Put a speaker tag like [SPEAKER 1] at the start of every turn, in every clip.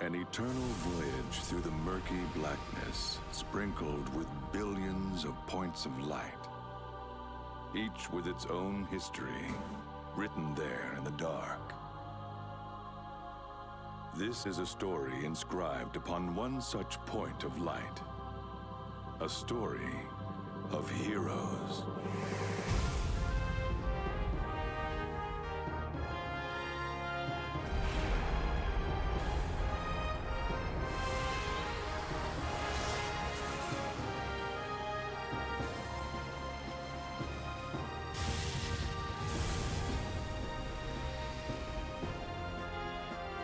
[SPEAKER 1] An eternal voyage through the murky blackness, sprinkled with billions of points of light, each with its own history, written there in the dark. This is a story inscribed upon one such point of light. A story of heroes.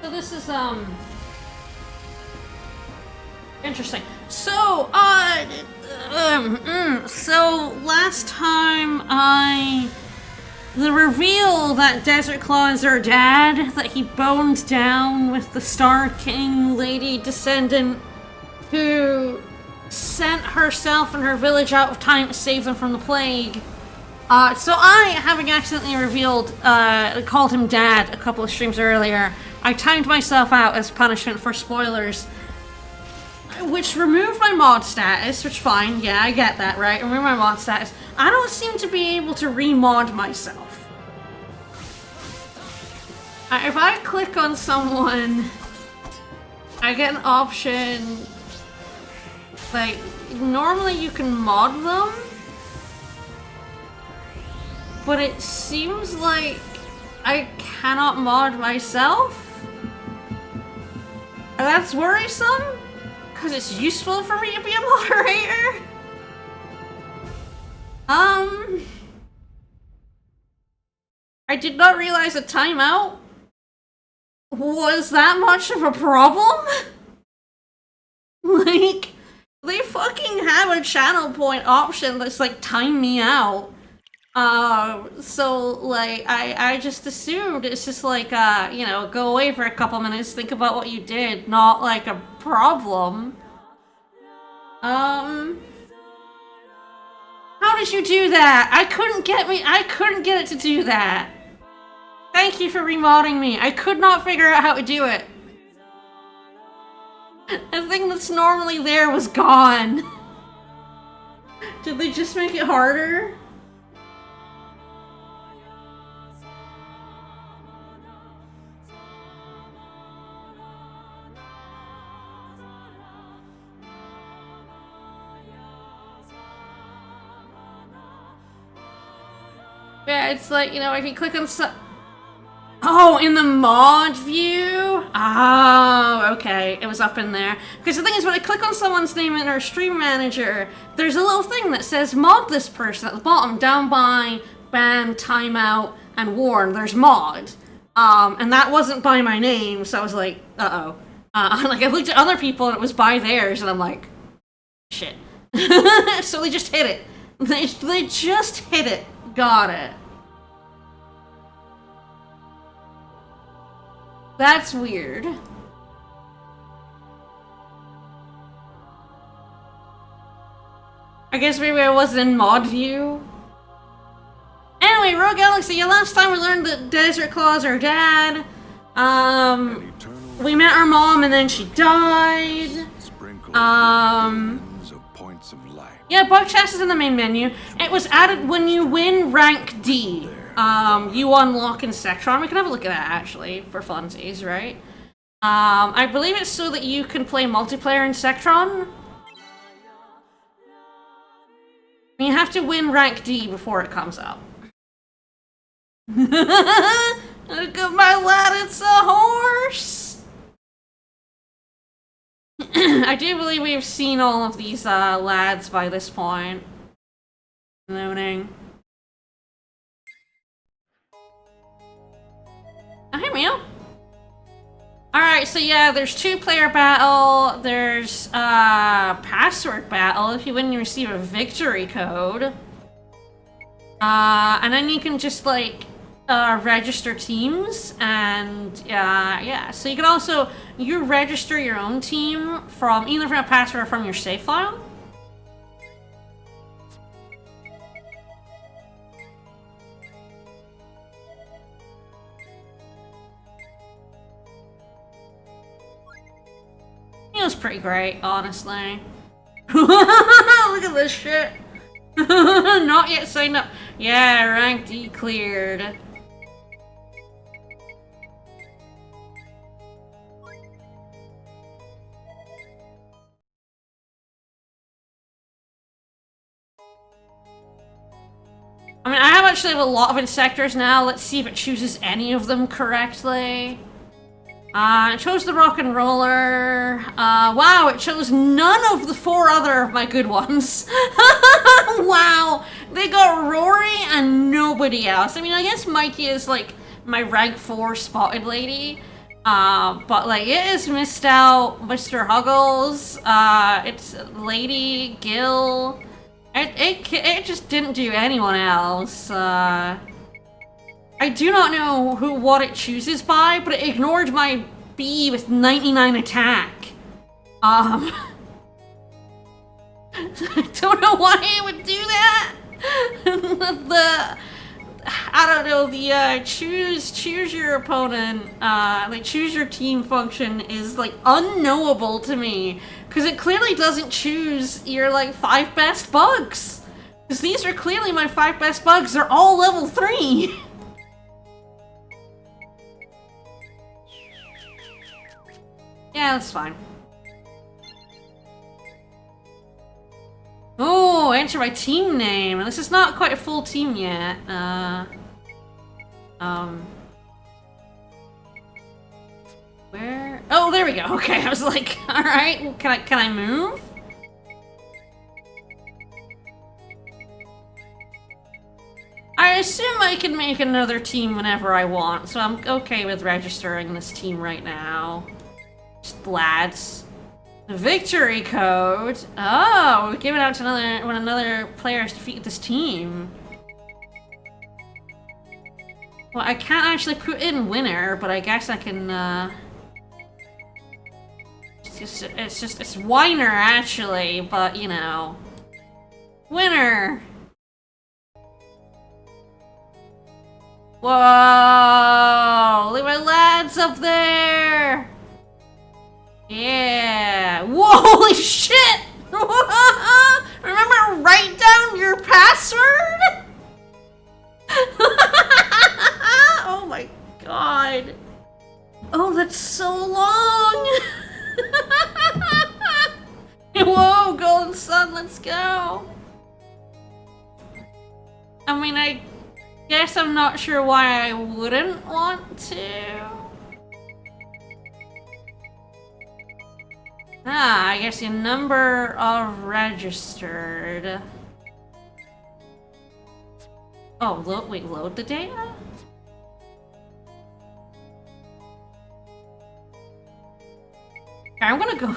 [SPEAKER 2] So this is, interesting. So, so last time the reveal that Desert Claw is her dad, that he boned down with the Star King lady descendant who sent herself and her village out of time to save them from the plague. So I, having accidentally called him Dad a couple of streams earlier, I timed myself out as punishment for spoilers, which removed my mod status, which fine, yeah, I get that, right? Remove my mod status. I don't seem to be able to remod myself. If I click on someone, I get an option, like, normally you can mod them, but it seems like I cannot mod myself. And that's worrisome, because it's useful for me to be a moderator. I did not realize a timeout was that much of a problem. Like, they fucking have a channel point option that's like, time me out. So, like, I just assumed it's just like, you know, go away for a couple minutes, think about what you did, not like a problem. How did you do that? I couldn't get it to do that. Thank you for remodding me. I could not figure out how to do it. The thing that's normally there was gone. Did they just make it harder? Yeah, it's like, you know, if you click on oh, in the mod view? Oh, okay. It was up in there. Because the thing is, when I click on someone's name in our stream manager, there's a little thing that says mod this person at the bottom, down by, ban, timeout, and warn. There's mod. And that wasn't by my name, so I was like, uh-oh. Like, I looked at other people and it was by theirs, and I'm like, shit. So they just hit it. They just hit it. Got it. That's weird. I guess maybe I wasn't in mod view. Anyway, Rogue Galaxy, yeah, last time we learned that Desert Claw's our dad. We met our mom and then she died. Yeah, Bug Chest is in the main menu. It was added when you win rank D. You unlock in Sectron. We can have a look at that, actually, for funsies, right? I believe it's so that you can play multiplayer in Sectron. You have to win rank D before it comes up. Look at my lad, it's a horse! I do believe we've seen all of these lads by this point. Loading. Oh, hey, Meow. Alright, so yeah, there's 2-player battle, there's password battle if you win you receive a victory code. And then you can just like register teams and yeah. So you can also you register your own team from either from a password or from your save file. He was pretty great, honestly. Look at this shit. Not yet signed up. Yeah, rank D cleared. I mean, I have actually a lot of inspectors now. Let's see if it chooses any of them correctly. It chose the rock and roller. Wow, it chose none of the 4 other of my good ones. Wow, they got Rory and nobody else. I mean, I guess Mikey is like my rank 4 spotted lady. But like it is missed out Mr. Huggles. It's Lady Gil. It just didn't do anyone else. I do not know what it chooses by, but it ignored my B with 99 attack. I don't know why it would do that. I don't know, the choose your opponent, like choose your team function is like unknowable to me. Because it clearly doesn't choose your like 5 best bugs. Because these are clearly my 5 best bugs, they're all level 3. Yeah, that's fine. Oh, enter my team name. This is not quite a full team yet. Where? Oh, there we go. Okay, I was like, all right. Can I move? I assume I can make another team whenever I want, so I'm okay with registering this team right now. Just lads. Victory code. Oh, we're giving out to another player has defeated this team. Well, I can't actually put in winner, but I guess I can. It's Whiner actually, but you know, winner. Whoa! Look at my lads up there. Yeah! Whoa, holy shit! Remember, write down your password? Oh my god. Oh, that's so long! Whoa, Golden Sun, let's go! I mean, I guess I'm not sure why I wouldn't want to. Ah, I guess your number of registered. Oh, load the data? Okay, I'm gonna go.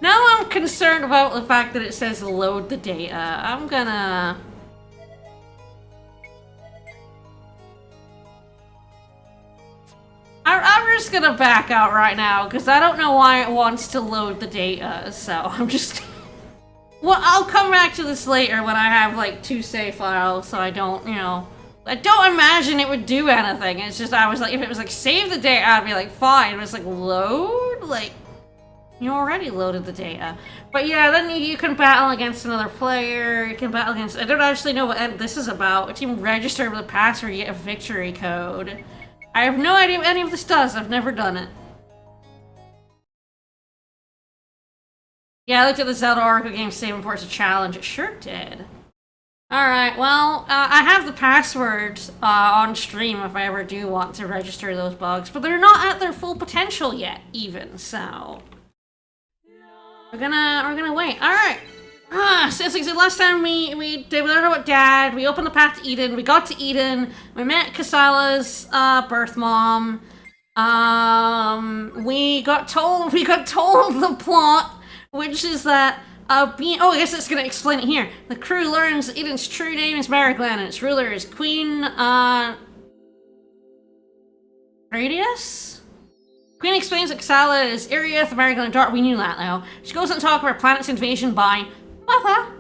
[SPEAKER 2] Now I'm concerned about the fact that it says load the data. I'm gonna... I'm just gonna back out right now, because I don't know why it wants to load the data, so I'm just... Well, I'll come back to this later when I have, like, 2 save files, so I don't, you know... I don't imagine it would do anything, it's just, I was like, if it was like, save the data, I'd be like, fine, but it's like, load? Like, you already loaded the data. But yeah, then you can battle against another player, you can battle against... I don't actually know what this is about. It's even registered with a password, you get a victory code. I have no idea what any of this does. I've never done it. Yeah, I looked at the Zelda Oracle game save reports a challenge. It sure did. Alright, well, I have the passwords on stream if I ever do want to register those bugs, but they're not at their full potential yet, even, so... We're gonna wait. Alright. So it's like the last time we learned about Dad, we opened the path to Eden, we got to Eden, we met Kasala's birth mom, we got told the plot, which is that I guess it's gonna explain it here. The crew learns that Eden's true name is Mariglan and its ruler is Queen Radius? Queen explains that Kasala is Iriath, Mariglan, and Dart. We knew that though. She goes on to talk about planet's invasion by Mother.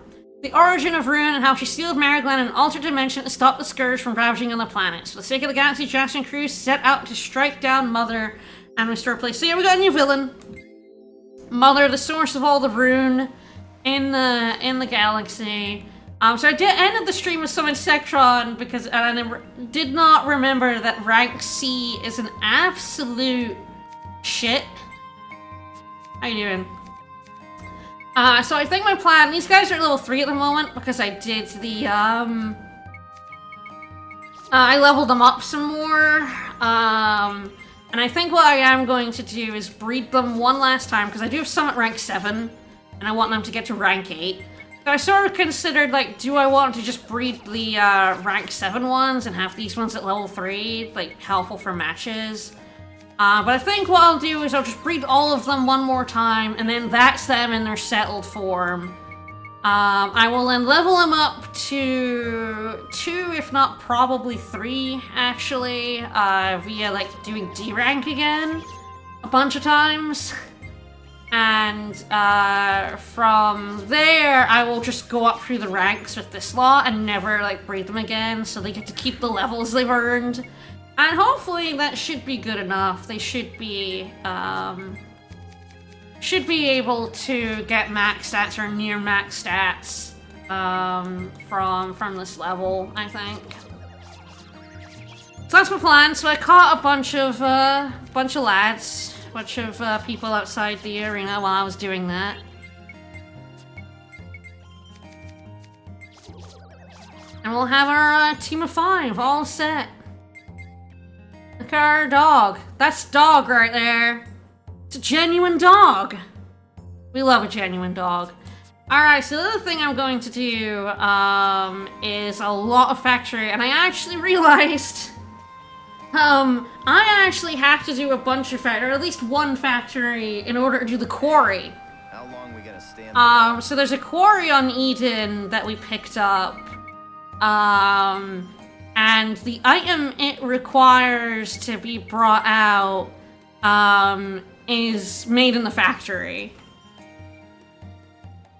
[SPEAKER 2] The origin of Ruin and how she sealed Maryland in an altered dimension to stop the Scourge from ravaging on the planet. For the sake of the galaxy, Jackson and crew set out to strike down Mother and restore place. So yeah, we got a new villain. Mother, the source of all the Ruin in the galaxy. So I ended the stream with some Insectron because I did not remember that rank C is an absolute shit. How you doing? So I think my plan, these guys are level 3 at the moment because I did the, I leveled them up some more, and I think what I am going to do is breed them one last time because I do have some at rank 7, and I want them to get to rank 8. So I sort of considered, like, do I want to just breed the, rank 7 ones and have these ones at level 3, like, helpful for matches? But I think what I'll do is I'll just breed all of them one more time, and then that's them in their settled form. I will then level them up to 2, if not probably 3, actually, via, like, doing D rank again a bunch of times. And from there, I will just go up through the ranks with this lot and never, like, breed them again, so they get to keep the levels they've earned. And hopefully that should be good enough. They should be able to get max stats or near max stats from this level, I think. So that's my plan. So I caught a bunch of lads, a bunch of people outside the arena while I was doing that. And we'll have our team of 5 all set. Look at our dog. That's dog right there. It's a genuine dog. We love a genuine dog. Alright, so the other thing I'm going to do is a lot of factory, and I actually realized I actually have to do a bunch of factory, or at least one factory, in order to do the quarry.
[SPEAKER 3] How long we gonna stand
[SPEAKER 2] so there's a quarry on Eden that we picked up. And the item it requires to be brought out, is made in the factory.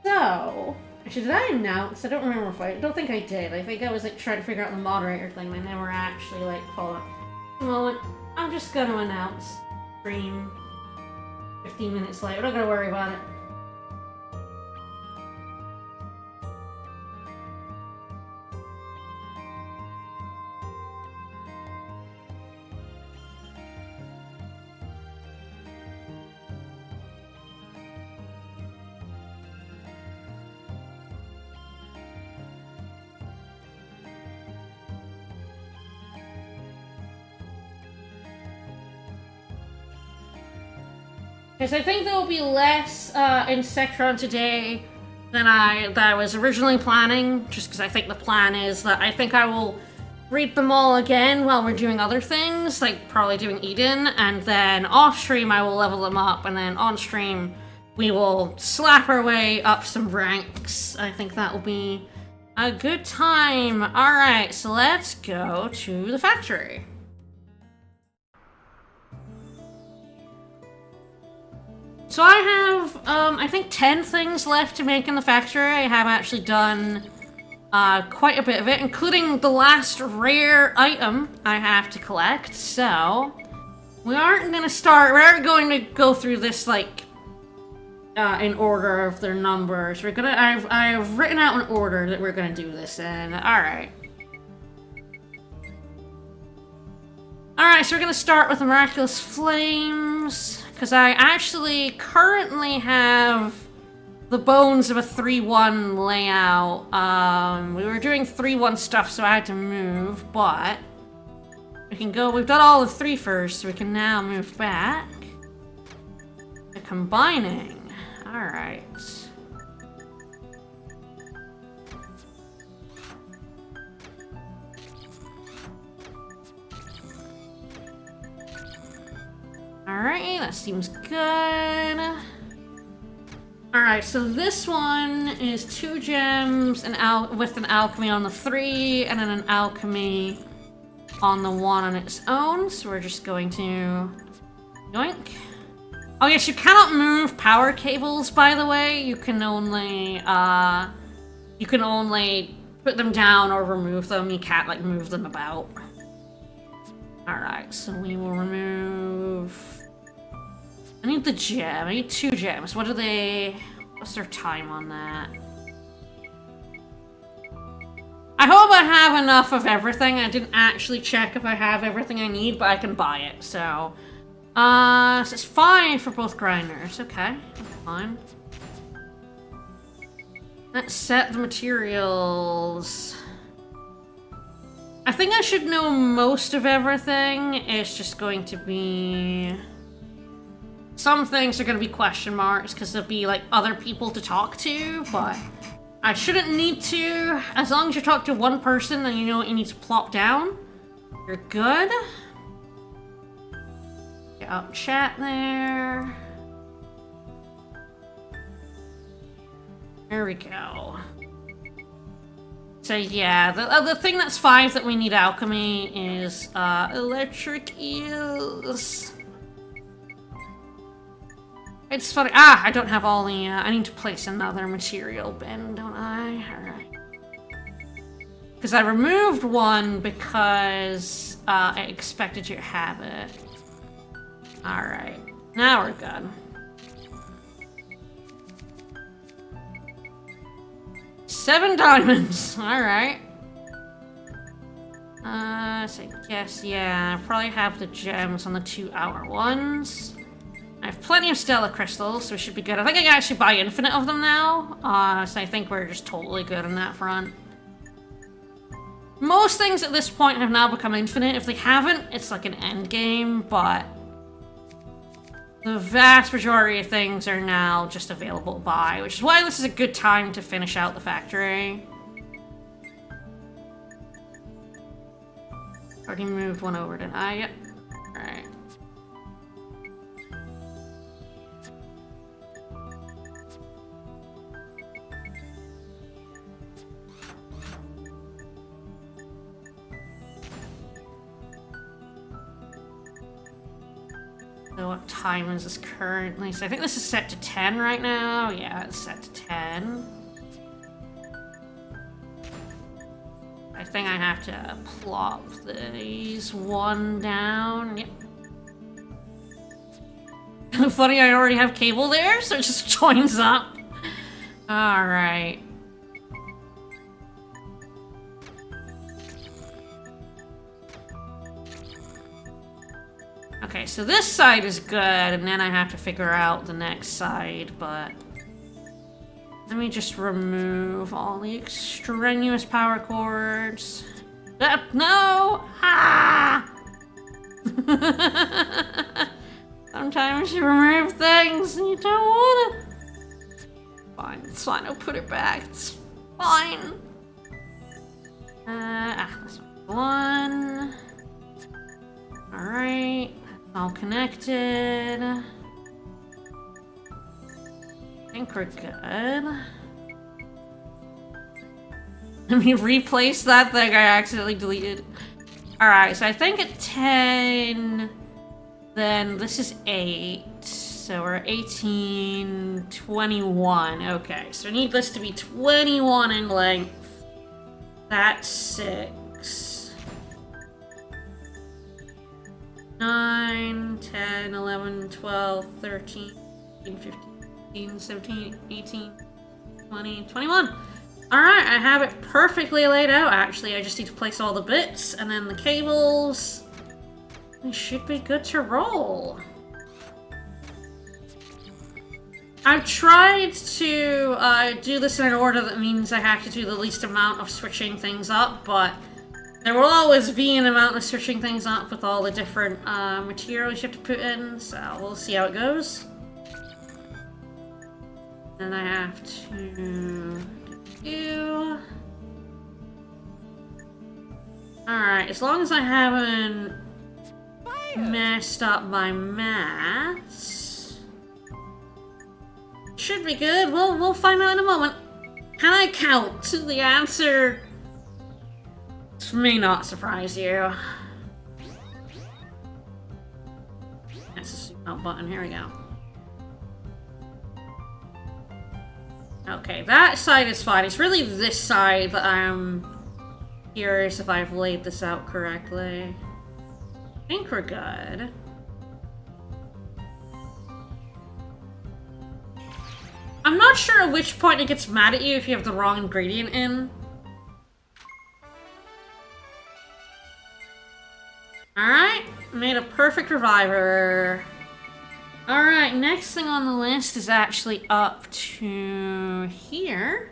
[SPEAKER 2] So, actually, did I announce? I don't remember if I don't think I did. I think I was, like, trying to figure out the moderator thing, and I never actually, like, followed. A moment. I'm just gonna announce stream 15 minutes late. We're not gonna worry about it. Because I think there will be less Insectron today than I was originally planning, just because I think the plan is that I think I will read them all again while we're doing other things, like probably doing Eden, and then off-stream I will level them up, and then on-stream we will slap our way up some ranks. I think that will be a good time. Alright, so let's go to the factory. So I have, I think 10 things left to make in the factory. I have actually done quite a bit of it, including the last rare item I have to collect. So we aren't going to go through this, like, in order of their numbers. I've written out an order that we're going to do this in. Alright. Alright, so we're going to start with the Miraculous Flames. Because I actually currently have the bones of a 3-1 layout. We were doing 3-1 stuff, so I had to move, but we've done all of 3 first, so we can now move back to combining. Alright. Alright, that seems good. Alright, so this one is 2 gems with an alchemy on the 3, and then an alchemy on the 1 on its own. So we're just going to yoink. Oh yes, you cannot move power cables, by the way. You can only you can only put them down or remove them. You can't, like, move them about. Alright, so we will remove... I need the gem. I need 2 gems. What are they... What's their time on that? I hope I have enough of everything. I didn't actually check if I have everything I need, but I can buy it, so... so it's 5 for both grinders. Okay, that's fine. Let's set the materials. I think I should know most of everything. It's just going to be... Some things are going to be question marks because there'll be, like, other people to talk to, but I shouldn't need to. As long as you talk to one person and you know what you need to plop down, you're good. Get up chat there. There we go. So yeah, the thing that's 5 that we need alchemy is electric eels. It's funny. Ah, I don't have all the. I need to place another material bin, don't I? Alright. Because I removed one because I expected you to have it. Alright. Now we're good. 7 diamonds! Alright. So I guess, yeah, I probably have the gems on the 2-hour ones. I have plenty of Stellar Crystals, so we should be good. I think I can actually buy infinite of them now, so I think we're just totally good on that front. Most things at this point have now become infinite. If they haven't, it's like an end game, but the vast majority of things are now just available to buy, which is why this is a good time to finish out the factory. Already moved one over, didn't I? Yep. Alright. So what time is this currently? So I think this is set to 10 right now. Yeah, it's set to 10. I think I have to plop these one down. Yep. Funny, I already have cable there, so it just joins up. Alright. Okay, so this side is good, and then I have to figure out the next side, but... Let me just remove all the extraneous power cords. No! Ah! Sometimes you remove things and you don't want it. Fine, it's fine, I'll put it back. It's fine. This one. Alright. All connected. I think we're good. Let me replace that thing I accidentally deleted. Alright, so I think at 10, then this is 8. So we're 18, 21. Okay, so I need this to be 21 in length. That's 6. 9, 10, 11, 12, 13, 15, 17, 18, 20, 21. Alright, I have it perfectly laid out, actually. I just need to place all the bits, and then the cables. We should be good to roll. I've tried to do this in an order that means I have to do the least amount of switching things up, but there will always be an amount of switching things up with all the different materials you have to put in, so we'll see how it goes. Then I have to do... Alright, as long as I haven't messed up my maths, should be good. We'll find out in a moment. Can I count? The answer may not surprise you. That's the zoom out button. Here we go. Okay, that side is fine. It's really this side that I'm curious if I've laid this out correctly. I think we're good. I'm not sure at which point it gets mad at you if you have the wrong ingredient in. Alright, made a perfect reviver. Alright, next thing on the list is actually up to here.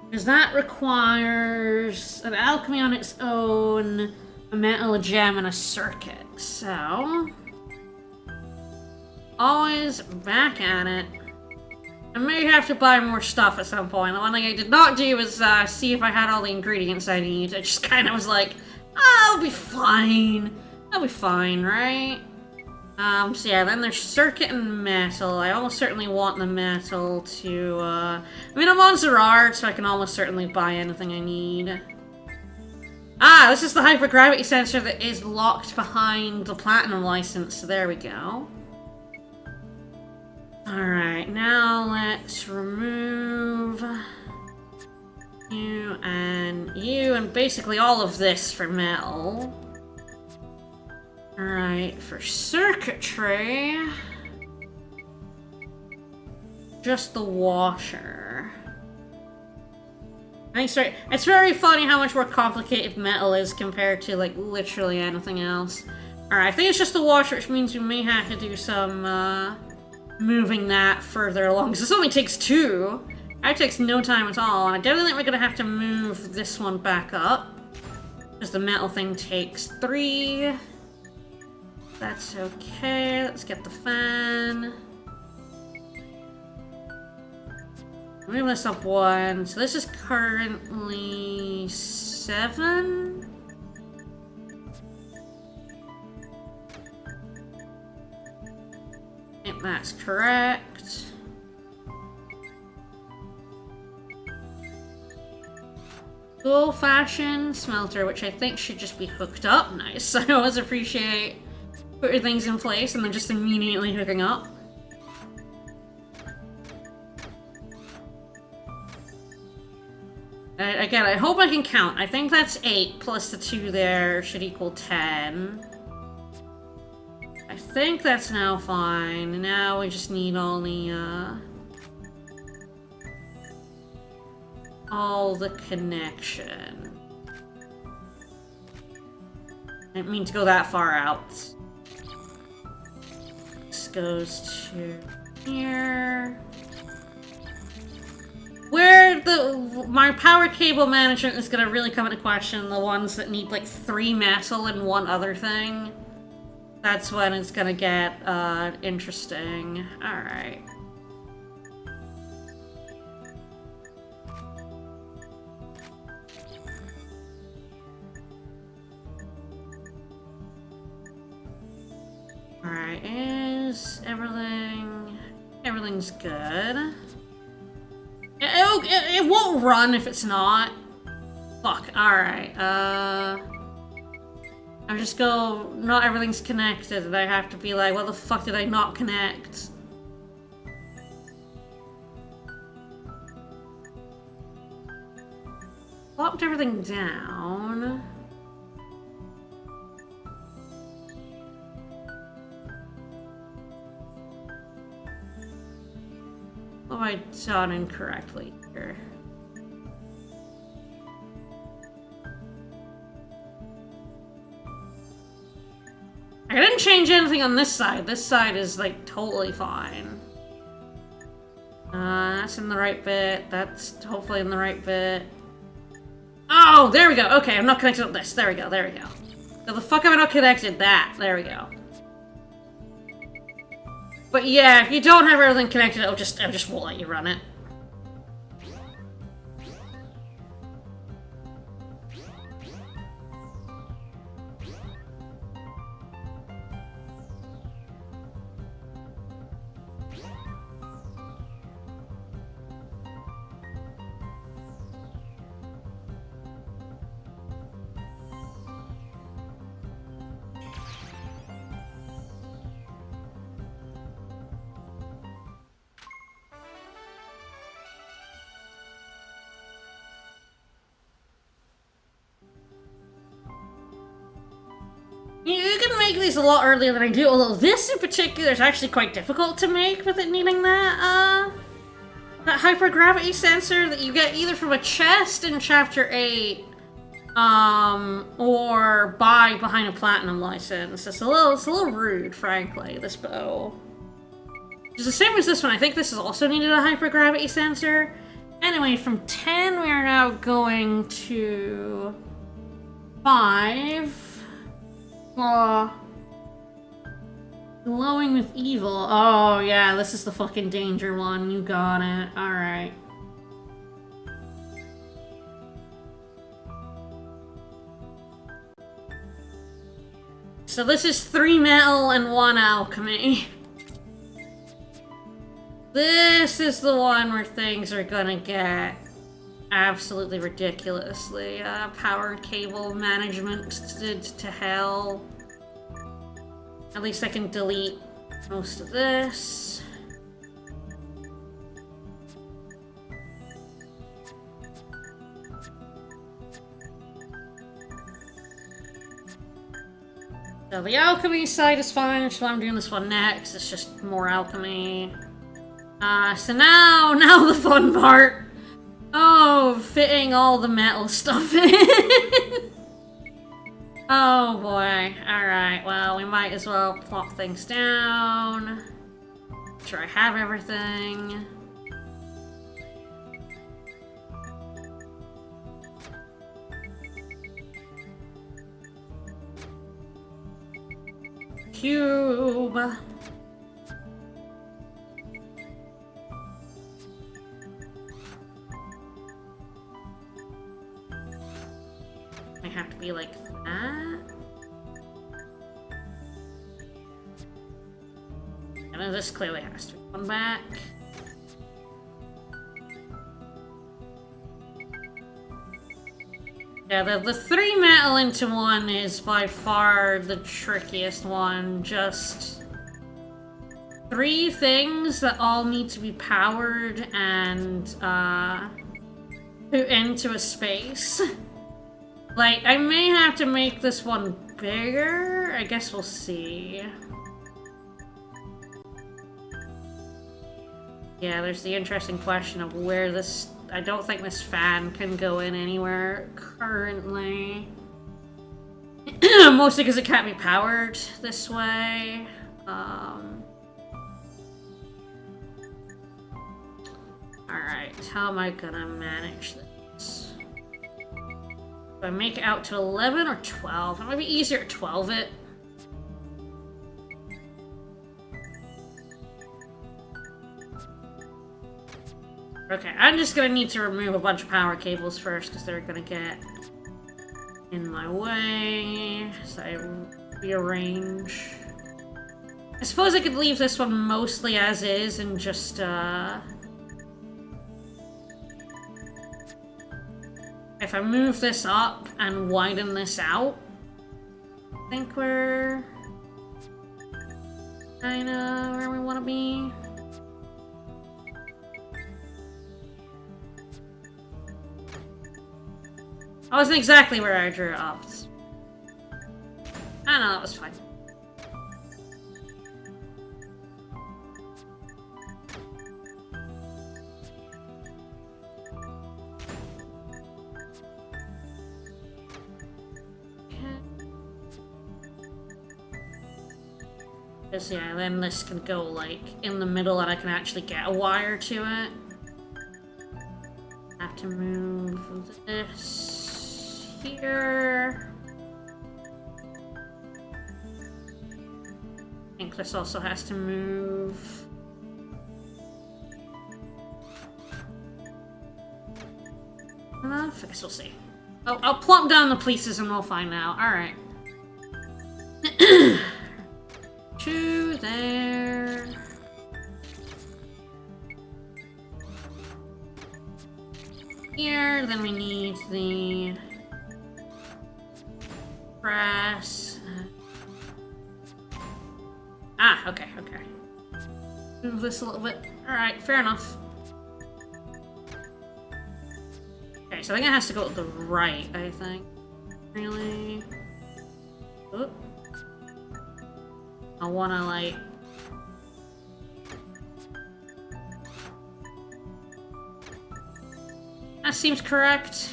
[SPEAKER 2] Because that requires an alchemy on its own, a metal, a gem, and a circuit. So, always back at it. I may have to buy more stuff at some point. The one thing I did not do was see if I had all the ingredients I need. I just kind of was like, oh, I'll be fine. I'll be fine, right? So yeah, then there's circuit and metal. I almost certainly want the metal to, I mean, I'm on Zerard, so I can almost certainly buy anything I need. Ah, this is the hypergravity sensor that is locked behind the platinum license, so there we go. Alright, now let's remove you and basically all of this for metal. Alright, for circuitry, just the washer. Sorry, it's very funny how much more complicated metal is compared to, like, literally anything else. Alright, I think it's just the washer, which means we may have to do some, moving that further along, because this only takes 2. That takes no time at all, and I definitely think we're gonna have to move this one back up, because the metal thing takes 3. That's okay, let's get the fan. Move this up 1, so this is currently 7? I think that's correct. Cool fashion smelter, which I think should just be hooked up. Nice. I always appreciate putting things in place and then just immediately hooking up. Again, I hope I can count. I think that's 8 plus the 2 there should equal 10. I think that's now fine. Now we just need only, all the connection. I didn't mean to go that far out. This goes to here. Where my power cable management is gonna really come into question, the ones that need like 3 metal and 1 other thing. That's when it's gonna get, interesting. Alright. Alright, is everything... Everything's good. It won't run if it's not. Fuck, alright, I'm just go, not everything's connected, and I have to be like, what the fuck did I not connect? Plopped everything down. What have I done incorrectly here? I didn't change anything on this side. This side is, like, totally fine. That's in the right bit. That's hopefully in the right bit. Oh, there we go. Okay, I'm not connected with this. There we go, there we go. So the fuck am I not connected? That. There we go. But yeah, if you don't have everything connected, I just won't let you run it. make these a lot earlier than I do, although this in particular is actually quite difficult to make with it needing that hypergravity sensor that you get either from a chest in Chapter 8, or buy behind a platinum license. It's a little rude, frankly, this bow. It's the same as this one. I think this has also needed a hypergravity sensor. Anyway, from 10 we are now going to 5. Glowing with evil. Oh yeah, this is the fucking danger one. You got it. Alright. So this is 3 metal and 1 alchemy. This is the one where things are gonna get absolutely ridiculously power cable management to hell. At least I can delete most of this. So the alchemy side is fine, which is why I'm doing this one next. It's just more alchemy. So now the fun part. Oh, fitting all the metal stuff in. Oh boy. Alright, well, we might as well plop things down. Make sure I have everything. Cube. I have to be like that. And then this clearly has to be one back. Yeah, the 3 metal into 1 is by far the trickiest one. Just 3 things that all need to be powered and put into a space. Like, I may have to make this one bigger. I guess we'll see. Yeah, there's the interesting question of where this... I don't think this fan can go in anywhere currently. Mostly because it can't be powered this way. Alright, how am I gonna manage this? Do I make it out to 11 or 12? It might be easier to 12 it. Okay, I'm just gonna need to remove a bunch of power cables first because they're gonna get in my way. So I rearrange. I suppose I could leave this one mostly as is and just if I move this up and widen this out, I think we're kinda where we want to be. I wasn't exactly where I drew it up. I know, that was fine. Because, yeah, then this can go, like, in the middle and I can actually get a wire to it. Have to move this here. I think this also has to move. Enough? I guess we'll see. Oh, I'll plump down the pieces and we'll find out. Alright. Two there. Here, then we need the press. Ah, okay, okay. Move this a little bit. Alright, fair enough. Okay, so I think it has to go to the right, I think. Really? Oop. I wanna, like... That seems correct.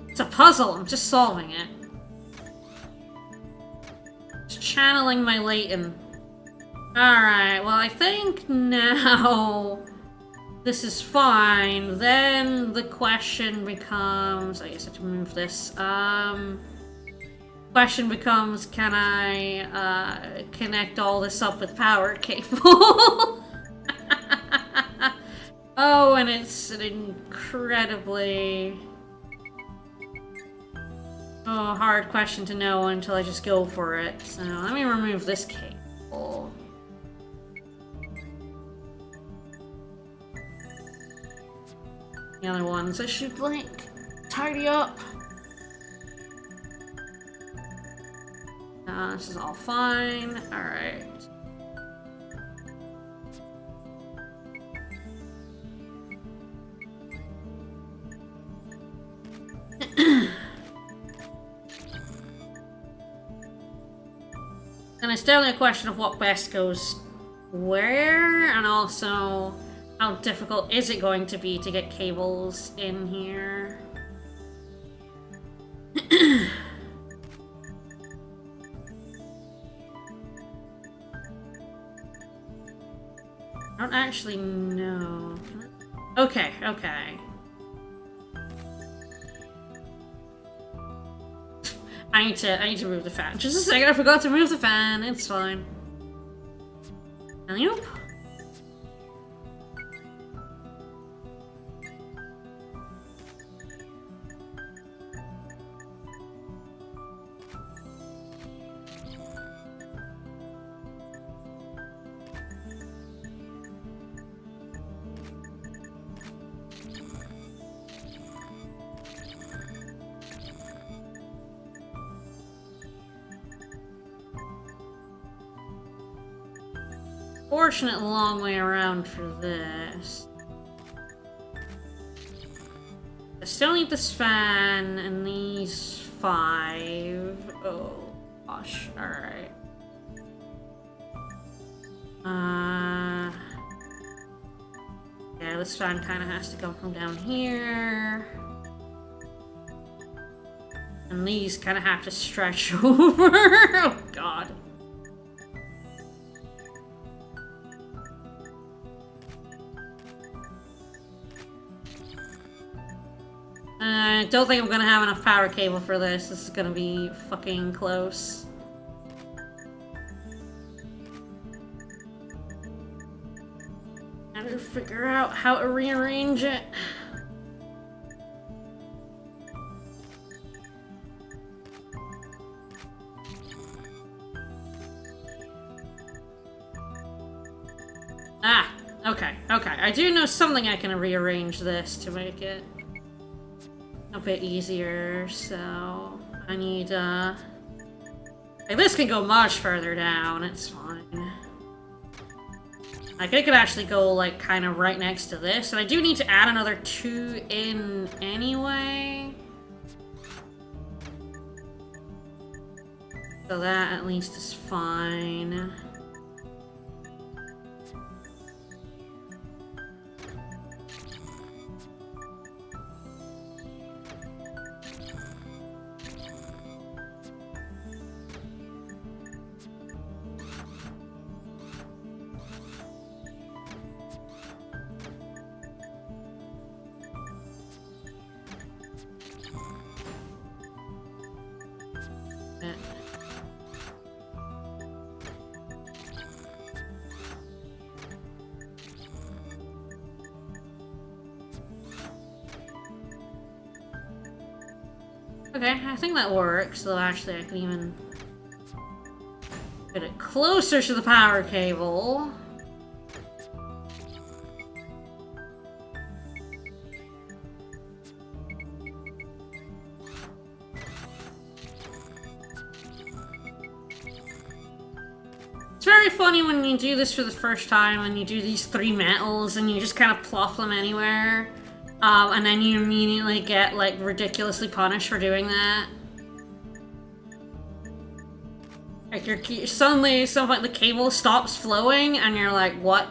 [SPEAKER 2] It's a puzzle, I'm just solving it. Just channeling my Leighton. Alright, well I think now this is fine. Then the question becomes... I guess I have to move this. Question becomes, can I connect all this up with power cable? Oh, and it's an incredibly hard question to know until I just go for it. So let me remove this cable. The other ones I should, like, tidy up. This is all fine. Alright. And it's definitely a question of what best goes where, and also how difficult is it going to be to get cables in here. I don't actually know. Okay, okay. I need to move the fan. Just a second, I forgot to move the fan. It's fine. Alley-oop. Fortunate long way around for this. I still need this fan and these 5. Oh gosh, alright. Yeah, this fan kind of has to come from down here. And these kind of have to stretch over. Oh god. I don't think I'm gonna have enough power cable for this. This is gonna be fucking close. I have to figure out how to rearrange it. Ah, okay, okay. I do know something I can rearrange this to make it a bit easier, so I need, like, this can go much further down, it's fine. Like, it could actually go, like, kind of right next to this, and I do need to add another 2 in anyway. So that at least is fine. Okay, I think that works, though actually I can even get it closer to the power cable. It's very funny when you do this for the first time and you do these 3 metals and you just kind of plop them anywhere. And then you immediately get, like, ridiculously punished for doing that. Like, suddenly, something, the cable stops flowing, and you're like, what?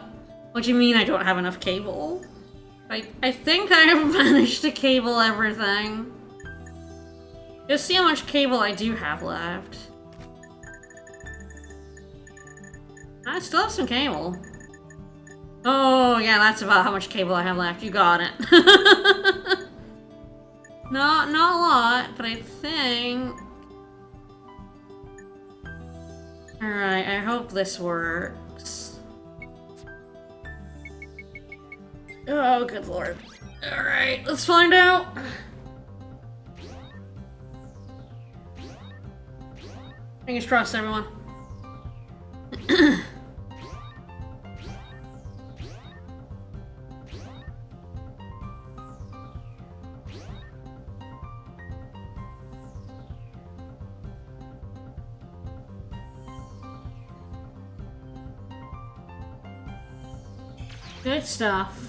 [SPEAKER 2] What do you mean I don't have enough cable? I think I have managed to cable everything. Just see how much cable I do have left. I still have some cable. Oh, yeah, that's about how much cable I have left. You got it. Not a lot, but I think... Alright, I hope this works. Oh, good lord. Alright, let's find out. Fingers crossed, everyone. Good stuff.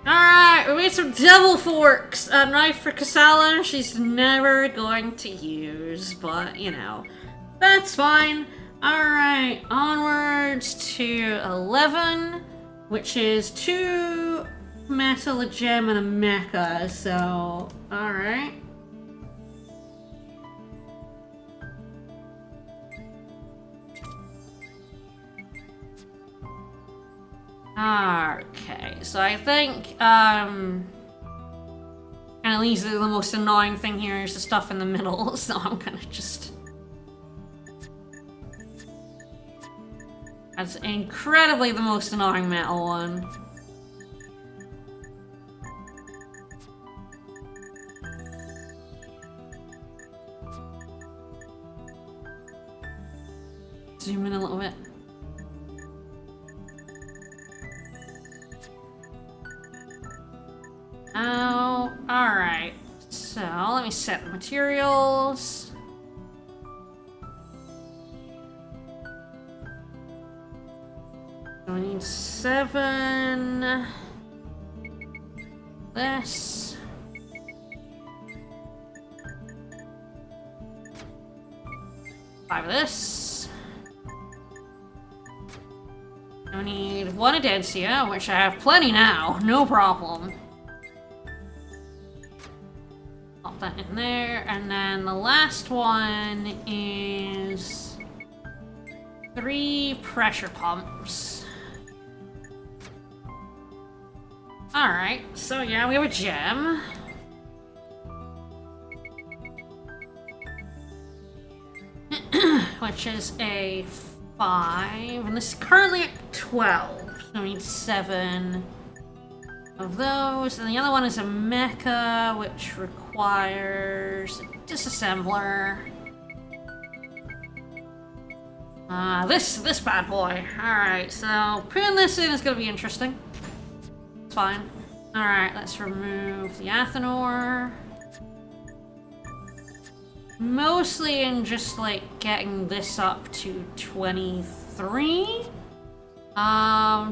[SPEAKER 2] Alright, we made some devil forks. A knife for Kasala she's never going to use, but, you know, that's fine. Alright, onwards to 11, which is 2 metal, a gem, and a mecha, so, alright. Okay, so I think, kind of leaves the most annoying thing here is the stuff in the middle, so I'm gonna just... That's incredibly the most annoying metal one. Zoom in a little bit. Oh, alright. So, let me set the materials. So we need 7. This. Five of this. I need 1 Adencia, which I have plenty now, no problem. Pop that in there, and then the last one is 3 pressure pumps. Alright, so yeah, we have a gem. Which is a 5, and this is currently at 12. So we need 7 of those, and the other one is a mecha, which requires a disassembler. This bad boy. Alright, so putting this in is gonna be interesting. It's fine. Alright, let's remove the Athenor. Mostly in just, like, getting this up to 23.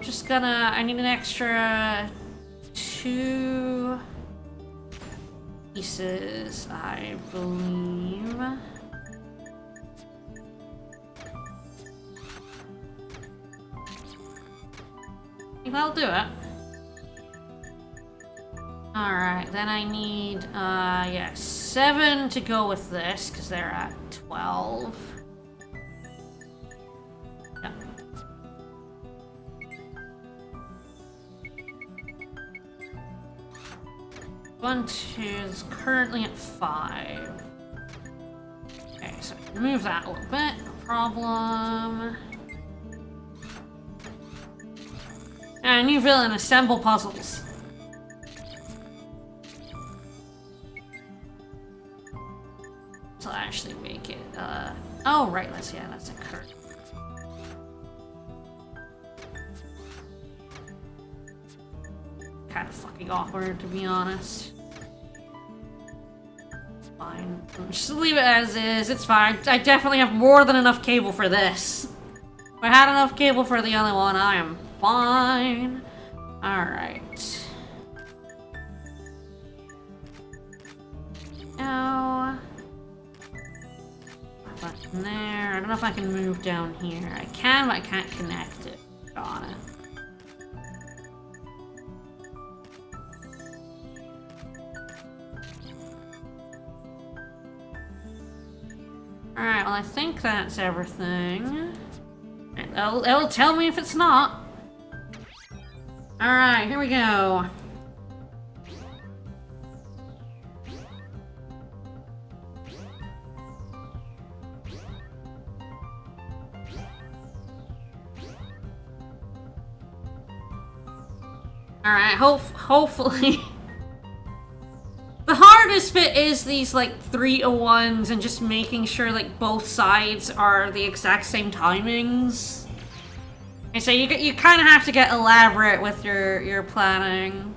[SPEAKER 2] Just gonna... I need an extra 2 pieces, I believe. I think that'll do it. Alright, then I need, yeah, 7 to go with this, because they're at 12. Yeah. One, 2 is currently at 5. Okay, so move that a little bit, no problem. And new villain, assemble puzzles. So I'll actually make it, oh right, that's a curve. Kind of fucking awkward, to be honest. Fine, just leave it as is, it's fine. I definitely have more than enough cable for this. I had enough cable for the other one. I am fine. Alright. Now... button there. I don't know if I can move down here. I can, but I can't connect it. Got it. Alright, well I think that's everything. It'll tell me if it's not. Alright, here we go. Alright, hopefully... The hardest bit is these, like, 3-to-1s and just making sure, like, both sides are the exact same timings. And so you kind of have to get elaborate with your planning.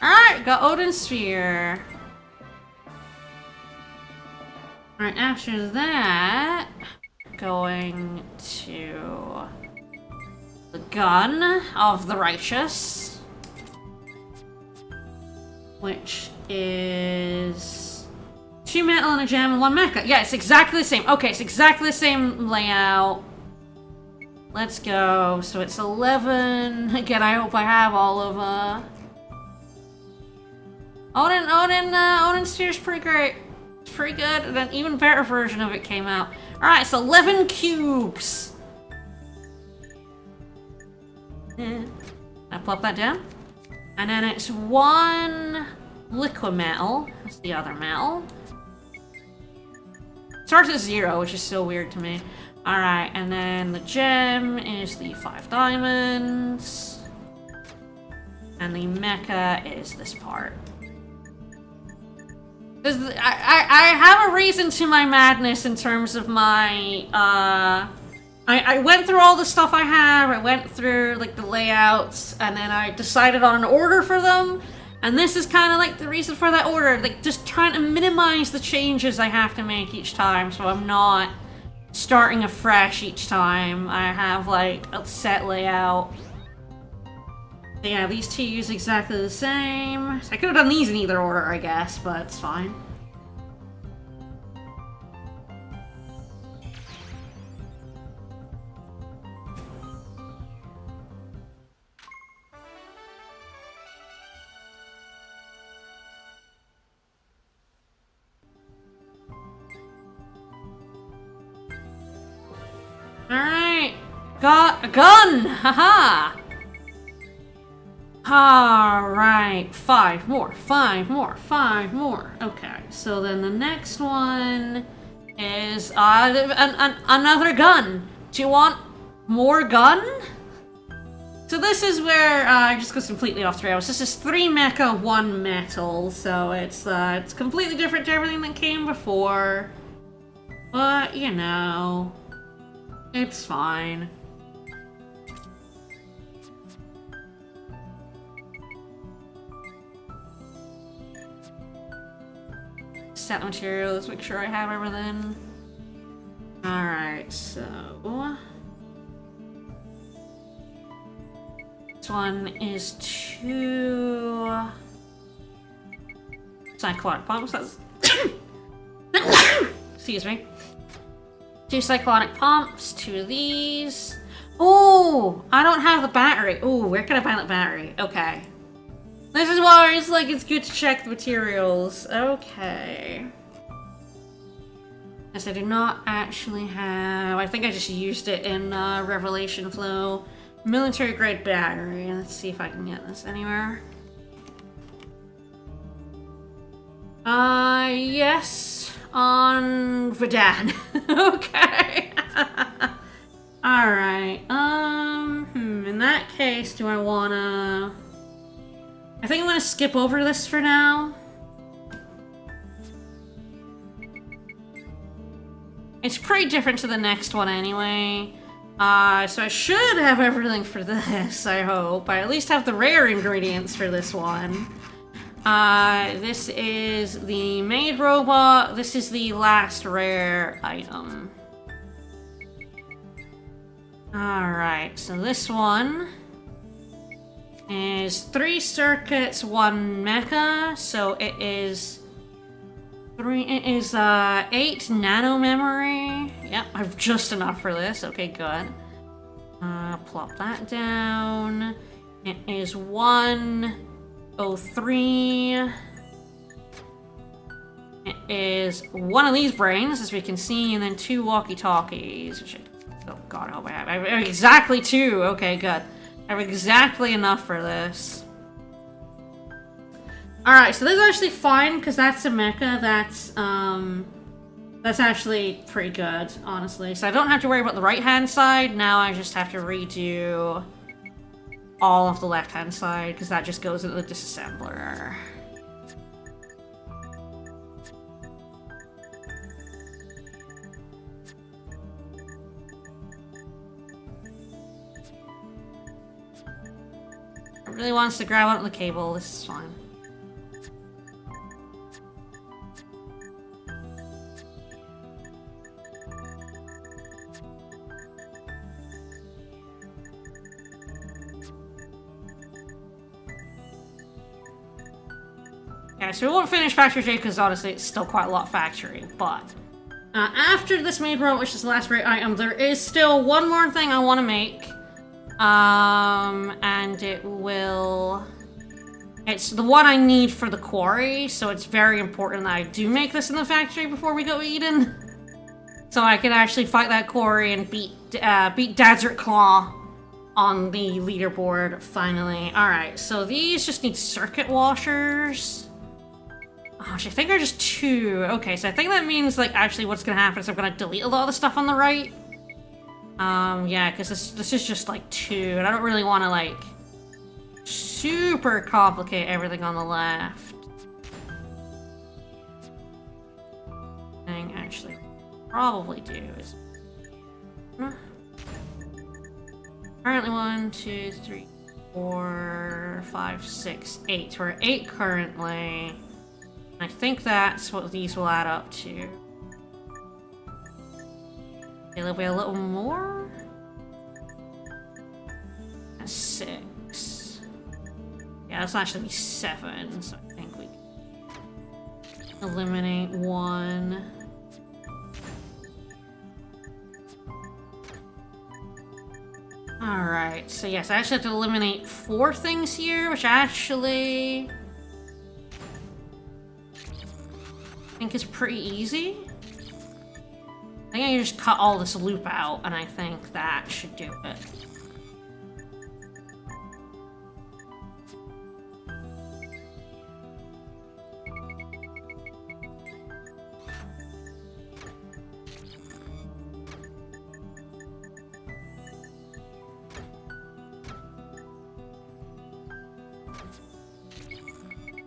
[SPEAKER 2] Alright, got Odin Sphere. Alright, after that, going to the Gun of the Righteous. Which is 2 metal and a gem and 1 mecha. Yeah, it's exactly the same. Okay, it's exactly the same layout. Let's go. So it's 11. Again, I hope I have all of Odin Sphere's pretty great. It's pretty good. And an even better version of it came out. Alright, it's 11 cubes. I plop that down. And then it's 1 liquid metal. That's the other metal. Starts at 0, which is so weird to me. Alright, and then the gem is the 5 diamonds. And the mecha is this part. I have a reason to my madness in terms of my, I went through all the stuff I have, I went through, like, the layouts, and then I decided on an order for them, and this is kind of, like, the reason for that order, like, just trying to minimize the changes I have to make each time, so I'm not starting afresh each time. I have, like, a set layout. Yeah, these two use exactly the same. So I could have done these in either order, I guess, but it's fine. Alright, got a gun! Haha! Alright, 5 more, 5 more, 5 more. Okay, so then the next one is another gun. Do you want more gun? So this is where I just goes completely off the rails. This is 3 mecha, 1 metal, so it's completely different to everything that came before. But, you know... It's fine. Set the materials, make sure I have everything. Alright, so... This one is 2... Cyclonic pumps, that's... Excuse me. 2 cyclonic pumps, 2 of these. Oh, I don't have the battery. Oh, where can I find the battery? Okay. This is why it's like it's good to check the materials. Okay. Yes, I do not actually have... I think I just used it in Revelation Flow. Military grade battery. Let's see if I can get this anywhere. Yes. On Vidan. Okay. Alright. In that case, do I wanna... I think I'm gonna skip over this for now. It's pretty different to the next one anyway. So I should have everything for this, I hope. I at least have the rare ingredients for this one. This is the maid robot. This is the last rare item. Alright, so this one is 3 circuits, 1 mecha, so it is 8 nano memory. Yep, I have just enough for this. Okay, good. Plop that down. It is 103. It is 1 of these brains, as we can see, and then 2 walkie-talkies, which oh god, I hope I have exactly 2. Okay, good. I have exactly enough for this. Alright, so this is actually fine, because that's a mecha. That's actually pretty good, honestly. So I don't have to worry about the right-hand side. Now I just have to redo all of the left-hand side, because that just goes into the disassembler. It really wants to grab onto the cable. This is fine. Yeah, so we won't finish Factory J because honestly it's still quite a lot factory, but after this maid robot, which is the last rate item, there is still one more thing I want to make. And it's the one I need for the quarry, so it's very important that I do make this in the factory before we go Eden. So I can actually fight that quarry and beat Desert Claw on the leaderboard, finally. Alright, so these just need circuit washers. Oh, I think they're just 2. Okay, so I think that means, like, actually what's gonna happen is I'm gonna delete a lot of the stuff on the right. Yeah, because this is just, like, 2, and I don't really want to, like, super complicate everything on the left. Thing actually probably do is... Currently 1, 2, 3, 4, 5, 6, 8. We're at 8 currently. I think that's what these will add up to. Okay, there'll be a little more. That's 6. Yeah, that's actually be 7, so I think we can eliminate 1. Alright, so yes, I actually have to eliminate 4 things here, which actually I think is pretty easy. I think I can just cut all this loop out, and I think that should do it.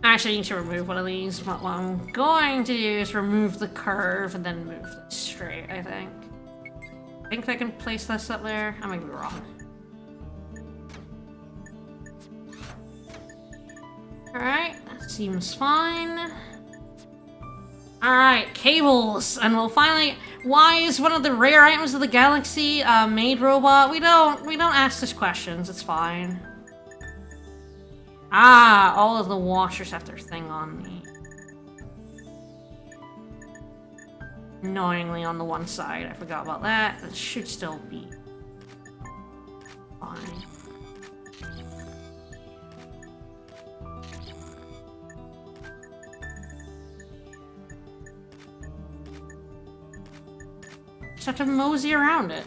[SPEAKER 2] Actually, I need to remove one of these, but what I'm going to do is remove the curve and then move it straight, I think. I think I can place this up there. I might be wrong. Alright, that seems fine. Alright, cables, and we'll finally... Why is one of the rare items of the galaxy a maid robot? We don't ask these questions, it's fine. Ah, all of the washers have their thing on me. Annoyingly on the one side, I forgot about that. That should still be fine. Just have to mosey around it.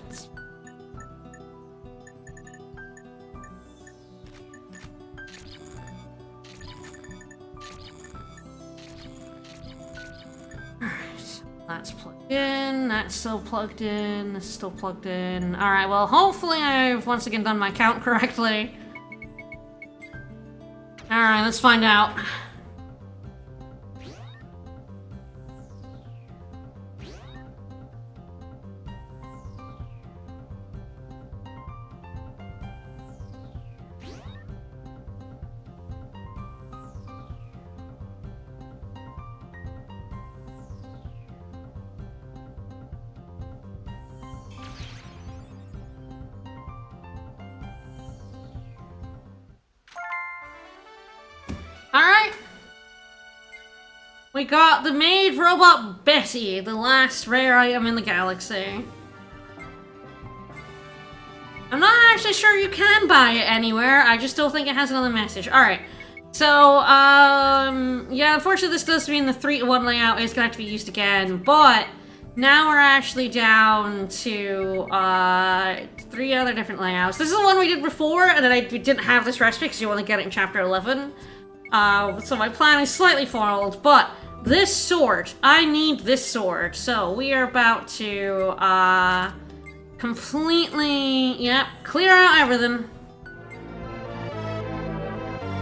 [SPEAKER 2] That's plugged in, that's still plugged in, that's still plugged in. Alright, well, hopefully I've once again done my count correctly. Alright, let's find out. We got the maid robot Betty, the last rare item in the galaxy. I'm not actually sure you can buy it anywhere. I just don't think it has another message. Alright. So, yeah, unfortunately this does mean the 3-to-1 layout is gonna have to be used again, but now we're actually down to, 3 other different layouts. This is the one we did before, and then we didn't have this recipe because you only get it in chapter 11. So my plan is slightly foiled, but this sword, I need this sword. So we are about to, completely, yep, clear out everything.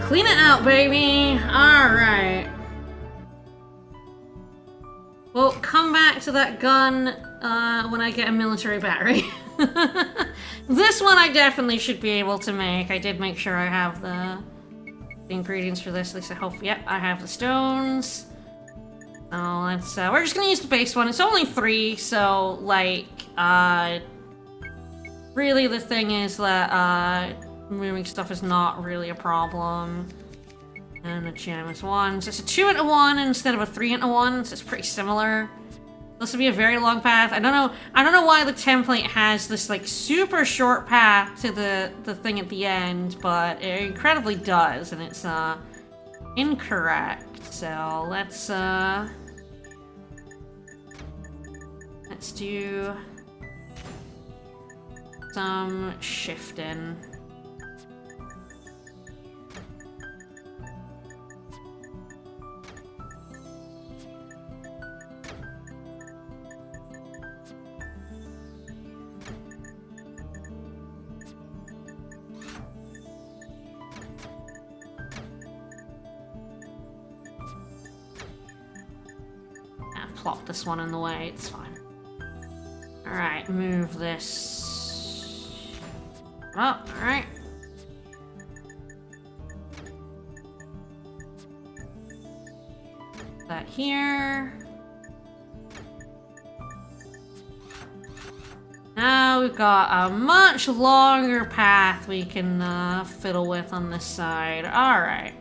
[SPEAKER 2] Clean it out, baby. Alright. Well, come back to that gun when I get a military battery. This one I definitely should be able to make. I did make sure I have the ingredients for this. At least I hope. Yep, I have the stones. Oh, let's. We're just gonna use the base one. It's only 3, so like, really the thing is that moving stuff is not really a problem. And the gem is 1. So it's a 2-to-1 instead of a 3-to-1, so it's pretty similar. This will be a very long path. I don't know why the template has this like super short path to the thing at the end, but it incredibly does, and it's incorrect. So let's do some shifting. Plop this one in the way, it's fine. Alright, move this up, alright. That here. Now we've got a much longer path we can fiddle with on this side. Alright.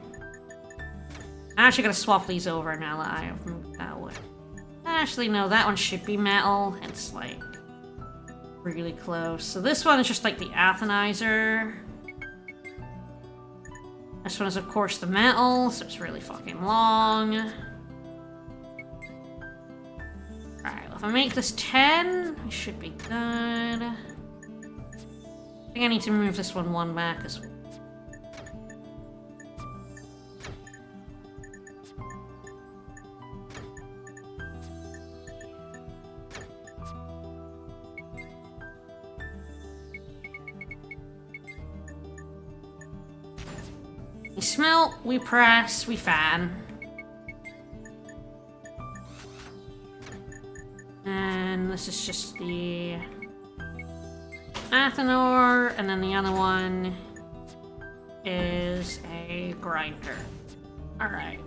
[SPEAKER 2] I'm actually gonna swap these over now that I have moved that way. Actually, no, that one should be metal. It's like really close. So this one is just like the athenizer. This one is, of course, the metal, so it's really fucking long. Alright, well, if I make this 10, I should be good. I think I need to move this one back as well. We smelt, we press, we fan. And this is just the Athenor, and then the other one is a grinder. Alright.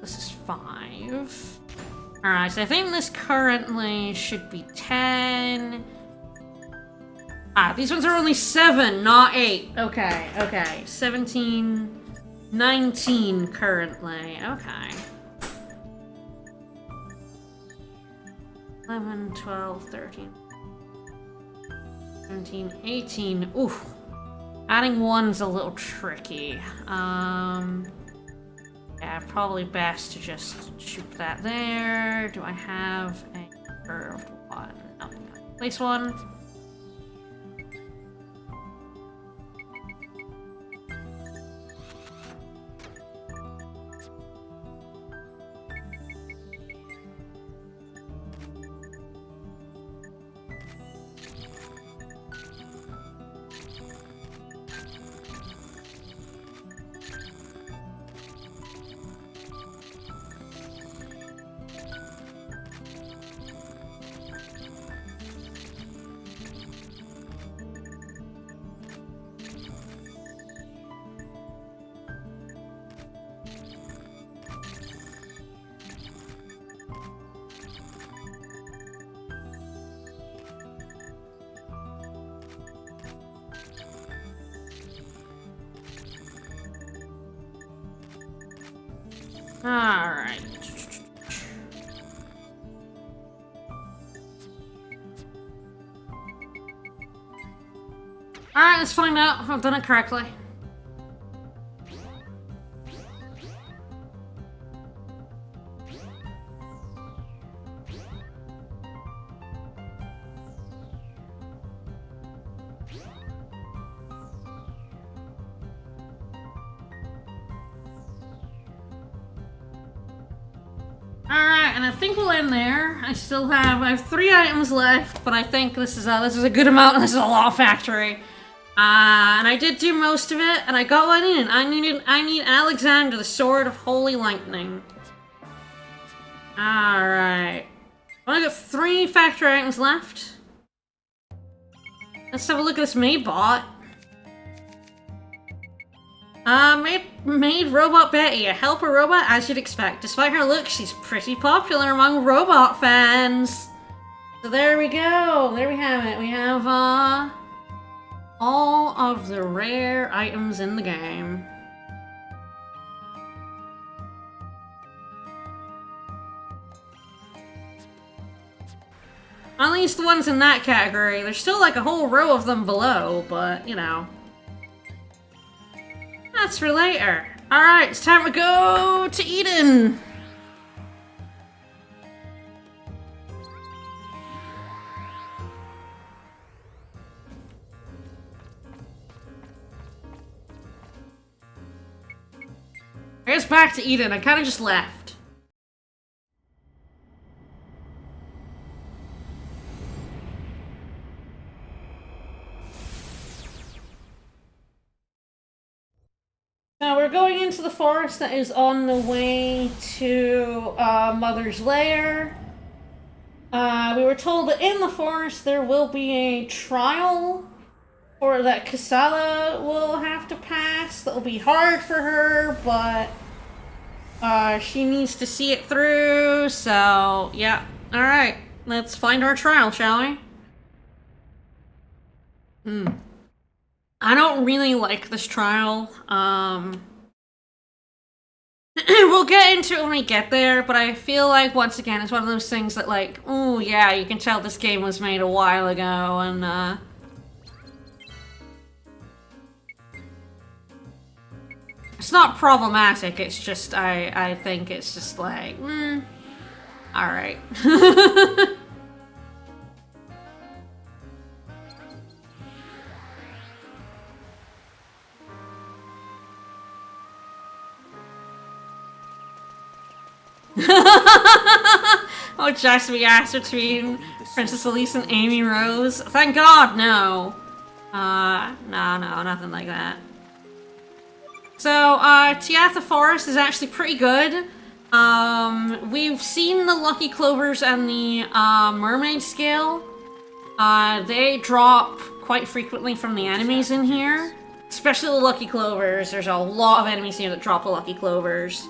[SPEAKER 2] This is 5. Alright, so I think this currently should be 10. Ah, these ones are only 7, not 8. Okay, okay. 17, 19 currently. Okay. 11, 12, 13, 17, 18. Oof. Adding 1's a little tricky. Yeah, probably best to just shoot that there. Do I have a curved one? No. Place one. Alright. Alright, let's find out if I've done it correctly. Alright, and I think we'll end there. I have 3 items left, but I think this is a good amount. This is a lot of factory. And I did do most of it, and I got what I needed. I need Alexander, the Sword of Holy Lightning. Alright. I got 3 factory items left. Let's have a look at this Maidbot. Maid Robot Betty, a helper robot as you'd expect. Despite her look, she's pretty popular among robot fans. So there we go. There we have it. We have, all of the rare items in the game. At least the ones in that category. There's still like a whole row of them below, but, you know. That's for later. Alright, it's time to go to Eden! I guess back to Eden. I kind of just left. Now we're going into the forest that is on the way to Mother's lair. We were told that in the forest there will be a trial, or that Kasala will have to pass. That'll be hard for her, but she needs to see it through. So yeah, all right. Let's find our trial, shall we? I don't really like this trial. We'll get into it when we get there, but I feel like, once again, it's one of those things that, like, oh yeah, you can tell this game was made a while ago, and, it's not problematic, it's just, I think it's just like, alright. Oh, just we asked between Princess Elise and Amy Rose. Thank God, no. No, nothing like that. So, Tiatha Forest is actually pretty good. We've seen the Lucky Clovers and the Mermaid Scale. They drop quite frequently from the enemies in here. Especially the Lucky Clovers. There's a lot of enemies here that drop the Lucky Clovers.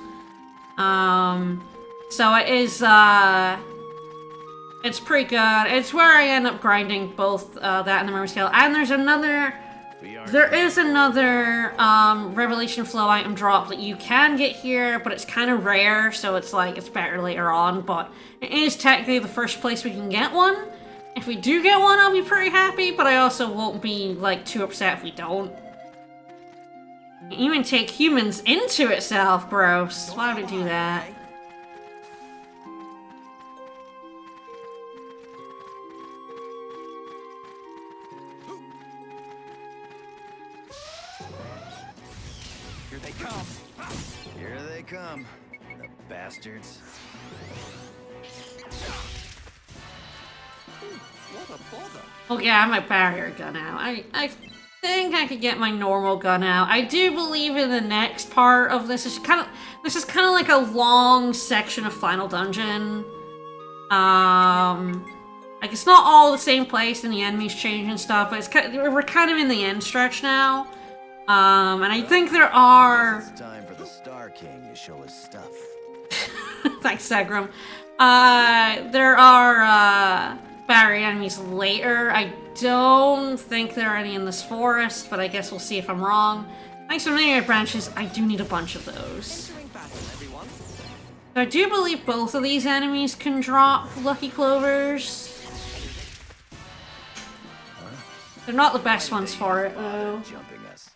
[SPEAKER 2] So it is, it's pretty good. It's where I end up grinding both, that and the Mermaid Scale. And there is another, Revelation Flow item drop that you can get here, but it's kind of rare, so it's like, it's better later on, but it is technically the first place we can get one. If we do get one, I'll be pretty happy, but I also won't be, like, too upset if we don't. Even take humans into itself, gross. Why would it do that?
[SPEAKER 3] Here they come. Here they come. The bastards. What a bother.
[SPEAKER 2] Oh yeah, I have my barrier gun out. I think I could get my normal gun out. I do believe in the next part of this. This is kind of like a long section of Final Dungeon. Like it's not all the same place and the enemies change and stuff, but it's we're kind of in the end stretch now. And I think there are.
[SPEAKER 3] It's time for the Star King to show his stuff.
[SPEAKER 2] Thanks, Segram. There are barrier enemies later. I don't think there are any in this forest, but I guess we'll see if I'm wrong. Thanks for many branches. I do need a bunch of those. I do believe both of these enemies can drop Lucky Clovers. They're not the best ones for it, though.
[SPEAKER 3] Jumping us.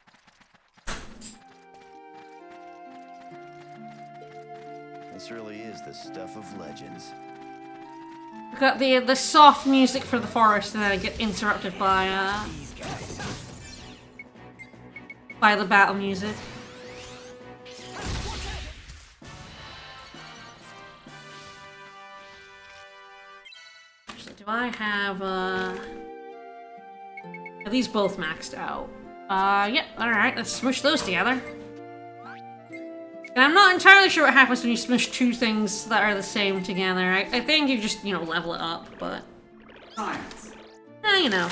[SPEAKER 3] This really is the stuff of legends.
[SPEAKER 2] We've got the soft music for the forest, and then I get interrupted by the battle music. Actually, do I have are these both maxed out? Yep, alright, let's smush those together. And I'm not entirely sure what happens when you smush two things that are the same together. I think you just, you know, level it up, but...
[SPEAKER 4] Science.
[SPEAKER 2] You know.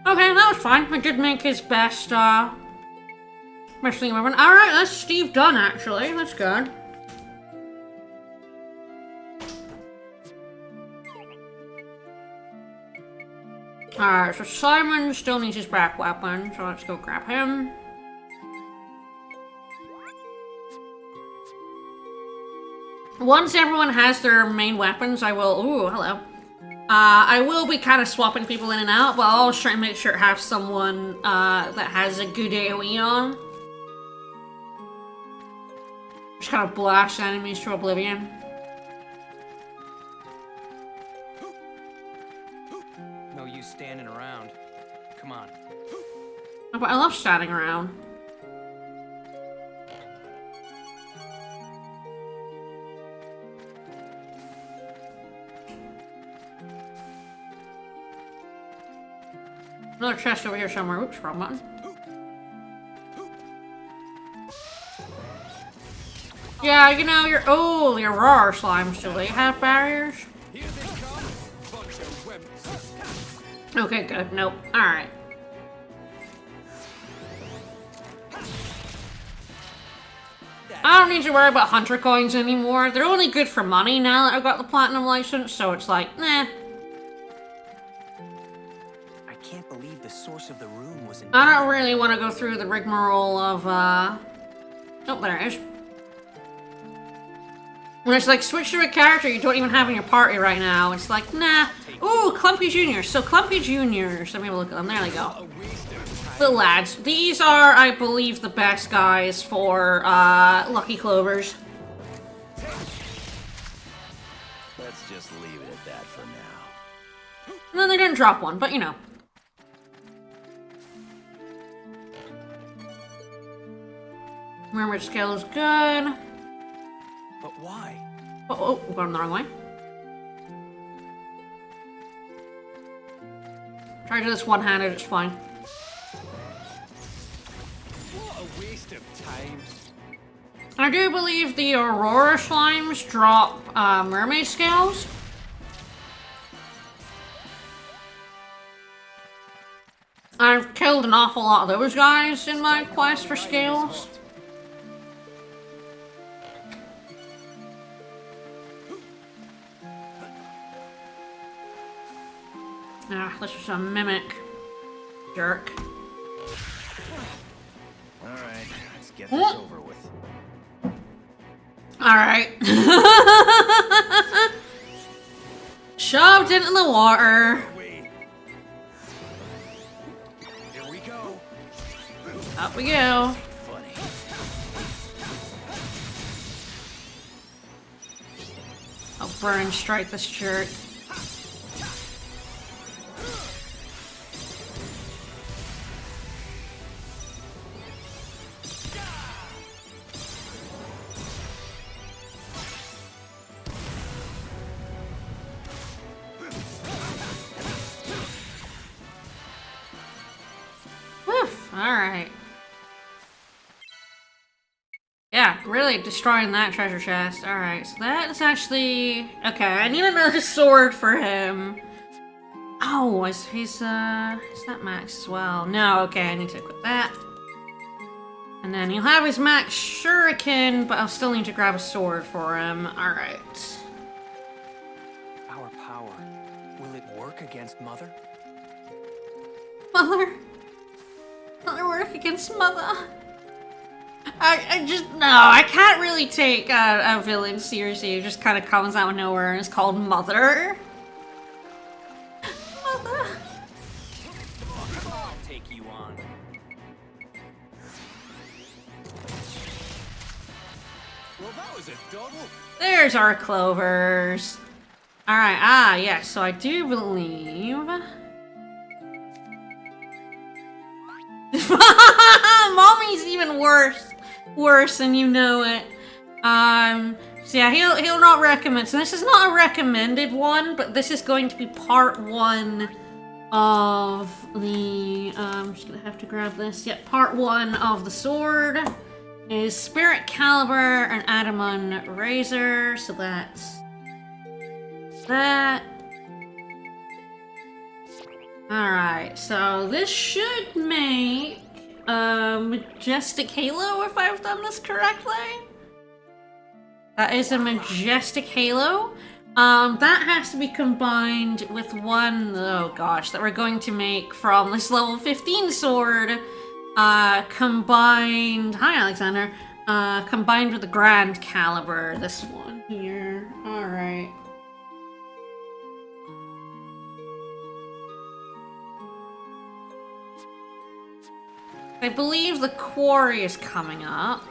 [SPEAKER 2] Okay, that was fine. I did make his best, best thing weapon. Alright, that's Steve done, actually. That's good. Alright, so Simon still needs his back weapon, so let's go grab him. Once everyone has their main weapons, I will... Ooh, hello. I will be kind of swapping people in and out, but I'll always try and make sure to have someone that has a good AoE on. Just kind of blast enemies to oblivion.
[SPEAKER 5] No use standing around. Come on.
[SPEAKER 2] Oh, but I love standing around. Another chest over here somewhere. Oops, wrong button. Yeah, you know, your raw slimes, do they have barriers?
[SPEAKER 5] Here they come, bunch of wimps.
[SPEAKER 2] Okay, good. Nope. Alright. I don't need to worry about hunter coins anymore. They're only good for money now that I've got the platinum license, so it's like, nah.
[SPEAKER 5] I can't believe the source of the rune was in.
[SPEAKER 2] I don't really want to go through the rigmarole of, Oh, there it is. When it's like, switch to a character you don't even have in your party right now, it's like, nah. Ooh, Clumpy Juniors. So Clumpy Juniors, let me have a look at them. There they go. The lads. These are, I believe, the best guys for, Lucky Clovers.
[SPEAKER 3] Let's just leave it at that for now.
[SPEAKER 2] And then they didn't drop one, but you know. Mermaid scale is good.
[SPEAKER 5] But why?
[SPEAKER 2] Oh, we're going the wrong way. Try to do this one-handed, it's fine.
[SPEAKER 5] What a waste of time.
[SPEAKER 2] I do believe the Aurora Slimes drop, mermaid scales. I've killed an awful lot of those guys in my quest for scales. Ah, this is a mimic. Jerk.
[SPEAKER 3] Alright, let's get this over with.
[SPEAKER 2] Alright. Shoved into the water.
[SPEAKER 5] Here we go.
[SPEAKER 2] Up we go.
[SPEAKER 3] Funny.
[SPEAKER 2] I'll burn strike this jerk. Alright. Yeah, really destroying that treasure chest. Alright, so that is actually... Okay, I need another sword for him. Oh, is that max as well? No, okay, I need to equip that. And then he'll have his max shuriken, but I'll still need to grab a sword for him. Alright.
[SPEAKER 5] Our power. Will it work against Mother?
[SPEAKER 2] Mother? Mother work against Mother. I can't really take a villain seriously. It just kind of comes out of nowhere and it's called Mother. Mother.
[SPEAKER 5] I'll take you on. Well, that was a double.
[SPEAKER 2] There's our clovers. Alright, yes, so I do believe... Mommy's even worse and you know it. So yeah, he'll not recommend. So this is not a recommended one, but this is going to be part 1 of the I'm just gonna have to grab this. Yeah, part 1 of the sword is Spirit Caliber and Adamant Razor, so that's that. Alright, so this should make Majestic Halo, if I've done this correctly. That is a Majestic Halo. That has to be combined with one, oh gosh, that we're going to make from this level 15 sword. Combined, hi Alexander, combined with the Grand Caliber, this one here. Alright. I believe the quarry is coming up.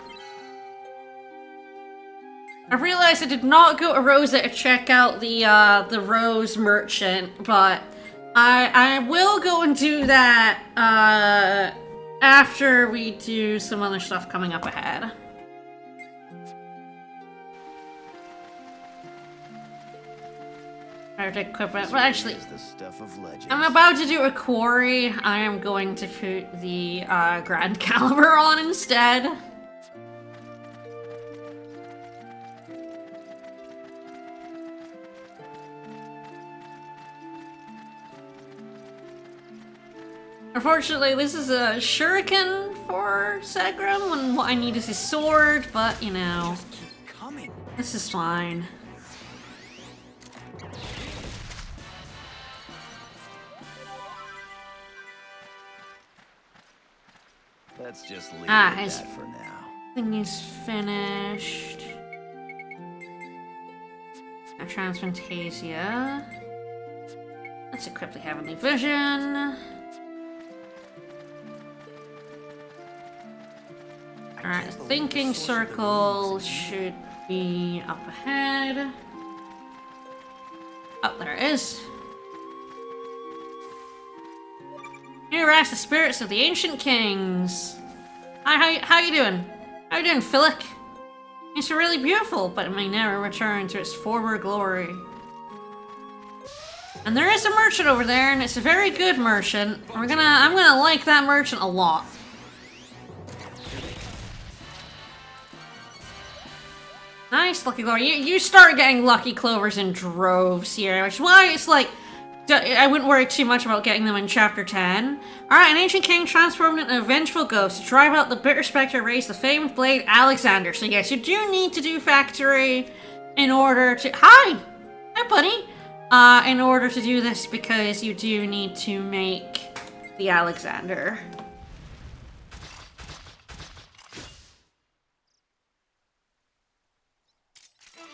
[SPEAKER 2] I realized I did not go to Rosa to check out the Rose Merchant, but I will go and do that after we do some other stuff coming up ahead. I have to equip it. Well, actually,
[SPEAKER 3] The stuff of legends.
[SPEAKER 2] I'm about to do a quarry. I am going to put the Grand Caliber on instead. Unfortunately, this is a shuriken for Segram when what I need is his sword, but you know,
[SPEAKER 5] Just keep coming.
[SPEAKER 2] this is fine.
[SPEAKER 3] Let's just leave
[SPEAKER 2] his
[SPEAKER 3] that for now.
[SPEAKER 2] thing is finished. Now Transfantasia. Let's equip the Heavenly Vision. Alright, Thinking Circle should be up ahead. Oh, there it is. Here rest the spirits of the ancient kings. Hi, how you doing? How you doing, Philip? It's really beautiful, but it may never return to its former glory. And there is a merchant over there, and it's a very good merchant. I'm gonna like that merchant a lot. Nice, Lucky Clover. You start getting Lucky Clovers in droves here, which is why it's like, I wouldn't worry too much about getting them in Chapter 10. Alright, an ancient king transformed into a vengeful ghost to drive out the bitter spectre raised the famed blade Alexander. So yes, you do need to do factory in order to... Hi! Hi, buddy! In order to do this, because you do need to make the Alexander.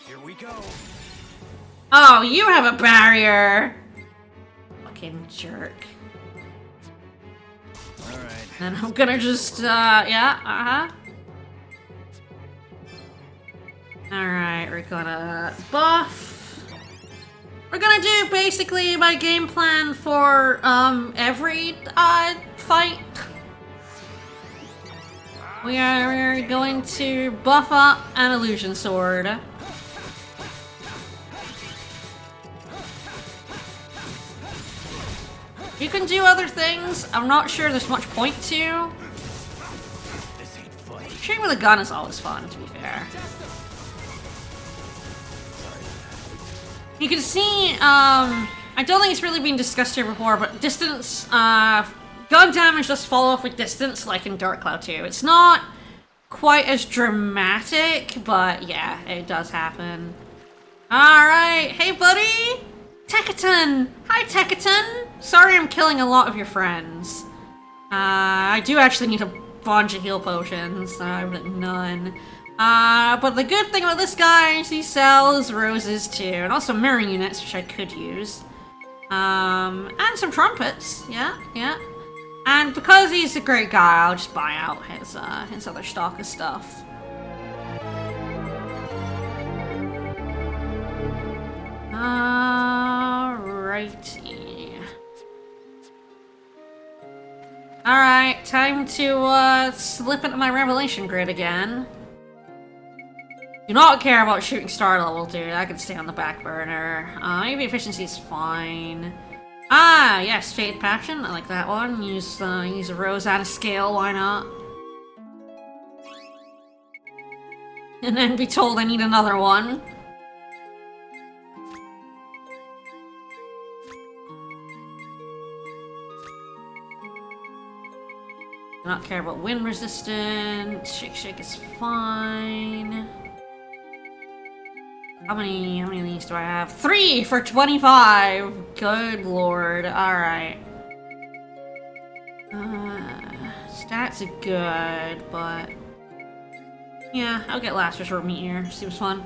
[SPEAKER 5] Here we go.
[SPEAKER 2] Oh, you have a barrier! Fucking jerk.
[SPEAKER 3] Alright.
[SPEAKER 2] And I'm gonna just, yeah, Alright, we're gonna buff. We're gonna do basically my game plan for, every, fight. We are going to buff up an illusion sword. You can do other things. I'm not sure there's much point to.
[SPEAKER 3] This ain't funny.
[SPEAKER 2] Shooting with a gun is always fun, to be fair. You can see, I don't think it's really been discussed here before, but distance, gun damage does fall off with distance, like in Dark Cloud 2. It's not quite as dramatic, but yeah, it does happen. Alright, hey buddy! Tekaton! Hi Tekaton! Sorry I'm killing a lot of your friends. I do actually need to bunch of heal potions. I've none. But the good thing about this guy is he sells roses too, and also mirror units, which I could use. And some trumpets. Yeah, yeah. And because he's a great guy, I'll just buy out his other stock of stuff. Alrighty. Alright, time to slip into my revelation grid again. Do not care about shooting star level, dude. I can stay on the back burner. Maybe efficiency is fine. Ah, yes, Fade Passion. I like that one. Use a rose out of scale. Why not? And then be told I need another one. Do not care about wind resistance. Shake is fine. How many of these do I have? 3 for 25! Good lord. Alright. Stats are good, but... yeah, I'll get Last Resort Meteor. Seems fun.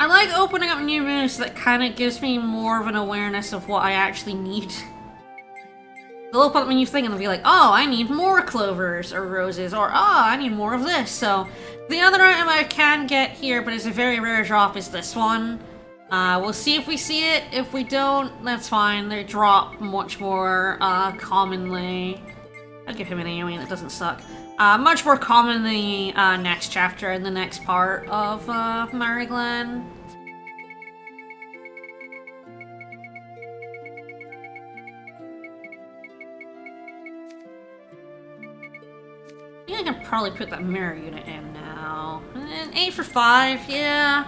[SPEAKER 2] I like opening up new moves that kind of gives me more of an awareness of what I actually need. They'll open up a new thing and they'll be like, oh, I need more clovers or roses, or oh, I need more of this. So the other item I can get here, but it's a very rare drop, is this one. We'll see if we see it. If we don't, that's fine. They drop much more commonly. I'll give him an AoE that doesn't suck. Much more commonly next chapter and the next part of Mary Glen. I can probably put that mirror unit in now. And 8 for 5, yeah.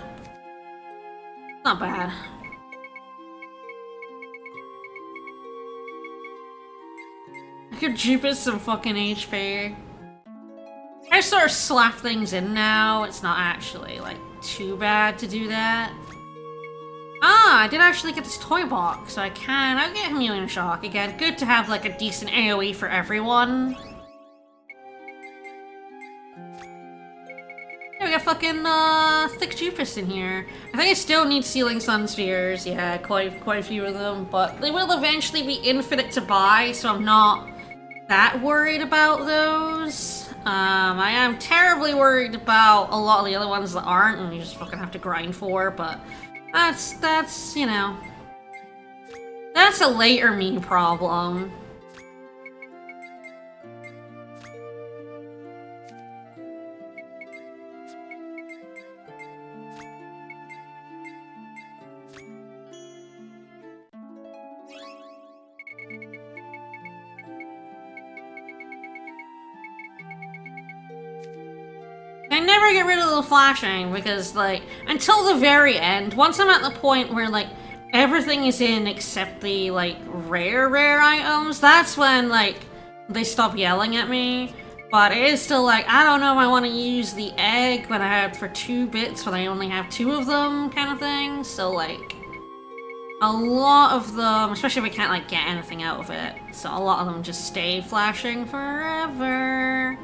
[SPEAKER 2] Not bad. I could juice some fucking HP. I sort of slap things in now. It's not actually, like, too bad to do that. Ah, I did actually get this toy box, so I'll get Chameleon Shock again. Good to have, like, a decent AoE for everyone. Yeah, we got fucking, thick Jupus in here. I think I still need Sealing Sun Spheres. Yeah, quite a few of them, but they will eventually be infinite to buy, so I'm not that worried about those. I am terribly worried about a lot of the other ones that aren't, and you just fucking have to grind for, but that's, you know, that's a later me problem. I never get rid of the flashing because, like, until the very end, once I'm at the point where, like, everything is in except the, like, rare items, that's when, like, they stop yelling at me. But it is still like, I don't know if I want to use the egg when I have for 2 bits when I only have 2 of them, kind of thing. So, like, a lot of them, especially if I can't, like, get anything out of it, so a lot of them just stay flashing forever.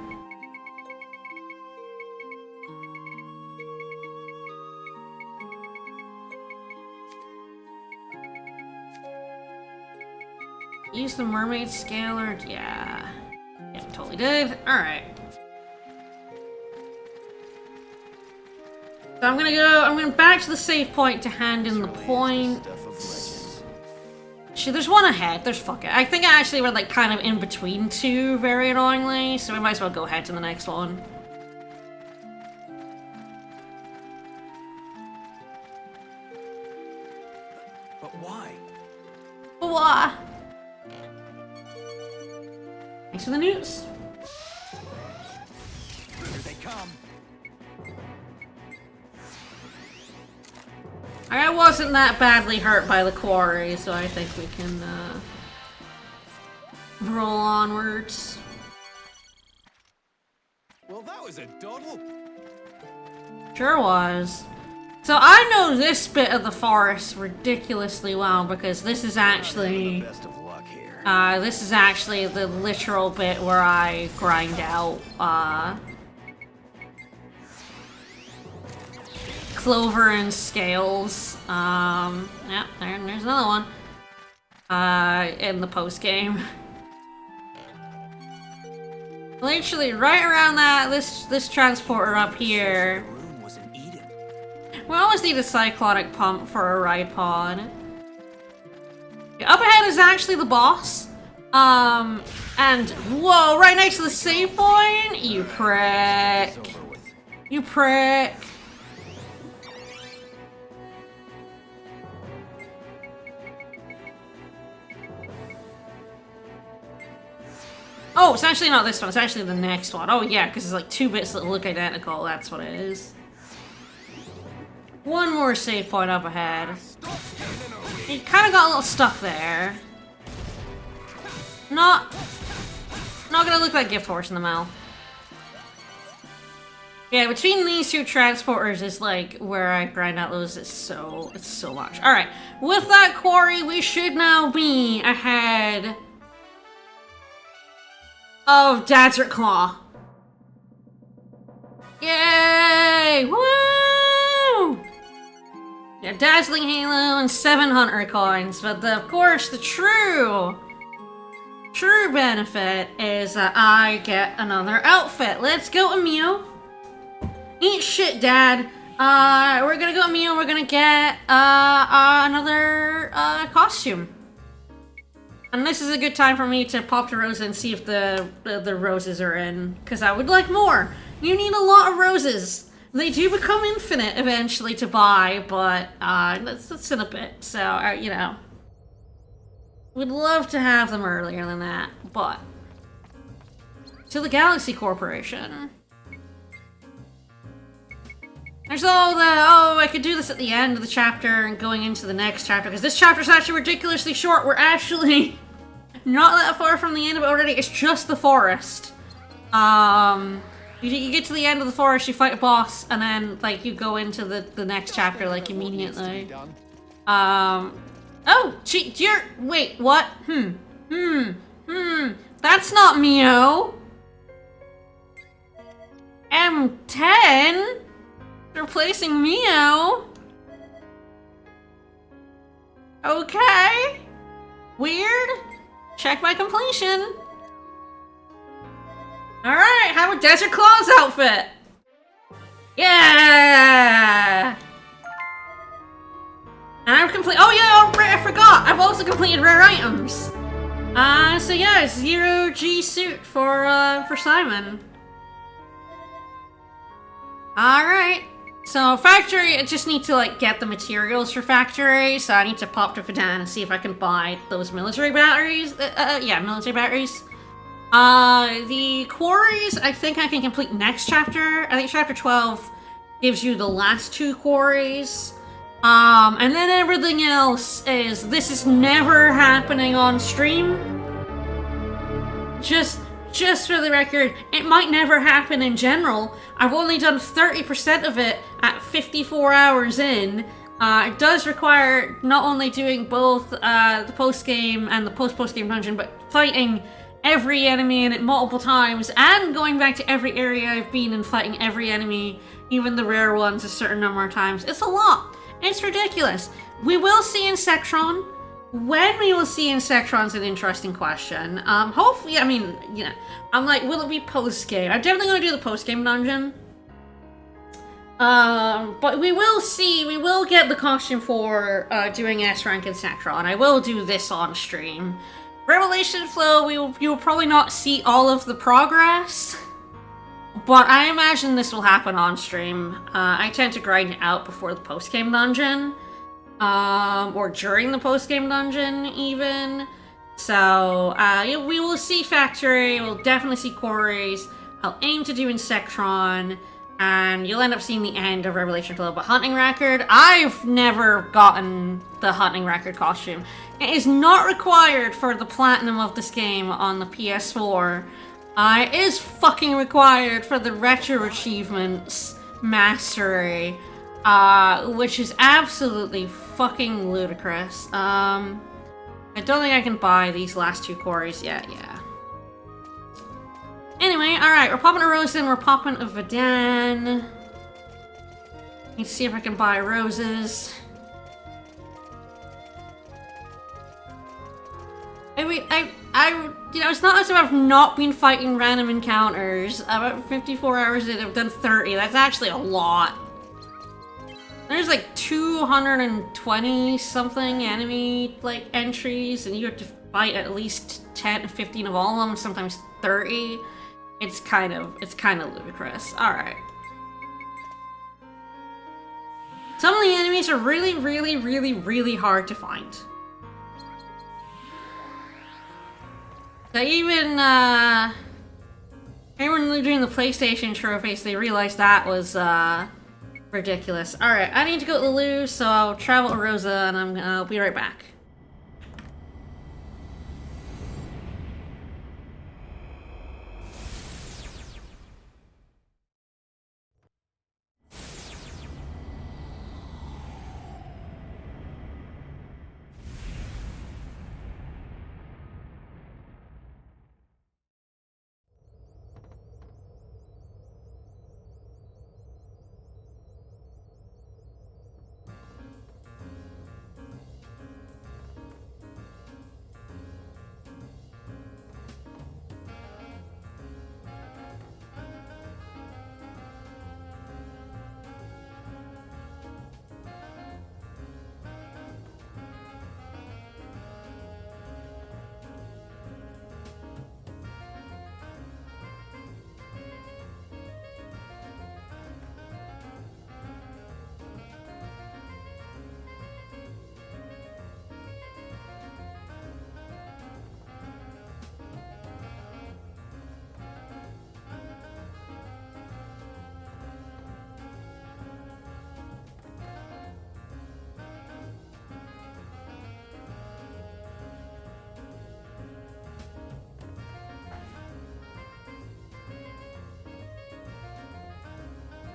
[SPEAKER 2] Use the mermaid scaler? Yeah. Yeah, totally did. Alright. So I'm gonna back to the save point to hand in the points. Actually, there's one ahead. There's fuck it. I think I actually went like kind of in between 2 very annoyingly, so we might as well go ahead to the next one.
[SPEAKER 5] But why?
[SPEAKER 2] But why? Thanks for the news.
[SPEAKER 5] Here they come.
[SPEAKER 2] I wasn't that badly hurt by the quarry, so I think we can roll onwards.
[SPEAKER 5] Well, that was a doddle.
[SPEAKER 2] Sure was. So I know this bit of the forest ridiculously well because this is actually
[SPEAKER 3] Best of luck here.
[SPEAKER 2] This is actually the literal bit where I grind out, Clover and Scales. Yeah, there's another one. In the post-game. Literally, right around this transporter up here.
[SPEAKER 5] Room was in Eden.
[SPEAKER 2] We always need a cyclonic pump for a ride pod. Yeah, up ahead is actually the boss. And whoa, right next to the save point? You prick. You prick. Oh, it's actually not this one, it's actually the next one. Oh yeah, because it's like 2 bits that look identical, that's what it is. One more save point up ahead. You kind of got a little stuck there. Not gonna look like gift horse in the mouth. Yeah, between these 2 transporters is like where I grind out those. It's so much. All right, with that quarry, we should now be ahead of Desert Claw. Yay! Woo! Yeah, Dazzling Halo and 7 Hunter coins, but of course the true benefit is that I get another outfit. Let's go, Emil. Eat shit, Dad. We're gonna go, Emil. We're gonna get another costume. And this is a good time for me to pop the rose and see if the roses are in, because I would like more. You need a lot of roses. They do become infinite eventually to buy, but that's in a bit. So you know, would love to have them earlier than that, but to the Galaxy Corporation. There's all the, oh, I could do this at the end of the chapter and going into the next chapter, because this chapter's actually ridiculously short. We're actually not that far from the end of it already. It's just the forest. You get to the end of the forest, you fight a boss, and then, like, you go into the next chapter, like, immediately. Oh, dear, wait, what? That's not Mio. M10? Replacing Mio? Okay. Weird. Check my completion. Alright, how about Desert Claw's outfit? Yeah! And I've completed. Oh yeah, right, I forgot. I've also completed rare items. So yeah, 0G suit for Simon. Alright. So factory, I just need to like get the materials for factory, so I need to pop to Fadan and see if I can buy those military batteries. Yeah, military batteries. The quarries, I think I can complete next chapter. I think chapter 12 gives you the last 2 quarries. And then everything else is, this is never happening on stream. Just for the record, it might never happen in general. I've only done 30% of it at 54 hours in. It does require not only doing both the post-game and the post-game dungeon, but fighting every enemy in it multiple times, and going back to every area I've been and fighting every enemy, even the rare ones, a certain number of times. It's a lot. It's ridiculous. We will see Insectron. When we will see Insectron's an interesting question. Hopefully, I mean, you know, I'm like, will it be post-game? I'm definitely going to do the post-game dungeon. But we will see, we will get the costume for doing S-Rank Insectron. I will do this on stream. Revelation Flow, you will probably not see all of the progress, but I imagine this will happen on stream. I tend to grind it out before the post-game dungeon. Or during the post-game dungeon, even. So, we will see Factory, we'll definitely see Quarries, I'll aim to do Insectron, and you'll end up seeing the end of Revelation Flow. But Hunting Record, I've never gotten the Hunting Record costume. It is not required for the platinum of this game on the PS4. It is fucking required for the Retro Achievements Mastery. Which is absolutely fucking ludicrous. I don't think I can buy these last 2 cores yet, yeah. Anyway, alright, we're popping a rose in, we're popping a Vidan. Let's see if I can buy roses. You know, it's not as if I've not been fighting random encounters. About 54 hours in, I've done 30. That's actually a lot. There's like 220 something enemy like entries, and you have to fight at least 10 to 15 of all of them, sometimes 30. It's kind of ludicrous. Alright. Some of the enemies are really hard to find. So even doing the PlayStation trophies, they realized that was ridiculous. Alright, I need to go to the loo, so I'll travel to Rosa and I'll be right back.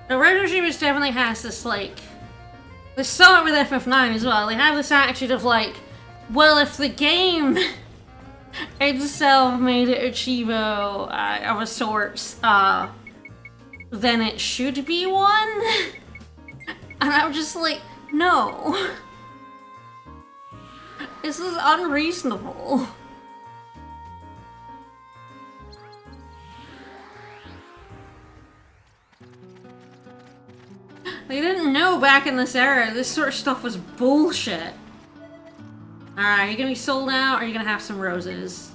[SPEAKER 2] The Red Regime definitely has this, like... They saw it with FF9 as well. They have this attitude of, like, well, if the game itself made it a Chivo of a sort, then it should be one? And I'm just like, no. This is unreasonable. They didn't know back in this era this sort of stuff was bullshit. Alright, you gonna be sold out or are you gonna have some roses?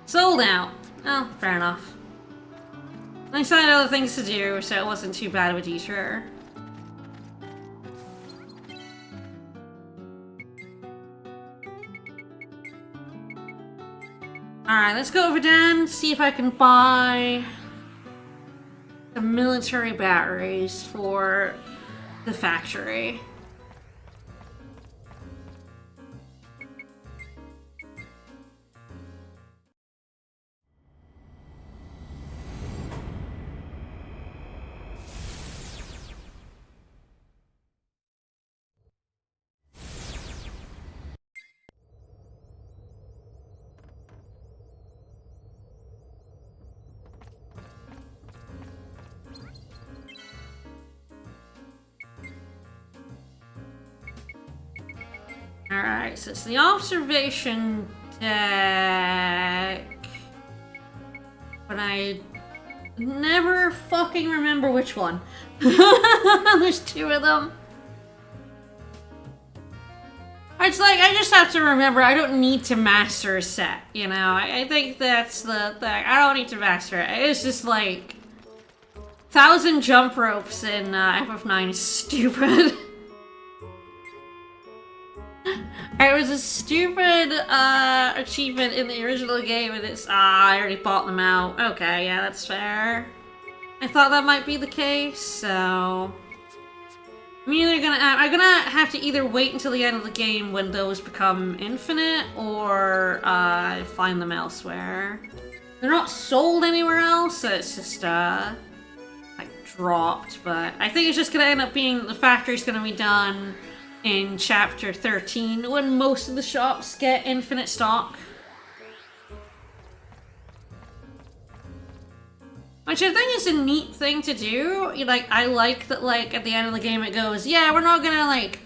[SPEAKER 2] Sold out. Oh, fair enough. I still had other things to do, so it wasn't too bad of a detour. Alright, let's go over down, see if I can buy the military batteries for the factory. Alright, so it's the observation deck. But I never fucking remember which one. There's 2 of them. It's like, I just have to remember I don't need to master a set, you know? I think that's the thing. I don't need to master it. It's just like... 1,000 jump ropes in FF9 is stupid. It was a stupid achievement in the original game, and it's I already bought them out. Okay, yeah, that's fair. I thought that might be the case, so I'm gonna have to either wait until the end of the game when those become infinite, or find them elsewhere. They're not sold anywhere else, so it's just like dropped. But I think it's just gonna end up being the factory's gonna be done. in Chapter 13 when most of the shops get infinite stock. Which I think is a neat thing to do. Like, I like that, like, at the end of the game it goes, yeah, we're not gonna, like,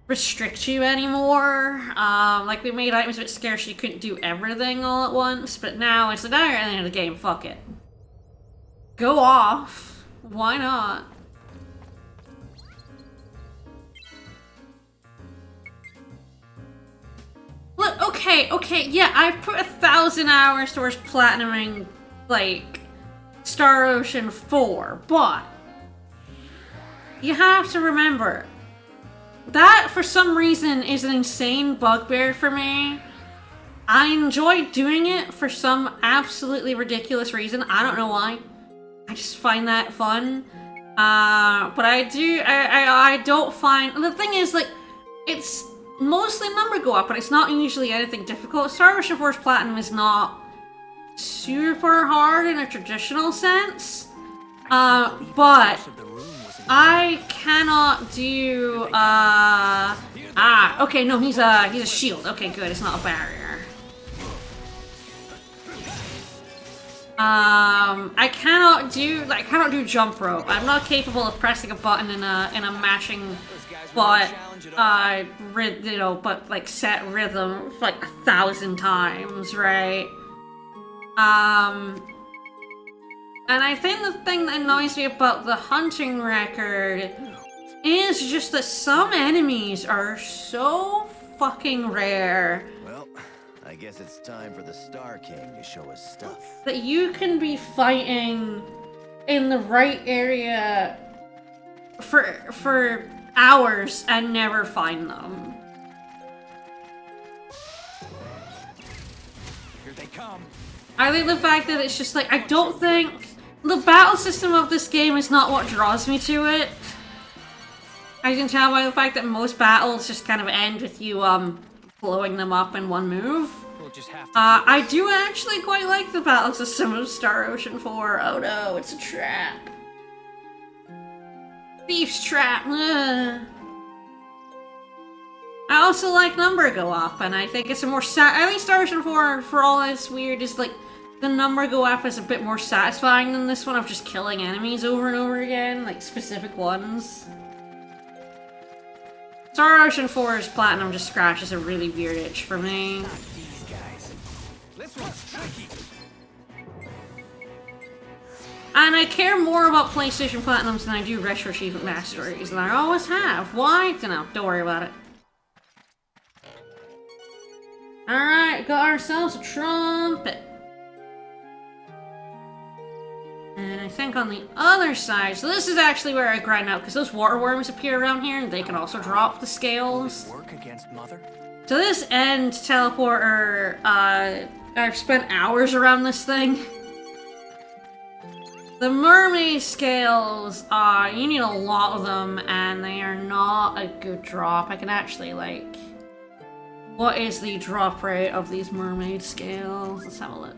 [SPEAKER 2] restrict you anymore. Like, we made items a bit scarce, you couldn't do everything all at once, but now it's like, now you're at the end of the game, fuck it. Go off. Why not? Look, okay, yeah, I've put 1,000 hours towards platinuming, like, Star Ocean 4, but you have to remember that for some reason is an insane bugbear for me. I enjoy doing it for some absolutely ridiculous reason. I don't know why. I just find that fun. But I don't find, the thing is, like, it's mostly number go up, but it's not usually anything difficult. Star Ocean 4's Platinum is not super hard in a traditional sense. But I cannot do, okay, no, he's a shield. Okay, good, it's not a barrier. I cannot do jump rope. I'm not capable of pressing a button in a mashing, but like set rhythm like 1,000 times, right? And I think the thing that annoys me about the hunting record is just that some enemies are so fucking rare.
[SPEAKER 3] Well, I guess it's time for the Star King to show us stuff.
[SPEAKER 2] That you can be fighting in the right area for hours and never find them.
[SPEAKER 5] Here they come.
[SPEAKER 2] I think the fact that it's just like, I don't think the battle system of this game is not what draws me to it. I can tell by the fact that most battles just kind of end with you blowing them up in one move.
[SPEAKER 5] We'll just have to
[SPEAKER 2] I do actually quite like the battle system of Star Ocean 4. Oh no, it's a trap. Thief's trap. Ugh. I also like number go up, and I think it's a more at least Star Ocean 4, for all it's weird, is like the number go up is a bit more satisfying than this one of just killing enemies over and over again, like specific ones. Star Ocean 4's Platinum just scratches a really weird itch for me.
[SPEAKER 5] not these guys. This one's tricky.
[SPEAKER 2] And I care more about PlayStation Platinums than I do Retro Achievement Masteries, and I always have. Why? Dunno, don't worry about it. Alright, got ourselves a trumpet. And I think on the other side, so this is actually where I grind out, because those water worms appear around here, and they can also drop the scales.
[SPEAKER 5] Work against Mother?
[SPEAKER 2] To this end teleporter, I've spent hours around this thing. The mermaid scales, you need a lot of them, and they are not a good drop. I can actually, like... What is the drop rate of these mermaid scales? Let's have a look.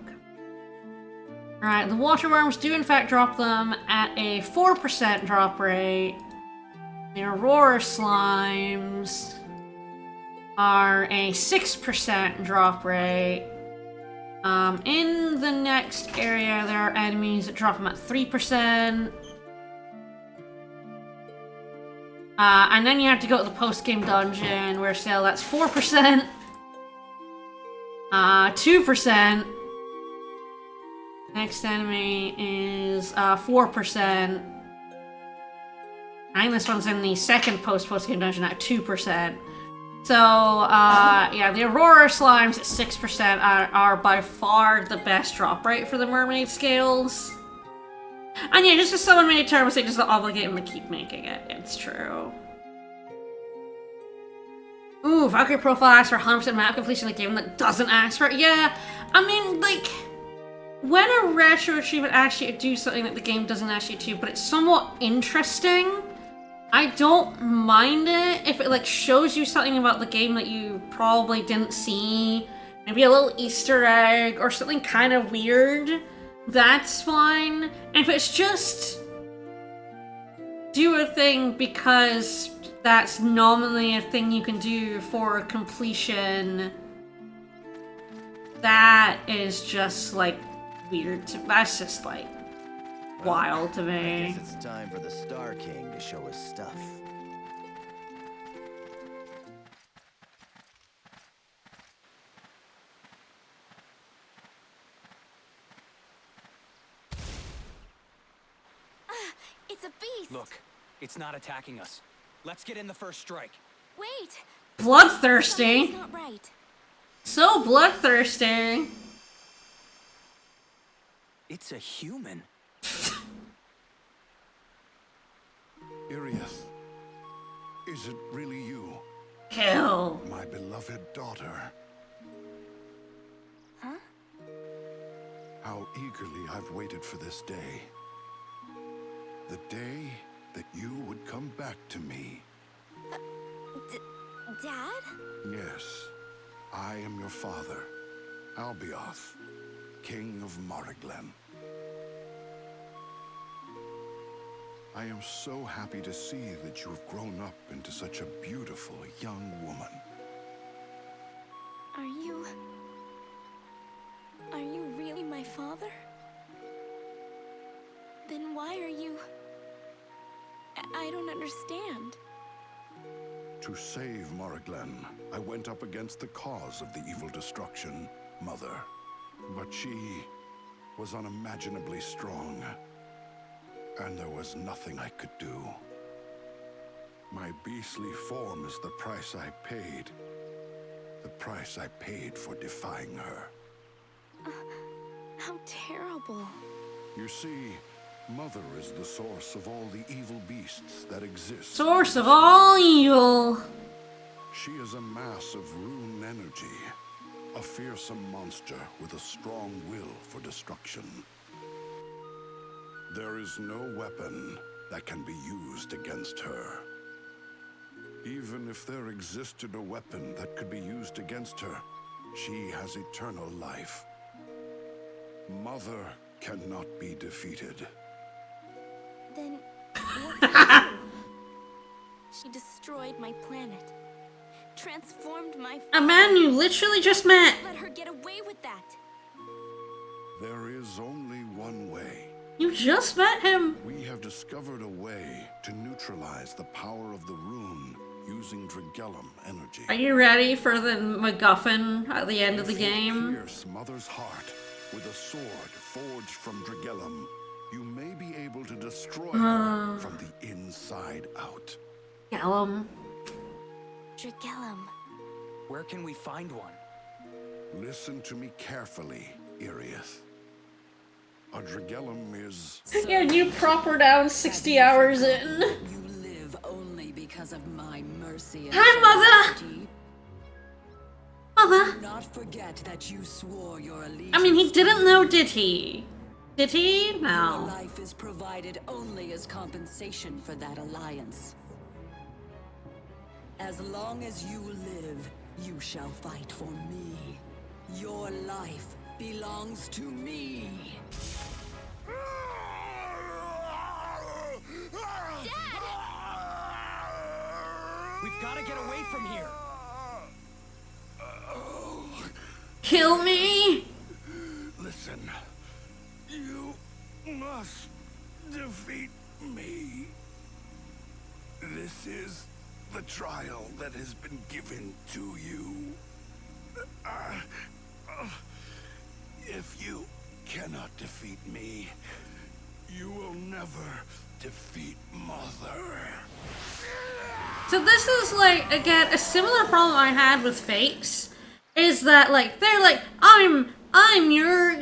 [SPEAKER 2] Alright, the water worms do in fact drop them at a 4% drop rate. The aurora slimes are a 6% drop rate. In the next area, there are enemies that drop them at 3%. And then you have to go to the post-game dungeon, where still that's 4%. 2%. Next enemy is 4%. I think this one's in the second post-game dungeon at 2%. So, yeah, the Aurora Slimes at 6% are by far the best drop rate for the mermaid scales. And yeah, just because someone made a terrible mistake doesn't obligate them to keep making it. It's true. Ooh, Valkyrie Profile asks for 100% map completion in a game that doesn't ask for it. Yeah, I mean, like, when a retro achievement asks you to do something that the game doesn't ask you to, but it's somewhat interesting, I don't mind it if it, like, shows you something about the game that you probably didn't see. Maybe a little Easter egg or something kind of weird. That's fine. And if it's just do a thing because that's nominally a thing you can do for completion, that is just, like, weird. That's just, like, wild to
[SPEAKER 3] I
[SPEAKER 2] me.
[SPEAKER 3] guess it's time for the Star King to show his stuff.
[SPEAKER 4] It's a beast!
[SPEAKER 5] Look, it's not attacking us. Let's get in the first strike.
[SPEAKER 4] Wait!
[SPEAKER 2] Bloodthirsty.
[SPEAKER 4] Something's not right.
[SPEAKER 2] So bloodthirsty.
[SPEAKER 5] It's a human.
[SPEAKER 6] Irieth, is it really you,
[SPEAKER 2] Kill.
[SPEAKER 6] my beloved daughter?
[SPEAKER 4] Huh?
[SPEAKER 6] How eagerly I've waited for this day. The day that you would come back to me.
[SPEAKER 4] Dad?
[SPEAKER 6] Yes, I am your father, Albioth, King of Morrigan. I am so happy to see that you have grown up into such a beautiful young woman.
[SPEAKER 4] Are you really my father? Then why are you... I don't understand.
[SPEAKER 6] To save Morrigan, I went up against the cause of the evil destruction, Mother. But she was unimaginably strong, and there was nothing I could do. My beastly form is the price I paid. The price I paid for defying her.
[SPEAKER 4] How terrible.
[SPEAKER 6] You see, Mother is the source of all the evil beasts that exist.
[SPEAKER 2] Source of all evil.
[SPEAKER 6] She is a mass of rune energy, a fearsome monster with a strong will for destruction. There is no weapon that can be used against her. Even if there existed a weapon that could be used against her, she has eternal life. Mother cannot be defeated.
[SPEAKER 4] Then what did I do? She destroyed my planet. Transformed my
[SPEAKER 2] A man you literally just met.
[SPEAKER 4] Let her get away with that.
[SPEAKER 6] There is only one way.
[SPEAKER 2] You just met him.
[SPEAKER 6] We have discovered a way to neutralize the power of the rune using Dragellum energy.
[SPEAKER 2] Are you ready for the MacGuffin at the end of the
[SPEAKER 6] If you
[SPEAKER 2] game?
[SPEAKER 6] pierce Mother's heart with a sword forged from Dragellum, you may be able to destroy her from the inside out.
[SPEAKER 2] Gellum.
[SPEAKER 4] Dragellum.
[SPEAKER 5] Where can we find one?
[SPEAKER 6] Listen to me carefully, Irieth. A Dragellum is...
[SPEAKER 2] Yeah, you proper down 60 hours in.
[SPEAKER 7] You live only because of my mercy and
[SPEAKER 2] Hi, Mother.
[SPEAKER 7] generosity.
[SPEAKER 2] Mother.
[SPEAKER 7] Do not forget that you swore your allegiance.
[SPEAKER 2] I mean, he didn't know, did he? Did he?
[SPEAKER 7] Your
[SPEAKER 2] No.
[SPEAKER 7] life is provided only as compensation for that alliance. As long as you live, you shall fight for me. Your life belongs to me.
[SPEAKER 5] We've got to get away from here.
[SPEAKER 2] Kill me.
[SPEAKER 6] Listen, you must defeat me. This is the trial that has been given to you. If you cannot defeat me, you will never defeat Mother.
[SPEAKER 2] So this is like, again, a similar problem I had with fakes. Is that like, they're like, I'm your,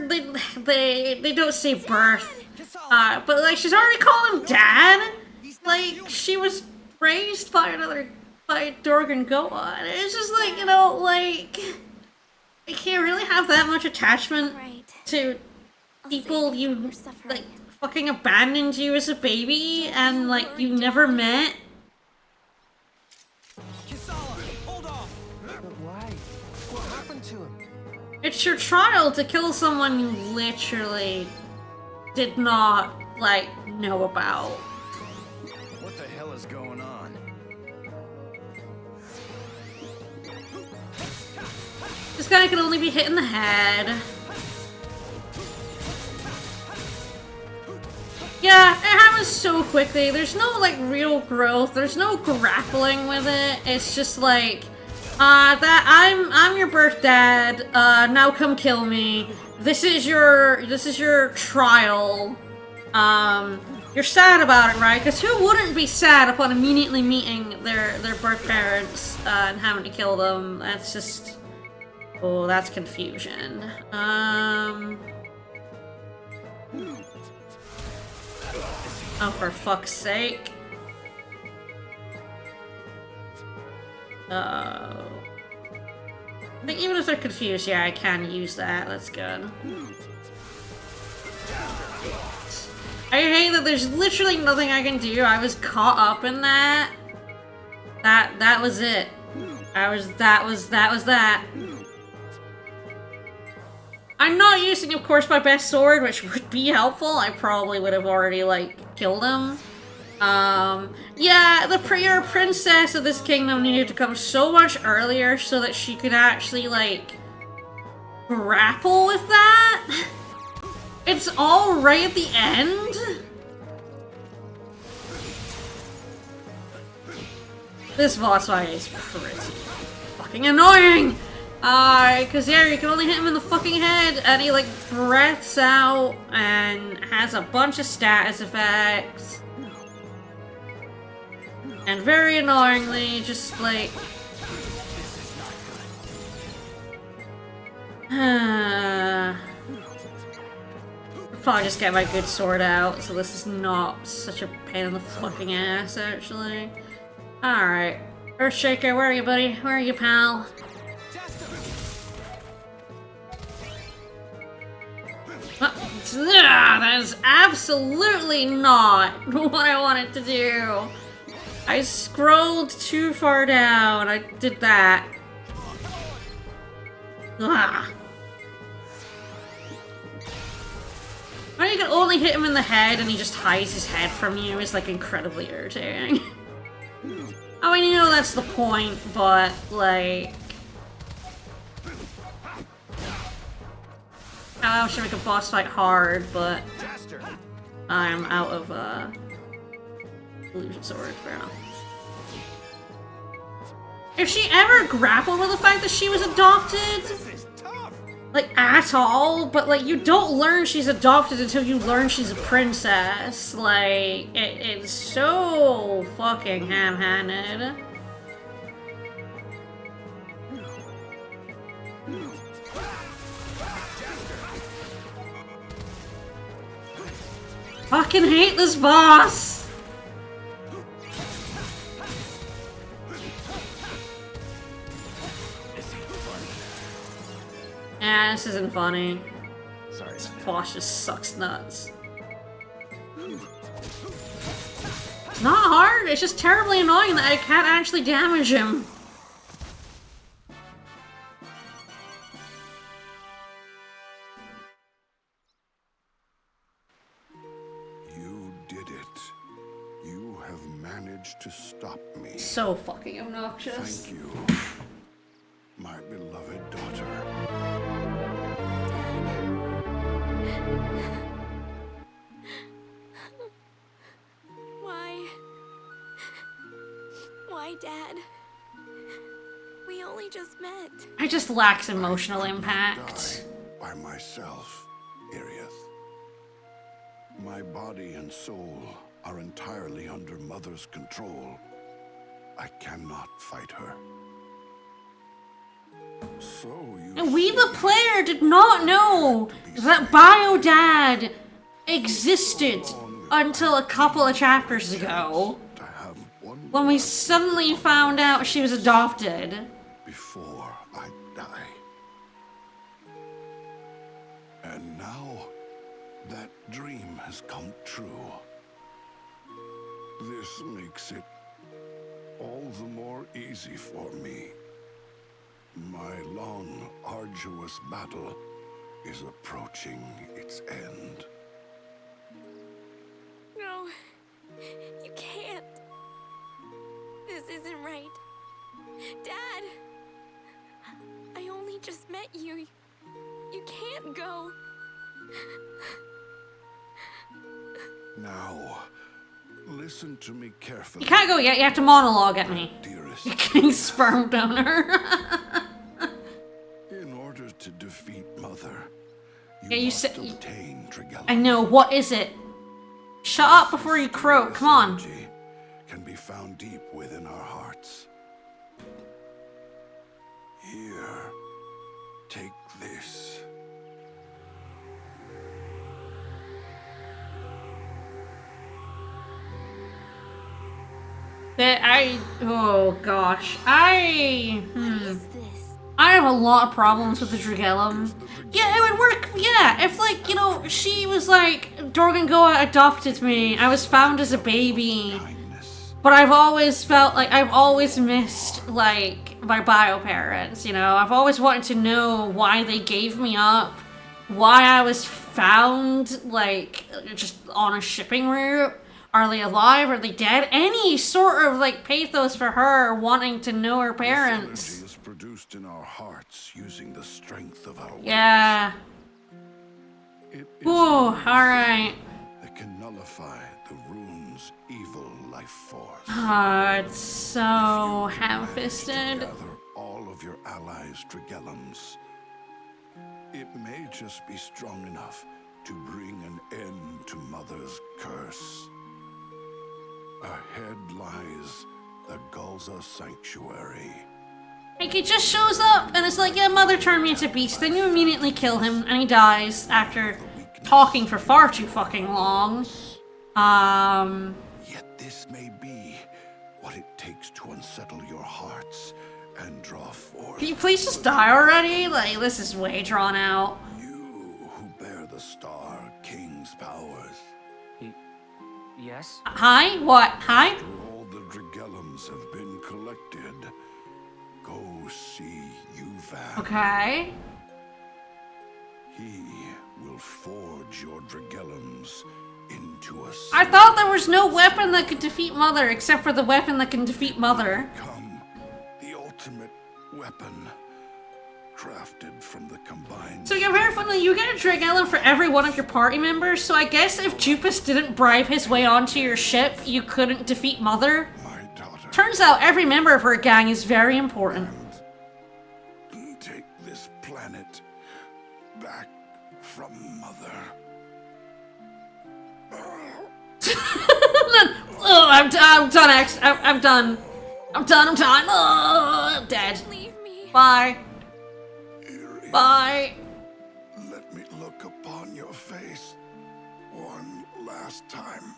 [SPEAKER 2] they don't say birth. But like, she's already called him dad. Like, she was raised by Dorgan Goa. And it's just like, you know, like, you can't really have that much attachment
[SPEAKER 4] Right.
[SPEAKER 2] to people you,
[SPEAKER 4] We're suffering.
[SPEAKER 2] like, fucking abandoned you as a baby and, like, you never met.
[SPEAKER 5] Kisala, hold off.
[SPEAKER 8] But why? What happened to him?
[SPEAKER 2] It's your trial to kill someone you literally did not, like, know about.
[SPEAKER 3] What the hell is going on?
[SPEAKER 2] This guy can only be hit in the head. Yeah, it happens so quickly. There's no, like, real growth. There's no grappling with it. It's just like, I'm your birth dad. Now come kill me. This is your trial. You're sad about it, right? Because who wouldn't be sad upon immediately meeting their birth parents, and having to kill them? That's just... Oh, that's confusion. Oh, for fuck's sake. I think even if they're confused, yeah, I can use that. That's good. I hate that there's literally nothing I can do. I was caught up in that. That was it. That was that. I'm not using, of course, my best sword, which would be helpful. I probably would have already, like, killed him. Yeah, the princess of this kingdom needed to come so much earlier so that she could actually, like, grapple with that. It's all right at the end. This boss fight is pretty fucking annoying. Cause yeah, you can only hit him in the fucking head, and he like breaths out and has a bunch of status effects. And very annoyingly, just like... Probably just get my good sword out, so this is not such a pain in the fucking ass, actually. Alright. Earthshaker, where are you, buddy? Where are you, pal? That is absolutely not what I wanted to do. I scrolled too far down. I did that. Ugh. When you can only hit him in the head and he just hides his head from you is like incredibly irritating. I mean, you know that's the point, but like... I should make a boss fight hard, but I'm out of illusion sword. Fair enough. If she ever grappled with the fact that she was adopted, like at all, but like you don't learn she's adopted until you learn she's a princess. Like it's so fucking ham-handed. Fucking hate this boss! Yeah, this isn't funny.
[SPEAKER 3] Sorry.
[SPEAKER 2] This boss just sucks nuts. It's not hard, it's just terribly annoying that I can't actually damage him.
[SPEAKER 6] To stop me.
[SPEAKER 2] So fucking obnoxious.
[SPEAKER 6] Thank you, my beloved daughter.
[SPEAKER 4] Why, Dad? We only just met.
[SPEAKER 2] I just lacks emotional impact.
[SPEAKER 6] Die by myself, Irieth. My body and soul are entirely under Mother's control. I cannot fight her. So you...
[SPEAKER 2] And we, the player, did not know that Bio-Dad existed until a couple of chapters ago. When we suddenly found out she was adopted.
[SPEAKER 6] Before I die. And now, that dream has come true. This makes it all the more easy for me. My long, arduous battle is approaching its end.
[SPEAKER 4] No, you can't. This isn't right. Dad, I only just can't go.
[SPEAKER 6] Now, listen to me carefully.
[SPEAKER 2] You can't go yet, you have to monologue at me.
[SPEAKER 6] Dearest,
[SPEAKER 2] You're getting sperm donor.
[SPEAKER 6] in order to defeat Mother,
[SPEAKER 2] Yeah, you
[SPEAKER 6] must
[SPEAKER 2] said-
[SPEAKER 6] obtain Dragellum.
[SPEAKER 2] I know, what is it? Shut up before you croak, come on.
[SPEAKER 6] This energy can be found deep within our hearts. Here, take this.
[SPEAKER 2] Oh gosh, I have a lot of problems with the Dragellum. Yeah, it would work, yeah, if like, you know, she was like, Dorgangoa adopted me, I was found as a baby,
[SPEAKER 6] Kindness.
[SPEAKER 2] but I've always felt like, I've always missed, like, my bio parents, you know, I've always wanted to know why they gave me up, why I was found, like, just on a shipping route. Are they alive? Are they dead? Any sort of, like, pathos for her wanting to know her
[SPEAKER 6] This
[SPEAKER 2] parents.
[SPEAKER 6] energy is produced in our hearts using the strength of our
[SPEAKER 2] Yeah.
[SPEAKER 6] will. It is
[SPEAKER 2] Ooh,
[SPEAKER 6] the
[SPEAKER 2] alright.
[SPEAKER 6] that can nullify the rune's evil life force.
[SPEAKER 2] It's so ham-fisted.
[SPEAKER 6] Gather all of your allies' Dragellums. It may just be strong enough to bring an end to Mother's curse. Ahead lies the Gulza Sanctuary.
[SPEAKER 2] Like, he just shows up, and it's like, yeah, Mother turned me into a beast. Then you immediately kill him, and he dies after talking for far too fucking long.
[SPEAKER 6] Yet this may be what it takes to unsettle your hearts and draw forth.
[SPEAKER 2] Can you please just die already? Like, this is way drawn out.
[SPEAKER 6] You who bear the Star King's powers.
[SPEAKER 5] Yes?
[SPEAKER 2] Hi? What? Hi?
[SPEAKER 6] After all the Dragellums have been collected, go see Yuvan.
[SPEAKER 2] Okay.
[SPEAKER 6] He will forge your Dragellums into a
[SPEAKER 2] I thought there was no weapon that could defeat Mother except for the weapon that can defeat Mother.
[SPEAKER 6] become the ultimate weapon, crafted from the combined.
[SPEAKER 2] So you're very funny, you get a Dragellum for every one of your party members, so I guess if Jupus didn't bribe his way onto your ship, you couldn't defeat Mother?
[SPEAKER 6] My daughter.
[SPEAKER 2] Turns out every member of her gang is very important.
[SPEAKER 6] And take this planet back from Mother.
[SPEAKER 2] Oh, I'm done, X. I'm done. I'm done. Oh, I'm dead.
[SPEAKER 4] Leave me.
[SPEAKER 2] Bye.
[SPEAKER 6] Eerie,
[SPEAKER 2] Bye.
[SPEAKER 6] let me look upon your face one last time.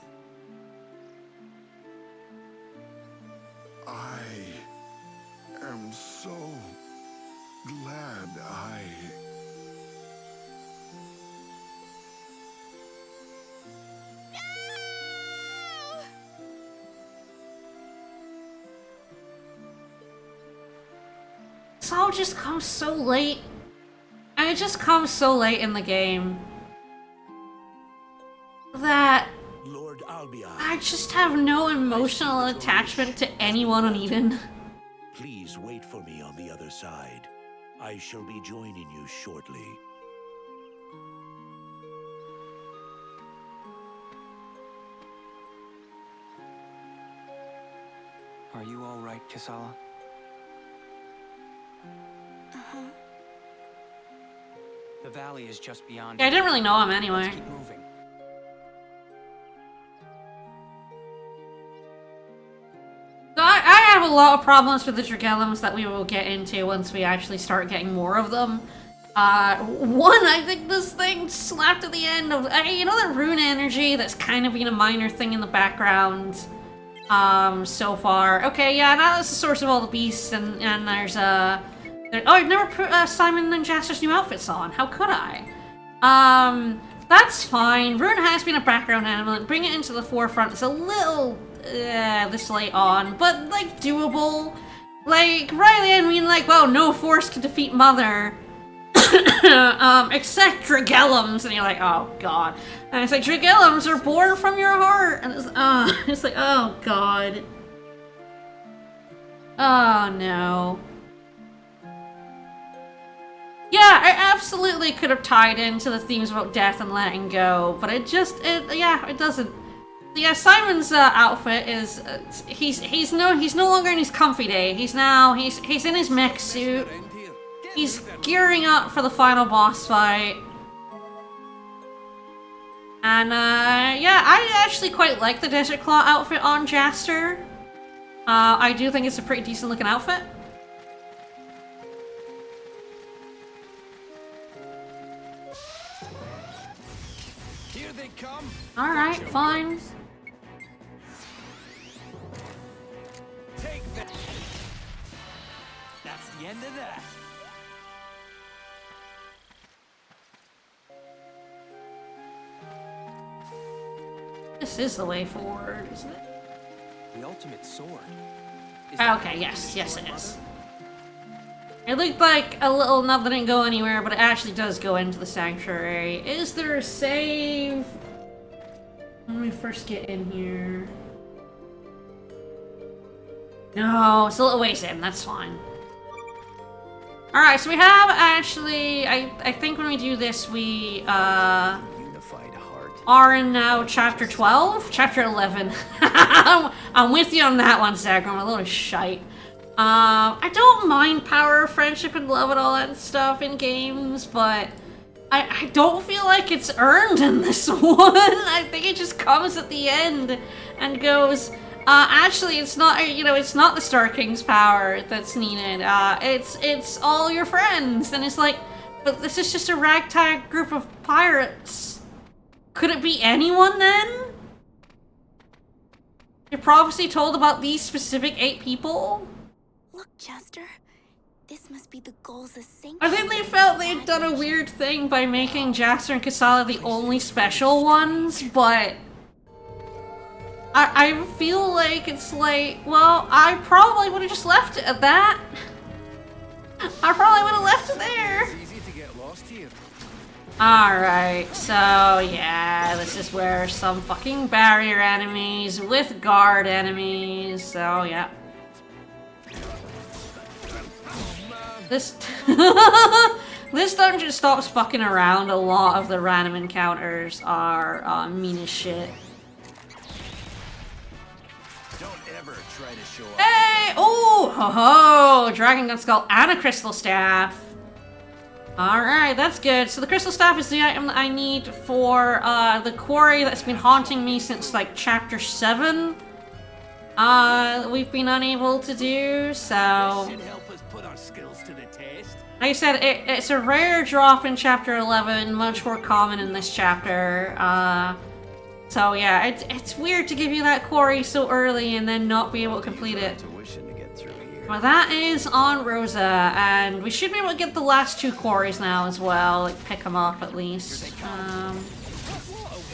[SPEAKER 6] I am so glad I...
[SPEAKER 2] This all just comes so late. And it just comes so late in the game that
[SPEAKER 3] Lord Albion,
[SPEAKER 2] I just have no emotional attachment to anyone on Eden.
[SPEAKER 3] please wait for me on the other side. I shall be joining you shortly.
[SPEAKER 5] Are you all right, Kisala? The valley is just beyond.
[SPEAKER 2] Yeah, I didn't really know him
[SPEAKER 5] Let's
[SPEAKER 2] anyway.
[SPEAKER 5] keep moving.
[SPEAKER 2] So I have a lot of problems with the Dragellums that we will get into once we actually start getting more of them. One, I think this thing slapped at the end of, you know, that rune energy that's kind of been a minor thing in the background, so far. Okay, yeah, now that's the source of all the beasts, and there's, oh, I've never put, Simon and Jasper's new outfits on. How could I? That's fine. Rune has been a background element. Bring it into the forefront. It's a little, this late on, but, like, doable. Like, right at the end, being like, well, no force can defeat Mother. Except Dragellums, and you're like, oh god. And it's like, Dragellums are born from your heart, and it's like, oh god. Oh no. Yeah, absolutely could have tied into the themes about death and letting go, but it doesn't. Yeah, Simon's outfit is he's no longer in his comfy day. He's in his mech suit. He's gearing up for the final boss fight. And yeah, I actually quite like the Desert Claw outfit on Jaster. I do think it's a pretty decent looking outfit.
[SPEAKER 8] Here they come.
[SPEAKER 2] Alright, fine.
[SPEAKER 8] Take that. That's the end of that.
[SPEAKER 2] This is the way forward, isn't it?
[SPEAKER 5] The ultimate sword.
[SPEAKER 2] Okay, yes, it is. It looked like a little nub that didn't go anywhere, but it actually does go into the sanctuary. Is there a save? When we first get in here. No, it's a little ways in, that's fine. Alright, so we have actually, I think when we do this, we,
[SPEAKER 3] Unified heart.
[SPEAKER 2] are in now chapter 12? Chapter 11. I'm with you on that one, Zach. I'm a little shite. I don't mind power, friendship, and love and all that stuff in games, but I don't feel like it's earned in this one. I think it just comes at the end and goes, actually, it's not, it's not the Star King's power that's needed. It's all your friends. And it's like, but this is just a ragtag group of pirates. Could it be anyone then? Your prophecy told about these specific 8 people?
[SPEAKER 4] Look, Chester. This must be the goals of Saint.
[SPEAKER 2] I think they felt they'd done a weird thing by making Jaster and Kasala the only special ones, but I feel like it's like, well, I probably would have just left it at that. I probably would have left it there.
[SPEAKER 8] It's easy to get lost here.
[SPEAKER 2] Alright, so yeah, this is where some fucking barrier enemies with guard enemies, so yeah. This this dungeon stops fucking around. A lot of the random encounters are mean as shit.
[SPEAKER 3] Don't ever try to show off.
[SPEAKER 2] Hey! Oh! Ho ho! Dragon Gun Skull and a Crystal Staff. Alright, that's good. So the Crystal Staff is the item that I need for the quarry that's been haunting me since like chapter 7. We've been unable to do, so
[SPEAKER 3] Should help us put our skills to the test.
[SPEAKER 2] like I said, it's a rare drop in chapter 11, much more common in this chapter. So yeah, it's weird to give you that quarry so early and then not be able to complete it.
[SPEAKER 3] Tuition to get through here.
[SPEAKER 2] Well, that is on Rosa, and we should be able to get the last 2 quarries now as well, like pick them up at least.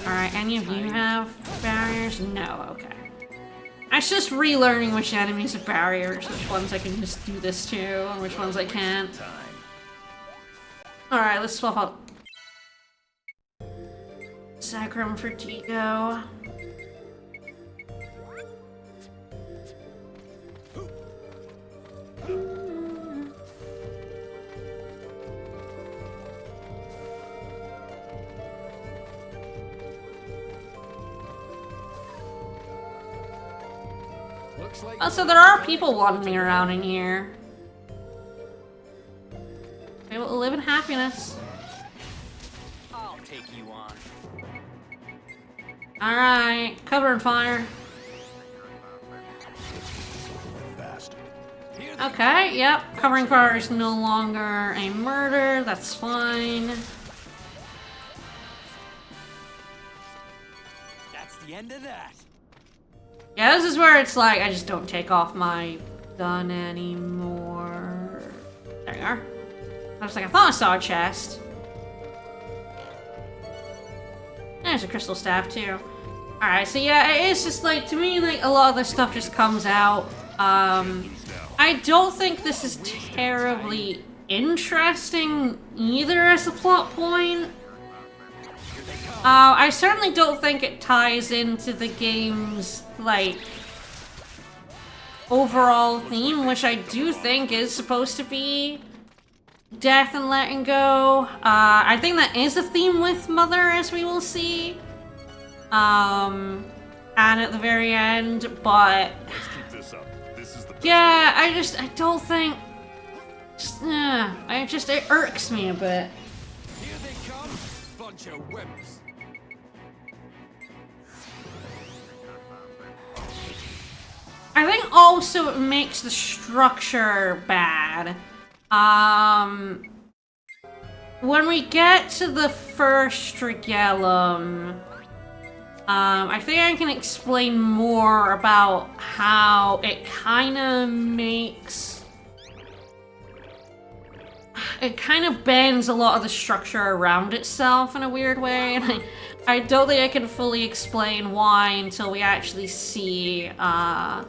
[SPEAKER 2] Alright, any of you have barriers? No, okay. It's just relearning which enemies have barriers, which ones I can just do this to, and which ones I can't. Alright, let's swap out Sacrum for Tico.
[SPEAKER 8] Looks like
[SPEAKER 2] Oh, so there are people wandering around in here. Able to live in happiness.
[SPEAKER 5] I'll take you on.
[SPEAKER 2] Alright, cover and fire.
[SPEAKER 3] Fast.
[SPEAKER 2] Okay, yep. Covering fire is no longer a murder. That's fine.
[SPEAKER 5] That's the end of that.
[SPEAKER 2] Yeah, this is where it's like, I just don't take off my gun anymore. There you are. I was like, I thought I saw a chest. There's a crystal staff, too. Alright, so yeah, it's just like, to me, like, a lot of this stuff just comes out. I don't think this is terribly interesting either as a plot point. I certainly don't think it ties into the game's, like, overall theme, which I do think is supposed to be death and letting go. I think that is a theme with Mother, as we will see. And at the very end, but yeah, I don't think. It irks me a bit.
[SPEAKER 8] Here they come, bunch of wimps.
[SPEAKER 2] I think also it makes the structure bad. When we get to the first Strigellum, I think I can explain more about how it kind of makes... It kind of bends a lot of the structure around itself in a weird way, and I don't think I can fully explain why until we actually see how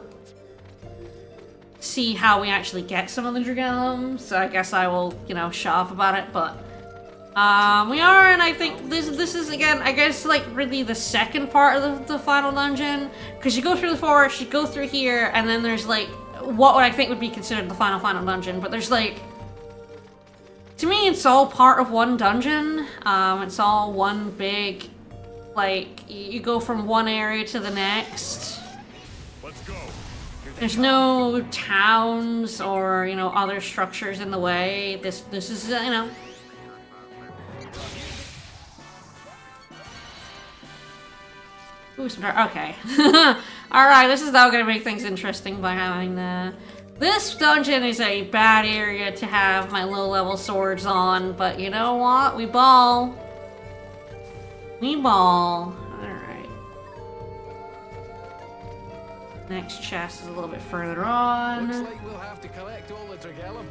[SPEAKER 2] we actually get some of the Dragellum. So I guess I will, you know, shut up about it, but we are, and I think this is, again, I guess, like, really the second part of the final dungeon, because you go through the forest, you go through here, and then there's, like, what I think would be considered the final dungeon, but there's, like, to me, it's all part of one dungeon. It's all one big, like, you go from one area to the next.
[SPEAKER 6] Let's go.
[SPEAKER 2] There's no towns or, you know, other structures in the way. This is, you know. Ooh, some dark. Okay. Alright, this is now gonna make things interesting by having the... This dungeon is a bad area to have my low-level swords on, but you know what? We ball. We ball. Alright. Next chest is a little bit further on.
[SPEAKER 8] Looks like we'll have to collect all the Dragellum.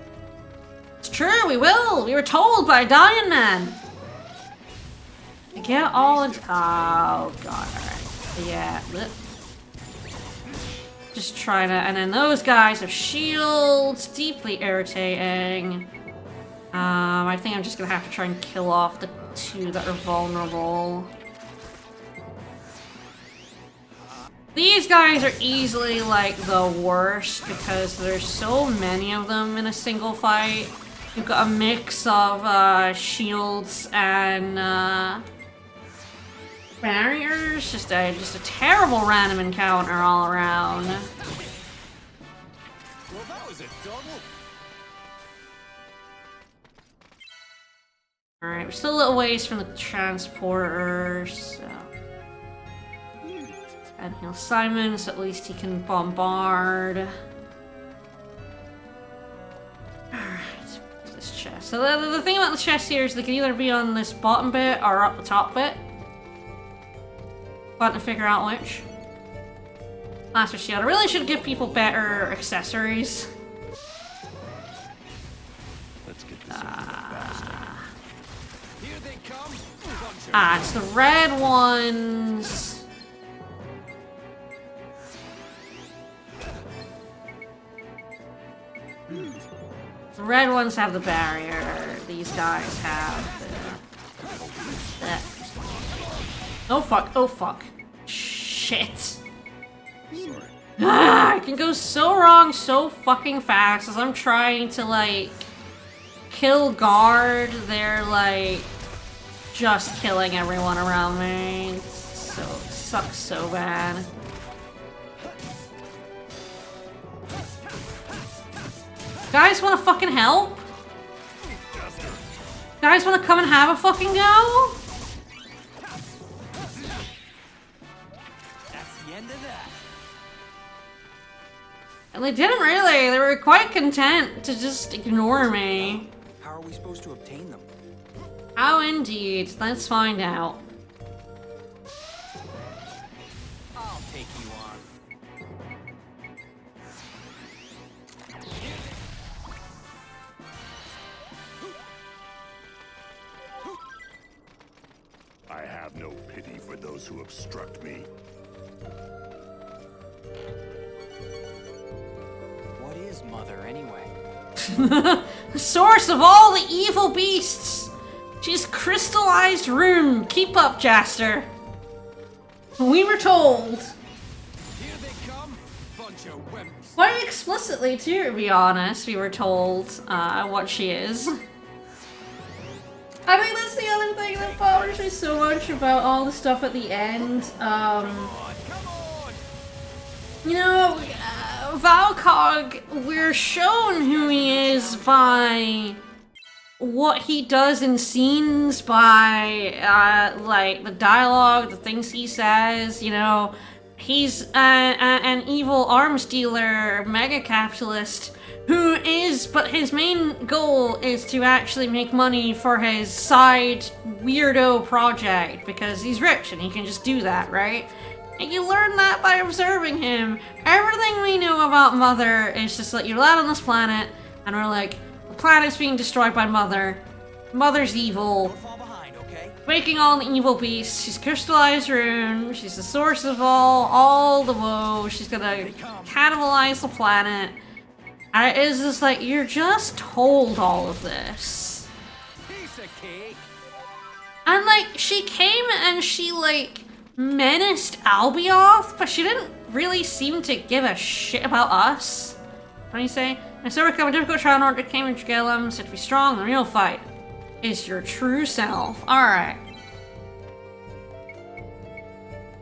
[SPEAKER 2] It's true, we will! We were told by Dying Man! Get all the... Oh, God, alright. Yeah, just try to... And then those guys have shields. Deeply irritating. I think I'm just gonna have to try and kill off the two that are vulnerable. These guys are easily, like, the worst because there's so many of them in a single fight. You've got a mix of shields and barriers. Just a terrible random encounter all around.
[SPEAKER 8] Well, that was a double.
[SPEAKER 2] Alright, we're still a little ways from the transporters, so... And heal Simon, so at least he can bombard. Alright, this chest. So the thing about the chest here is they can either be on this bottom bit or up the top bit. Fun to figure out which. Master Shield. I really should give people better accessories.
[SPEAKER 6] Let's get this over faster.
[SPEAKER 8] Here they come, bunch of
[SPEAKER 2] It's the red ones. The red ones have the barrier. These guys have the... Oh fuck, oh fuck. Shit. I can go so wrong so fucking fast as I'm trying to, like, kill guard. They're, like, just killing everyone around me. It sucks so bad. Guys wanna fucking help? Guys wanna come and have a fucking go?
[SPEAKER 8] That's the end of that.
[SPEAKER 2] And they didn't really. They were quite content to just ignore me.
[SPEAKER 5] How are we supposed to obtain them?
[SPEAKER 2] How indeed. Let's find out.
[SPEAKER 5] I'll take you on.
[SPEAKER 6] I have no pity for those who obstruct me.
[SPEAKER 5] What is Mother, anyway?
[SPEAKER 2] The source of all the evil beasts. She's crystallized rune. Keep up, Jaster. We were told.
[SPEAKER 8] Here they come, bunch of wimps.
[SPEAKER 2] Quite explicitly, too, to be honest, we were told what she is. I think that's the other thing that bothers me so much about all the stuff at the end. You know, Valcog, we're shown who he is by what he does in scenes, by, like, the dialogue, the things he says, you know. He's an evil arms dealer, mega capitalist, who is, but his main goal is to actually make money for his side weirdo project, because he's rich and he can just do that, right? And you learn that by observing him. Everything we know about Mother is just like, you're allowed on this planet, and we're like, the planet's being destroyed by Mother. Mother's evil.
[SPEAKER 8] Don't fall behind, okay?
[SPEAKER 2] Making all the evil beasts. She's crystallized rune. She's the source of all the woe. She's gonna cannibalize the planet. And it is just like, you're just told all of this.
[SPEAKER 8] Piece of cake.
[SPEAKER 2] And like, she came and she like menaced Albioth, but she didn't really seem to give a shit about us. What do you say? I still become a difficult trial in order to Cambridge Gallum, so to be strong, the real fight is your true self. Alright.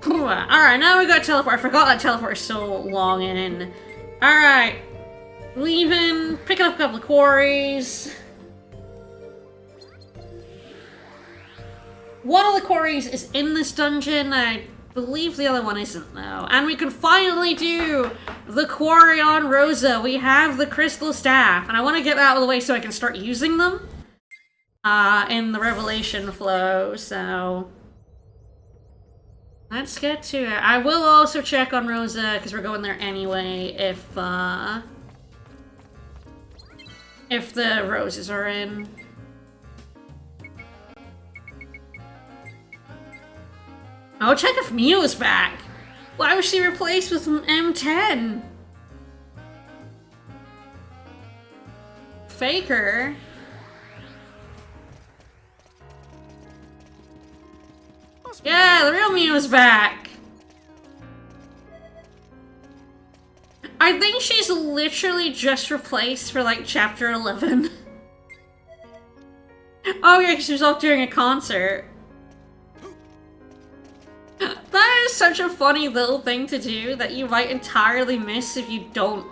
[SPEAKER 2] Alright, now we got teleport. I forgot that teleport is so long in. Alright. Leaving, picking up a couple of quarries. One of the quarries is in this dungeon. I believe the other one isn't, though. And we can finally do the quarry on Rosa. We have the crystal staff, and I want to get that out of the way so I can start using them in the revelation flow, so let's get to it. I will also check on Rosa, because we're going there anyway, if the roses are in. I'll check if Mio's back. Why was she replaced with M10? Faker? Yeah, the real Mio's back. I think she's literally just replaced for like chapter 11. Oh yeah, because she was off during a concert. That is such a funny little thing to do that you might entirely miss if you don't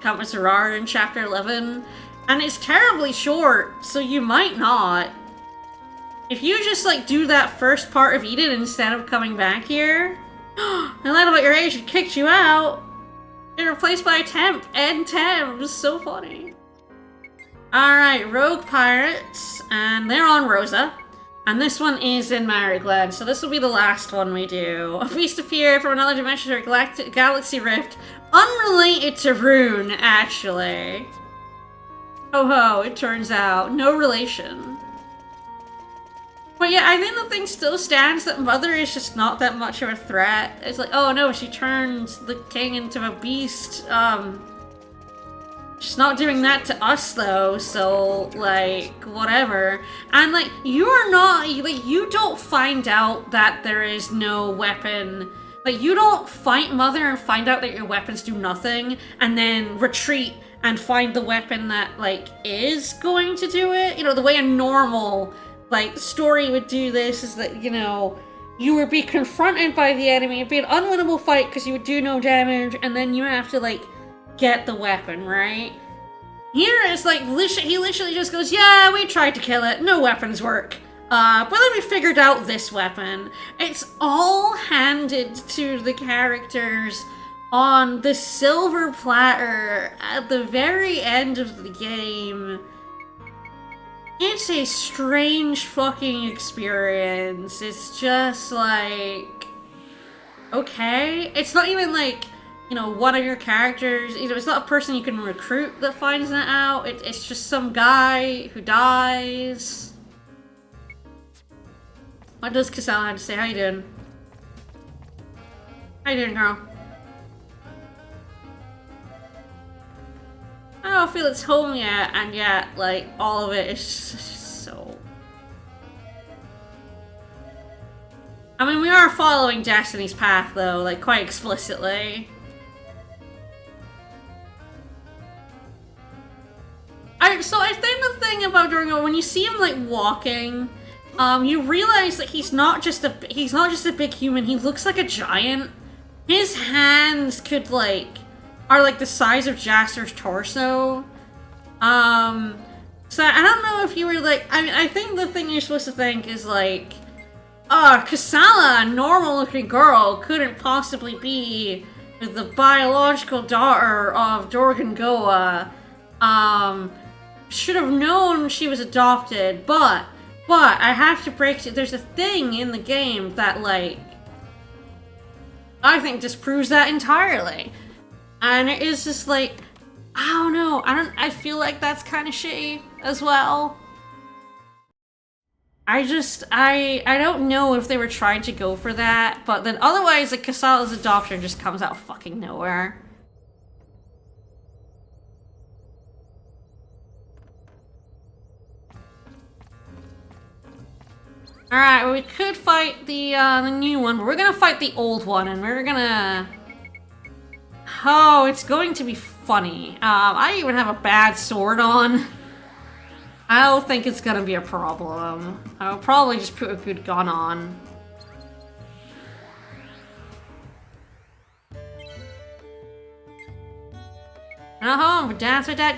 [SPEAKER 2] come to Serrar in chapter 11. And it's terribly short, so you might not. If you just like do that first part of Eden instead of coming back here. I lied about your age and kicked you out. You're replaced by a temp and Thames. So funny. Alright, Rogue Pirates, and they're on Rosa. And this one is in Maryland, so this will be the last one we do. A beast appeared from another dimension or galaxy rift, unrelated to Rune, actually. Oh ho, it turns out. No relation. But yeah, I think the thing still stands that Mother is just not that much of a threat. It's like, oh no, she turned the king into a beast. She's not doing that to us though, so like, whatever. And like, you are not, like, you don't find out that there is no weapon. Like, you don't fight Mother and find out that your weapons do nothing, and then retreat and find the weapon that, like, is going to do it. You know, the way a normal, like, story would do this is that, you know, you would be confronted by the enemy, it'd be an unwinnable fight because you would do no damage, and then you have to, like, get the weapon, right? Here it's like, he literally just goes, yeah, we tried to kill it, no weapons work. But then we figured out this weapon. It's all handed to the characters on the silver platter at the very end of the game. It's a strange fucking experience. It's just like, okay. It's not even like, you know, one of your characters, you know, it's not a person you can recruit that finds that out. It's just some guy who dies. What does Casella have to say? How you doing? How you doing, girl? I don't feel it's home yet, and yet, like, all of it is just so... I mean, we are following Destiny's path, though, like, quite explicitly. So I think the thing about Dorgo, when you see him like walking, you realize that he's not just a big human. He looks like a giant. His hands are like the size of Jaster's torso. So I don't know if you were like, I think the thing you're supposed to think is like, Kasala, a normal-looking girl, couldn't possibly be the biological daughter of Dorgangoa. Should have known she was adopted, but I have to break it. There's a thing in the game that, like, I think disproves that entirely. And it is just like, I don't know. I feel like that's kind of shitty as well. I don't know if they were trying to go for that, but then otherwise, like, Kasala's adoption just comes out of fucking nowhere. Alright, well, we could fight the new one, but we're gonna fight the old one, and we're gonna... Oh, it's going to be funny. I even have a bad sword on. I don't think it's gonna be a problem. I'll probably just put a good gun on. But that's what that...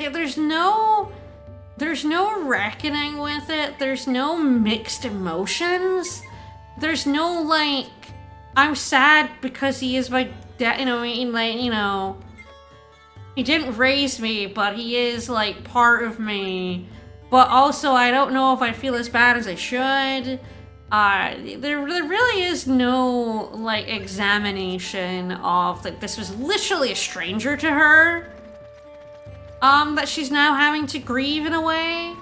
[SPEAKER 2] There's no reckoning with it. There's no mixed emotions. There's no, like, I'm sad because he is my dad, you know, I mean, like, you know, he didn't raise me, but he is, like, part of me. But also, I don't know if I feel as bad as I should. There really is no, like, examination of, like, this was literally a stranger to her. That she's now having to grieve in a way.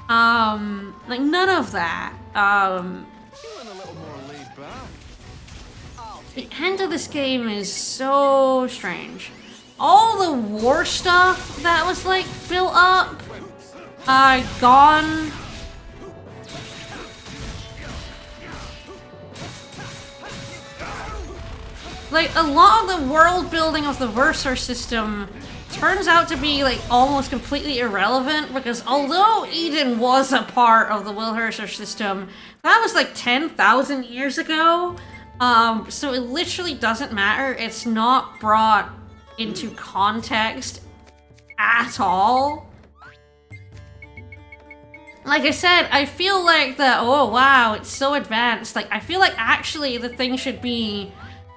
[SPEAKER 2] Like, none of that.
[SPEAKER 8] Feeling a little more laid back.
[SPEAKER 2] The end of this game is so strange. All the war stuff that was, like, built up, gone. Like, a lot of the world building of the Versor system turns out to be, like, almost completely irrelevant, because although Eden was a part of the Wilhurser system, that was like 10,000 years ago, so it literally doesn't matter. It's not brought into context at all. Like I said, I feel like that, oh wow, it's so advanced. Like, I feel like actually the thing should be,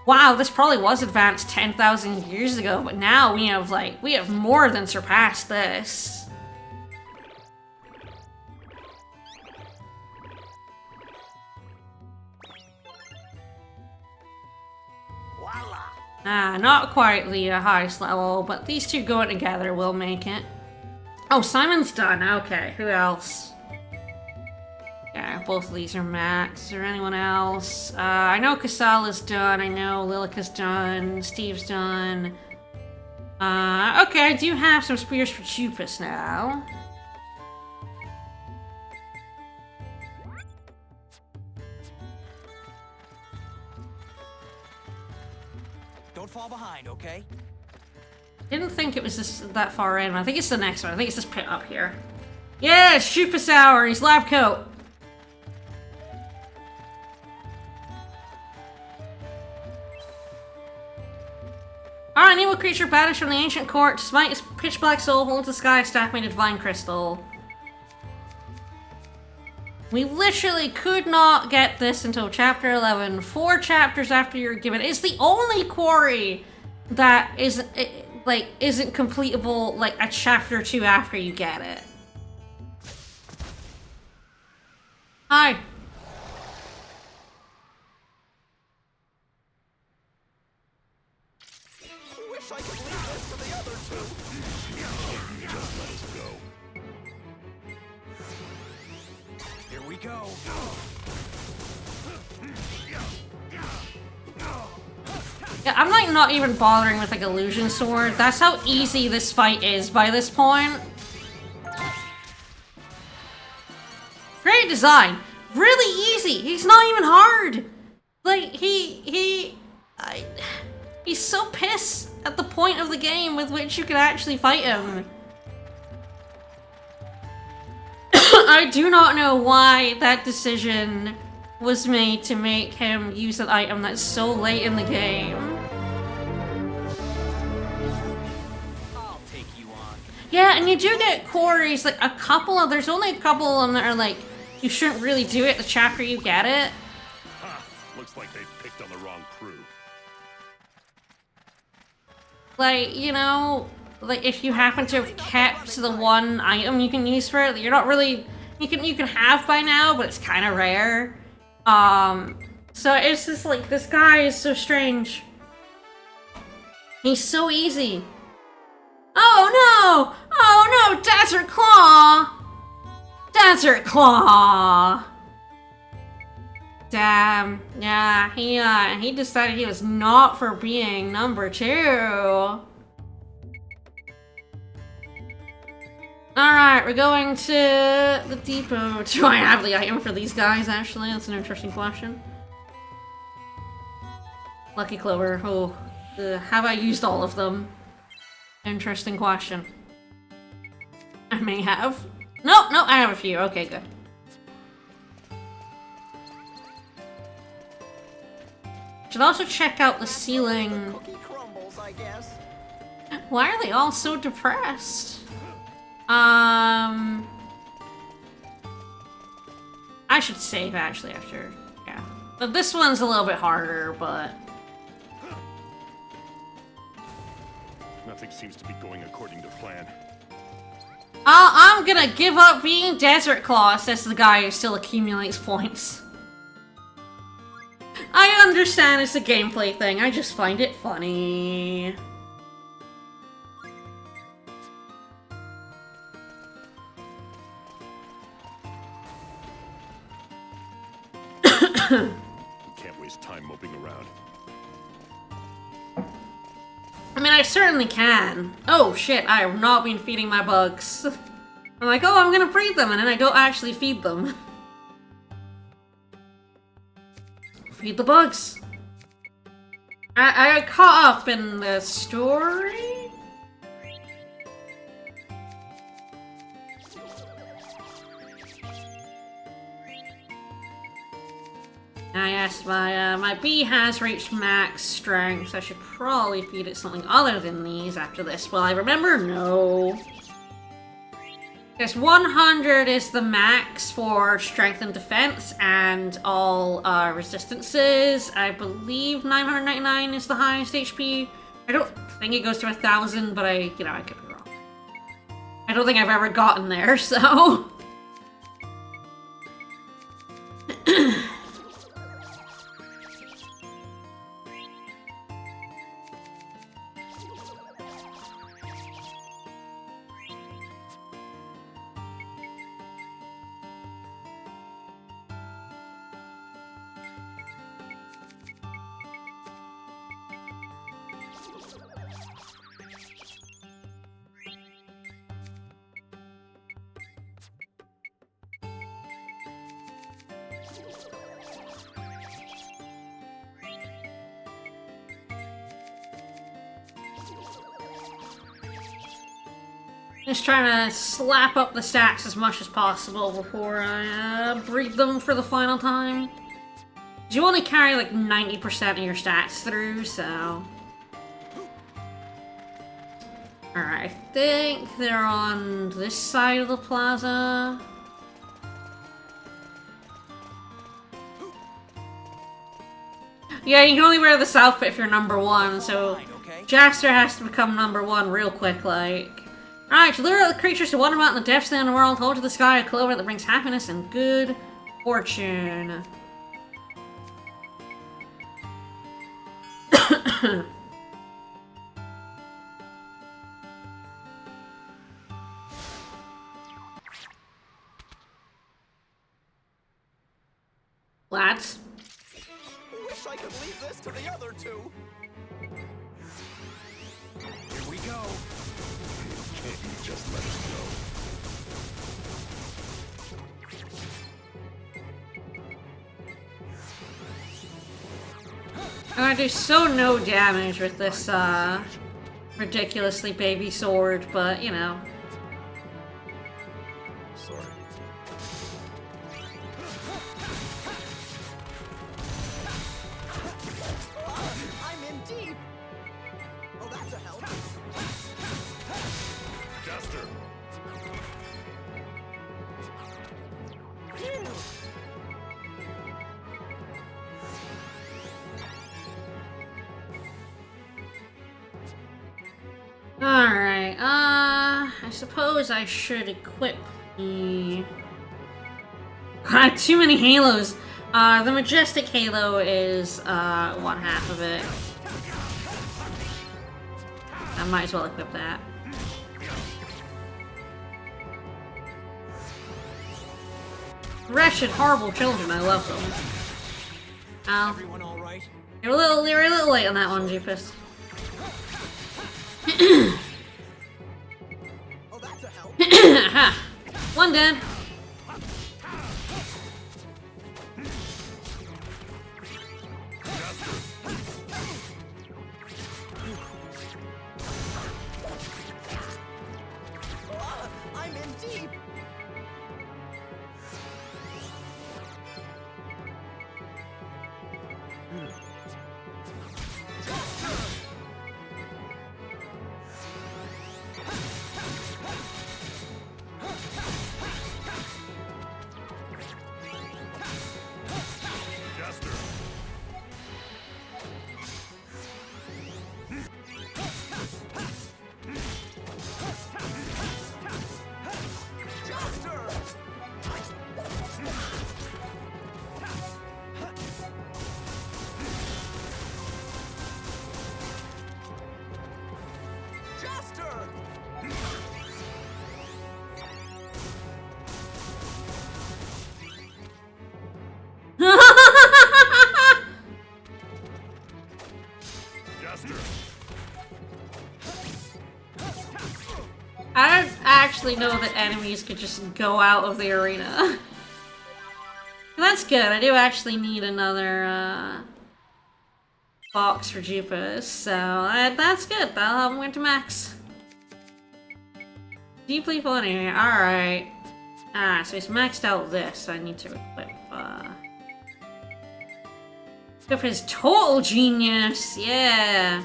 [SPEAKER 2] wow, this probably was advanced 10,000 years ago, but now we have more than surpassed this. Not quite the highest level, but these two going together will make it. Oh, Simon's done. Okay, who else? Yeah, both of these are max. Is there anyone else? I know Kasala's done. I know Lilica's done. Steve's done. Okay, I do have some spears for Chupus now.
[SPEAKER 8] Don't fall behind, okay?
[SPEAKER 2] Didn't think it was that far in. I think it's the next one. I think it's this pit up here. Yeah, it's Chupus Hour. He's lab coat. Alright, an evil creature banished from the ancient court. Despite his pitch black soul, holds the sky, staff made of divine crystal. We literally could not get this until chapter 11. 4 chapters after you're given. It's the only quarry that isn't completable, like, a chapter 2 after you get it. Hi.
[SPEAKER 8] Wish I could leave this for the other two.
[SPEAKER 3] Just let us go.
[SPEAKER 8] Here we go.
[SPEAKER 2] Yeah, I'm like not even bothering with like illusion sword. That's how easy this fight is by this point. Great design. Really easy. He's not even hard. Like he's so pissed at the point of the game with which you can actually fight him. I do not know why that decision was made to make him use an item that's so late in the game.
[SPEAKER 8] I'll take you on.
[SPEAKER 2] Yeah, and you do get quarries, like there's only a couple of them that are like, you shouldn't really do it the chapter you get it.
[SPEAKER 6] Huh. Looks like they picked on the wrong crew.
[SPEAKER 2] Like, you know, like if you happen to have kept the one item you can use for it, that you're not really, you can have by now, but it's kind of rare. So it's just like, this guy is so strange. He's so easy. Oh no! Oh no, Desert Claw! Desert Claw! Damn, yeah, he decided he was not for being number 2. Alright, we're going to the depot. Do I have the item for these guys, actually? That's an interesting question. Lucky Clover. Oh, have I used all of them? Interesting question. I may have. No, I have a few. Okay, good. Should also check out the ceiling.
[SPEAKER 8] Cookie crumbles, I guess.
[SPEAKER 2] Why are they all so depressed? I should save actually after, yeah. But this one's a little bit harder, but...
[SPEAKER 6] Nothing seems to be going according to plan.
[SPEAKER 2] I'm gonna give up being Desert Claw, says the guy who still accumulates points. I understand it's a gameplay thing, I just find it funny.
[SPEAKER 6] Can't waste time moping around.
[SPEAKER 2] I mean, I certainly can. Oh shit, I have not been feeding my bugs. I'm like, oh, I'm gonna breed them, and then I don't actually feed them. Feed the bugs. I got caught up in the story? Ah yes, my bee has reached max strength, so I should probably feed it something other than these after this. Will I remember? No. Because 100 is the max for strength and defense, and all resistances. I believe 999 is the highest HP. I don't think it goes to 1,000, but I could be wrong. I don't think I've ever gotten there, so... Just trying to slap up the stats as much as possible before I breed them for the final time. You only carry like 90% of your stats through, so... Alright, I think they're on this side of the plaza. Yeah, you can only wear this outfit if you're number 1, so Jaster has to become number 1 real quick, like... Alright, to lure out the creatures to wander about in the depths of the underworld, hold to the sky a clover that brings happiness and good fortune. Lads?
[SPEAKER 8] Wish I could leave this to the other two.
[SPEAKER 5] Here we go.
[SPEAKER 6] Can't you just let us go?
[SPEAKER 2] I'm gonna do so no damage with this, ridiculously baby sword, but, you know.
[SPEAKER 8] sorry. I'm in deep. Oh, that's a help.
[SPEAKER 6] Jester!
[SPEAKER 2] Alright, I suppose I should equip the... God, too many halos! The Majestic Halo is, one half of it. I might as well equip that. Wretched, horrible children, I love them. Oh.
[SPEAKER 5] Everyone all right?
[SPEAKER 2] You're a little late on that one, Jeepus.
[SPEAKER 8] Oh, that's a help.
[SPEAKER 2] Ha! One dead.
[SPEAKER 8] I'm in deep.
[SPEAKER 6] Jester! Jester!
[SPEAKER 2] I don't actually know that enemies could just go out of the arena. That's good. I do actually need another box for Jupas, so that's good. That'll help me to max. Deeply funny. Alright. So he's maxed out this. I need to equip his total genius. Yeah.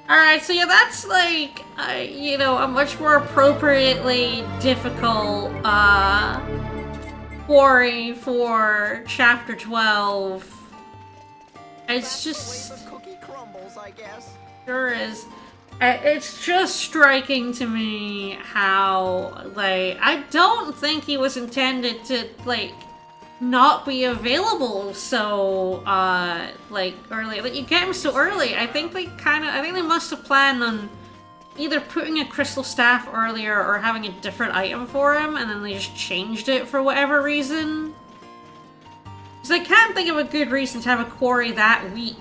[SPEAKER 2] Alright, so yeah, that's like, you know, a much more appropriately difficult quarry for Chapter 12. It's just...
[SPEAKER 8] The cookie crumbles, I guess.
[SPEAKER 2] Sure is. It's just striking to me how, like, I don't think he was intended to, like, not be available so, like, early. Like, you get him so early. I think they must have planned on either putting a crystal staff earlier or having a different item for him, and then they just changed it for whatever reason. Because I can't think of a good reason to have a quarry that weak,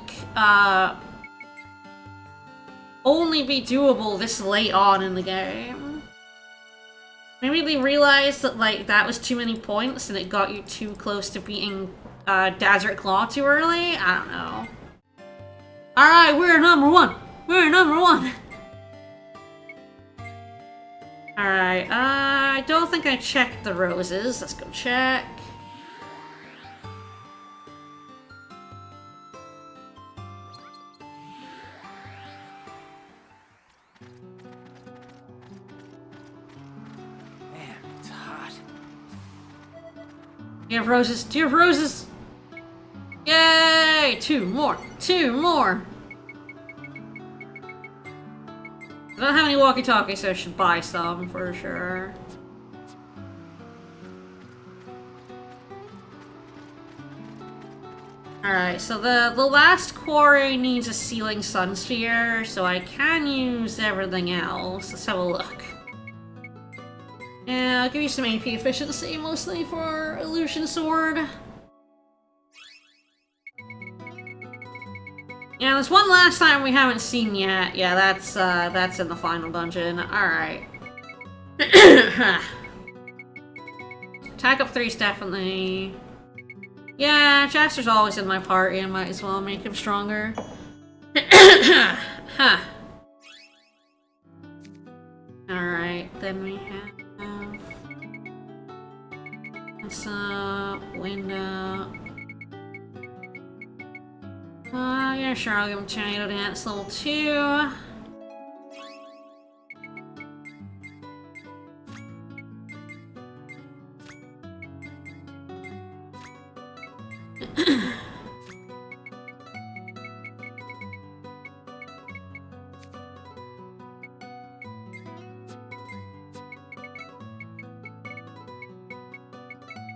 [SPEAKER 2] only be doable this late on in the game. Maybe they realized that, like, that was too many points and it got you too close to beating Desert Claw too early? I don't know. Alright, we're number one! We're number one! Alright, I don't think I checked the roses. Let's go check.
[SPEAKER 5] Man, it's hot.
[SPEAKER 2] Do you have roses? Do you have roses? Yay! Two more! Two more! I don't have any walkie-talkies, so I should buy some for sure. Alright, so the last quarry needs a sealing sun sphere, so I can use everything else. Let's have a look. Yeah, I'll give you some AP efficiency, mostly for Illusion Sword. Yeah, there's one last time we haven't seen yet. Yeah, that's in the final dungeon. Alright. Attack up 3's definitely... Yeah, Jester's always in my party, I might as well make him stronger. Huh. Alright, then we have... Vents up, window. Yeah, sure, I'll give him Tornado Dance level 2.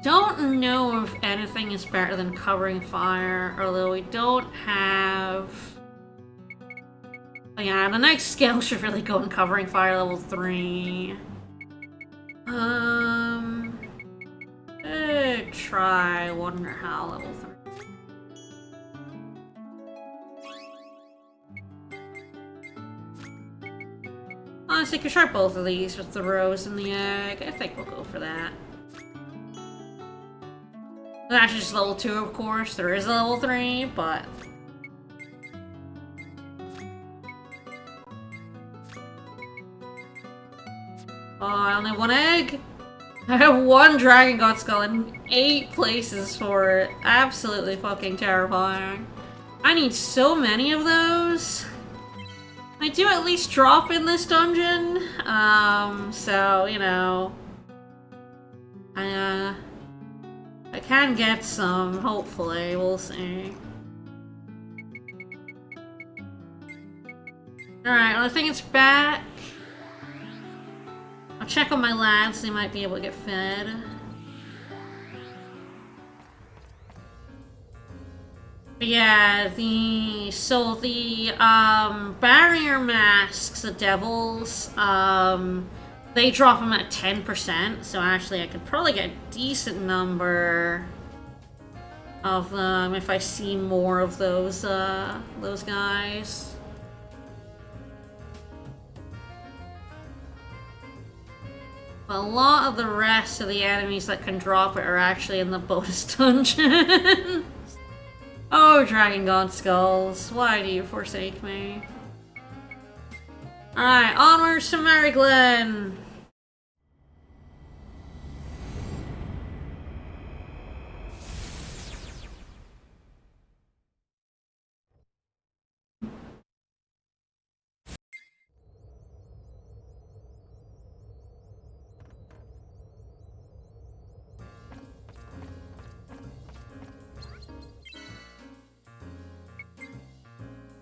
[SPEAKER 2] Don't know if anything is better than covering fire, although we don't have... Oh yeah, the next skill should really go in covering fire level 3. Try Wonder How level 3. Honestly, could try both of these with the rose and the egg. I think we'll go for that. That's just level 2, of course. There is a level 3, but... Oh, I only have 1 egg? I have 1 Dragon God Skull and 8 places for it. Absolutely fucking terrifying. I need so many of those. I do at least drop in this dungeon. So, you know... I can get some, hopefully. We'll see. Alright, well, I think it's back. I'll check on my lads, they might be able to get fed. But yeah, the barrier masks, the devils, they drop them at 10%, so actually I could probably get a decent number of them if I see more of those guys. A lot of the rest of the enemies that can drop it are actually in the bonus dungeon. Oh, Dragon God Skulls, why do you forsake me? Alright, onwards to Mary Glen!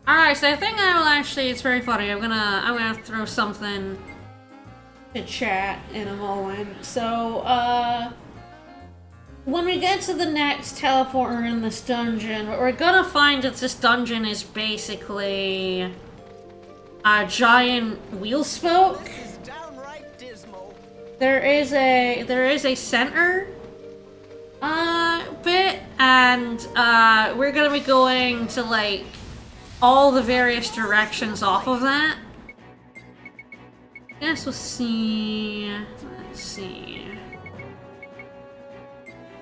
[SPEAKER 2] Alright, so I think I will actually, it's very funny, I'm gonna throw something to chat in a moment. So, when we get to the next teleporter in this dungeon, what we're gonna find is this dungeon is basically a giant wheel spoke.
[SPEAKER 8] This is downright dismal.
[SPEAKER 2] There is a center bit, and we're gonna be going to like all the various directions off of that. Guess we'll see. Let's see.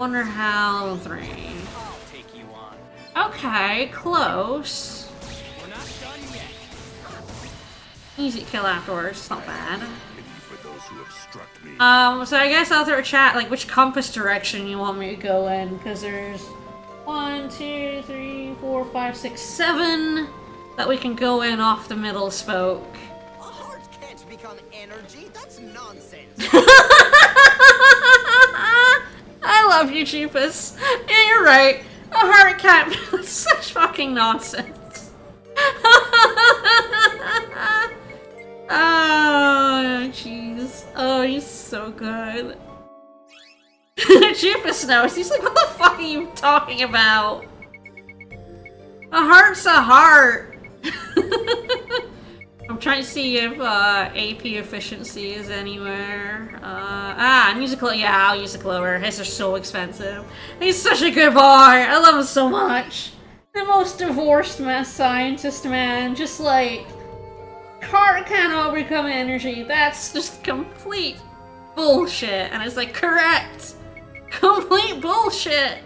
[SPEAKER 2] Wonder how 3.
[SPEAKER 5] I'll take you on.
[SPEAKER 2] Okay, close.
[SPEAKER 5] We're not done yet.
[SPEAKER 2] Easy kill afterwards. It's not bad.
[SPEAKER 6] Pity for those who obstruct me.
[SPEAKER 2] So I guess I'll throw a chat like which compass direction you want me to go in, because there's 1, 2, 3, 4, 5, 6, 7 that we can go in off the middle spoke.
[SPEAKER 8] A heart can't become energy. That's nonsense.
[SPEAKER 2] I love you, Cheapus. Yeah, you're right. A heart can't. That's such fucking nonsense. Oh, jeez. Oh, he's so good. Cheapus knows. He's like, what the fuck are you talking about? A heart's a heart. I'm trying to see if AP efficiency is anywhere. Musical. Yeah, I'll use the clover. His are so expensive. He's such a good boy. I love him so much. The most divorced mess scientist, man. Just like, heart cannot become energy. That's just complete bullshit. And it's like, correct. Complete bullshit.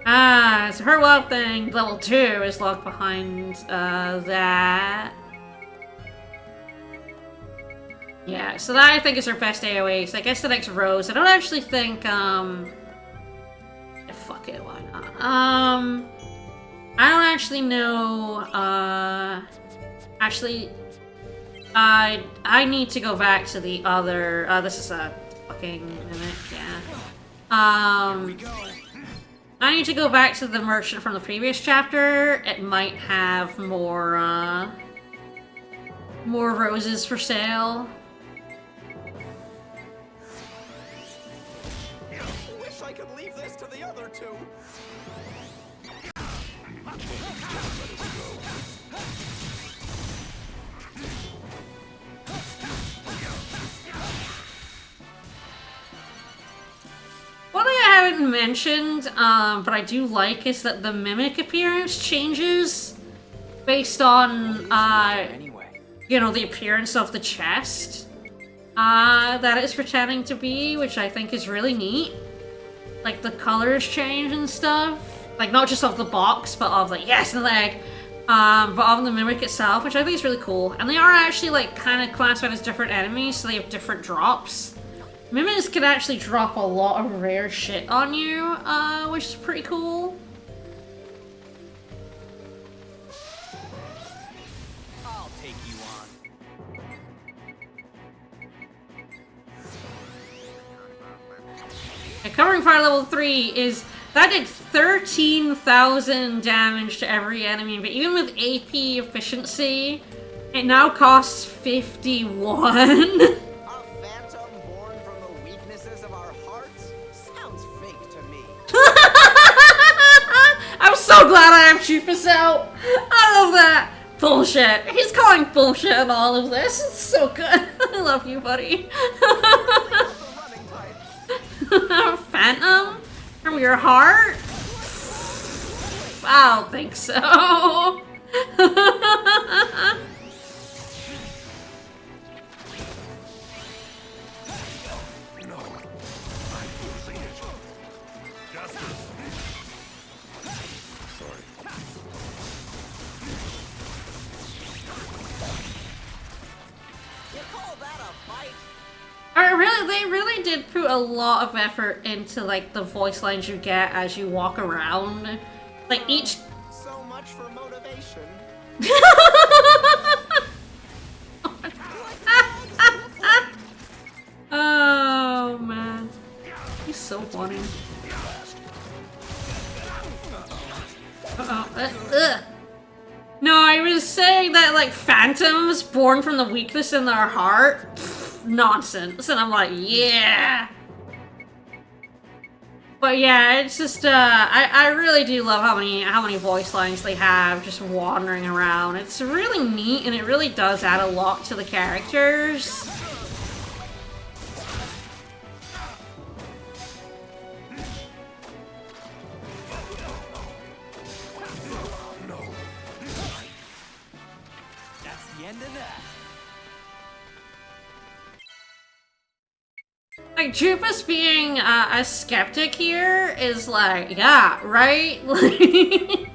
[SPEAKER 2] So her wild thing, level 2, is locked behind, that. Yeah, so that I think is her best AoE. So I guess the next Rose. I don't actually think, fuck it, why not? I don't actually know, actually, I need to go back to the other, this is a fucking mimic, yeah. I need to go back to the merchant from the previous chapter. It might have more roses for sale.
[SPEAKER 8] Wish I could leave this to the other two.
[SPEAKER 2] One thing I haven't mentioned, but I do like, is that the mimic appearance changes based on, you know, the appearance of the chest that it's pretending to be, which I think is really neat. Like, the colors change and stuff. Like, not just of the box, but of, like, yes, the leg. But of the mimic itself, which I think is really cool. And they are actually, like, kind of classified as different enemies, so they have different drops. Mimics can actually drop a lot of rare shit on you, which is pretty cool.
[SPEAKER 5] I'll take you on.
[SPEAKER 2] And covering fire level 3 is... That did 13,000 damage to every enemy, but even with AP efficiency, it now costs 51. I'm so glad I have Chufus out. I love that. Bullshit. He's calling bullshit on all of this. It's so good. I love you, buddy. Phantom? From your heart? I don't think so. They really did put a lot of effort into, like, the voice lines you get as you walk around. Like, each...
[SPEAKER 8] So much for motivation.
[SPEAKER 2] Oh, man. He's so funny. No, I was saying that, like, phantoms born from the weakness in their heart. Pfft, nonsense. And I'm like, yeah. But yeah, it's just, I really do love how many voice lines they have just wandering around. It's really neat, and it really does add a lot to the characters. Like, Jupus being a skeptic here is like, yeah, right? Like,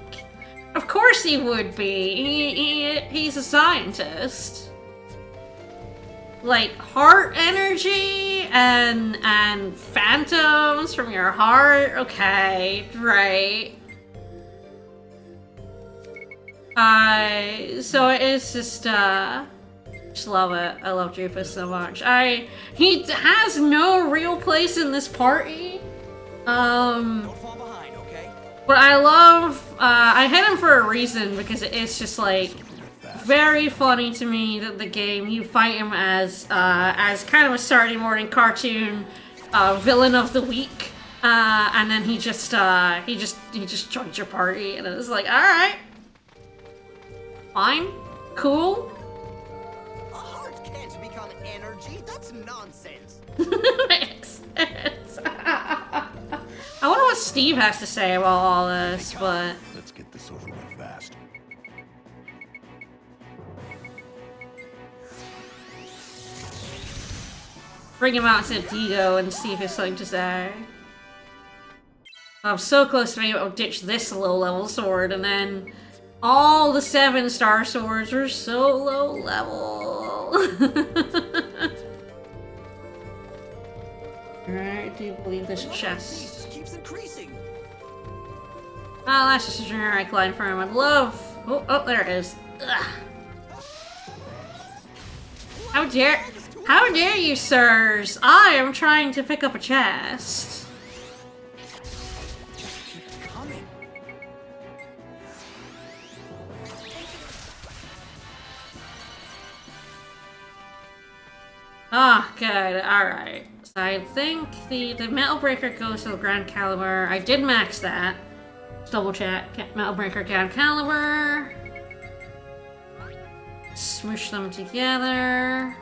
[SPEAKER 2] of course he would be. He's a scientist. Like, heart energy and phantoms from your heart? Okay, right. So it's just love it. I love Jupus so much. He has no real place in this party.
[SPEAKER 5] Don't fall behind, okay?
[SPEAKER 2] But I love, I hit him for a reason, because it's just, like, very funny to me that the game, you fight him as kind of a Saturday morning cartoon, villain of the week, and then he just joins your party, and it's like, alright. Fine. Cool.
[SPEAKER 8] A heart can't become energy. That's nonsense.
[SPEAKER 2] Makes sense. I wonder what Steve has to say about all this, but...
[SPEAKER 3] Let's get this over with fast.
[SPEAKER 2] Bring him out to Digo and see if he has something to say. I'm so close to being able to ditch this low-level sword, and then all the 7-star swords are so low-level. Alright, I do believe there's a
[SPEAKER 3] This
[SPEAKER 2] chest.
[SPEAKER 3] keeps increasing.
[SPEAKER 2] Oh, that's just a generic line from him. I'd love. Oh, there it is. Ugh. How dare you, sirs? I am trying to pick up a chest.
[SPEAKER 3] Just keep coming.
[SPEAKER 2] Ah, good. Alright. So I think the Metal Breaker goes to the Grand Caliber. I did max that. Let's double check. Metal Breaker, Grand Caliber. Smoosh them together.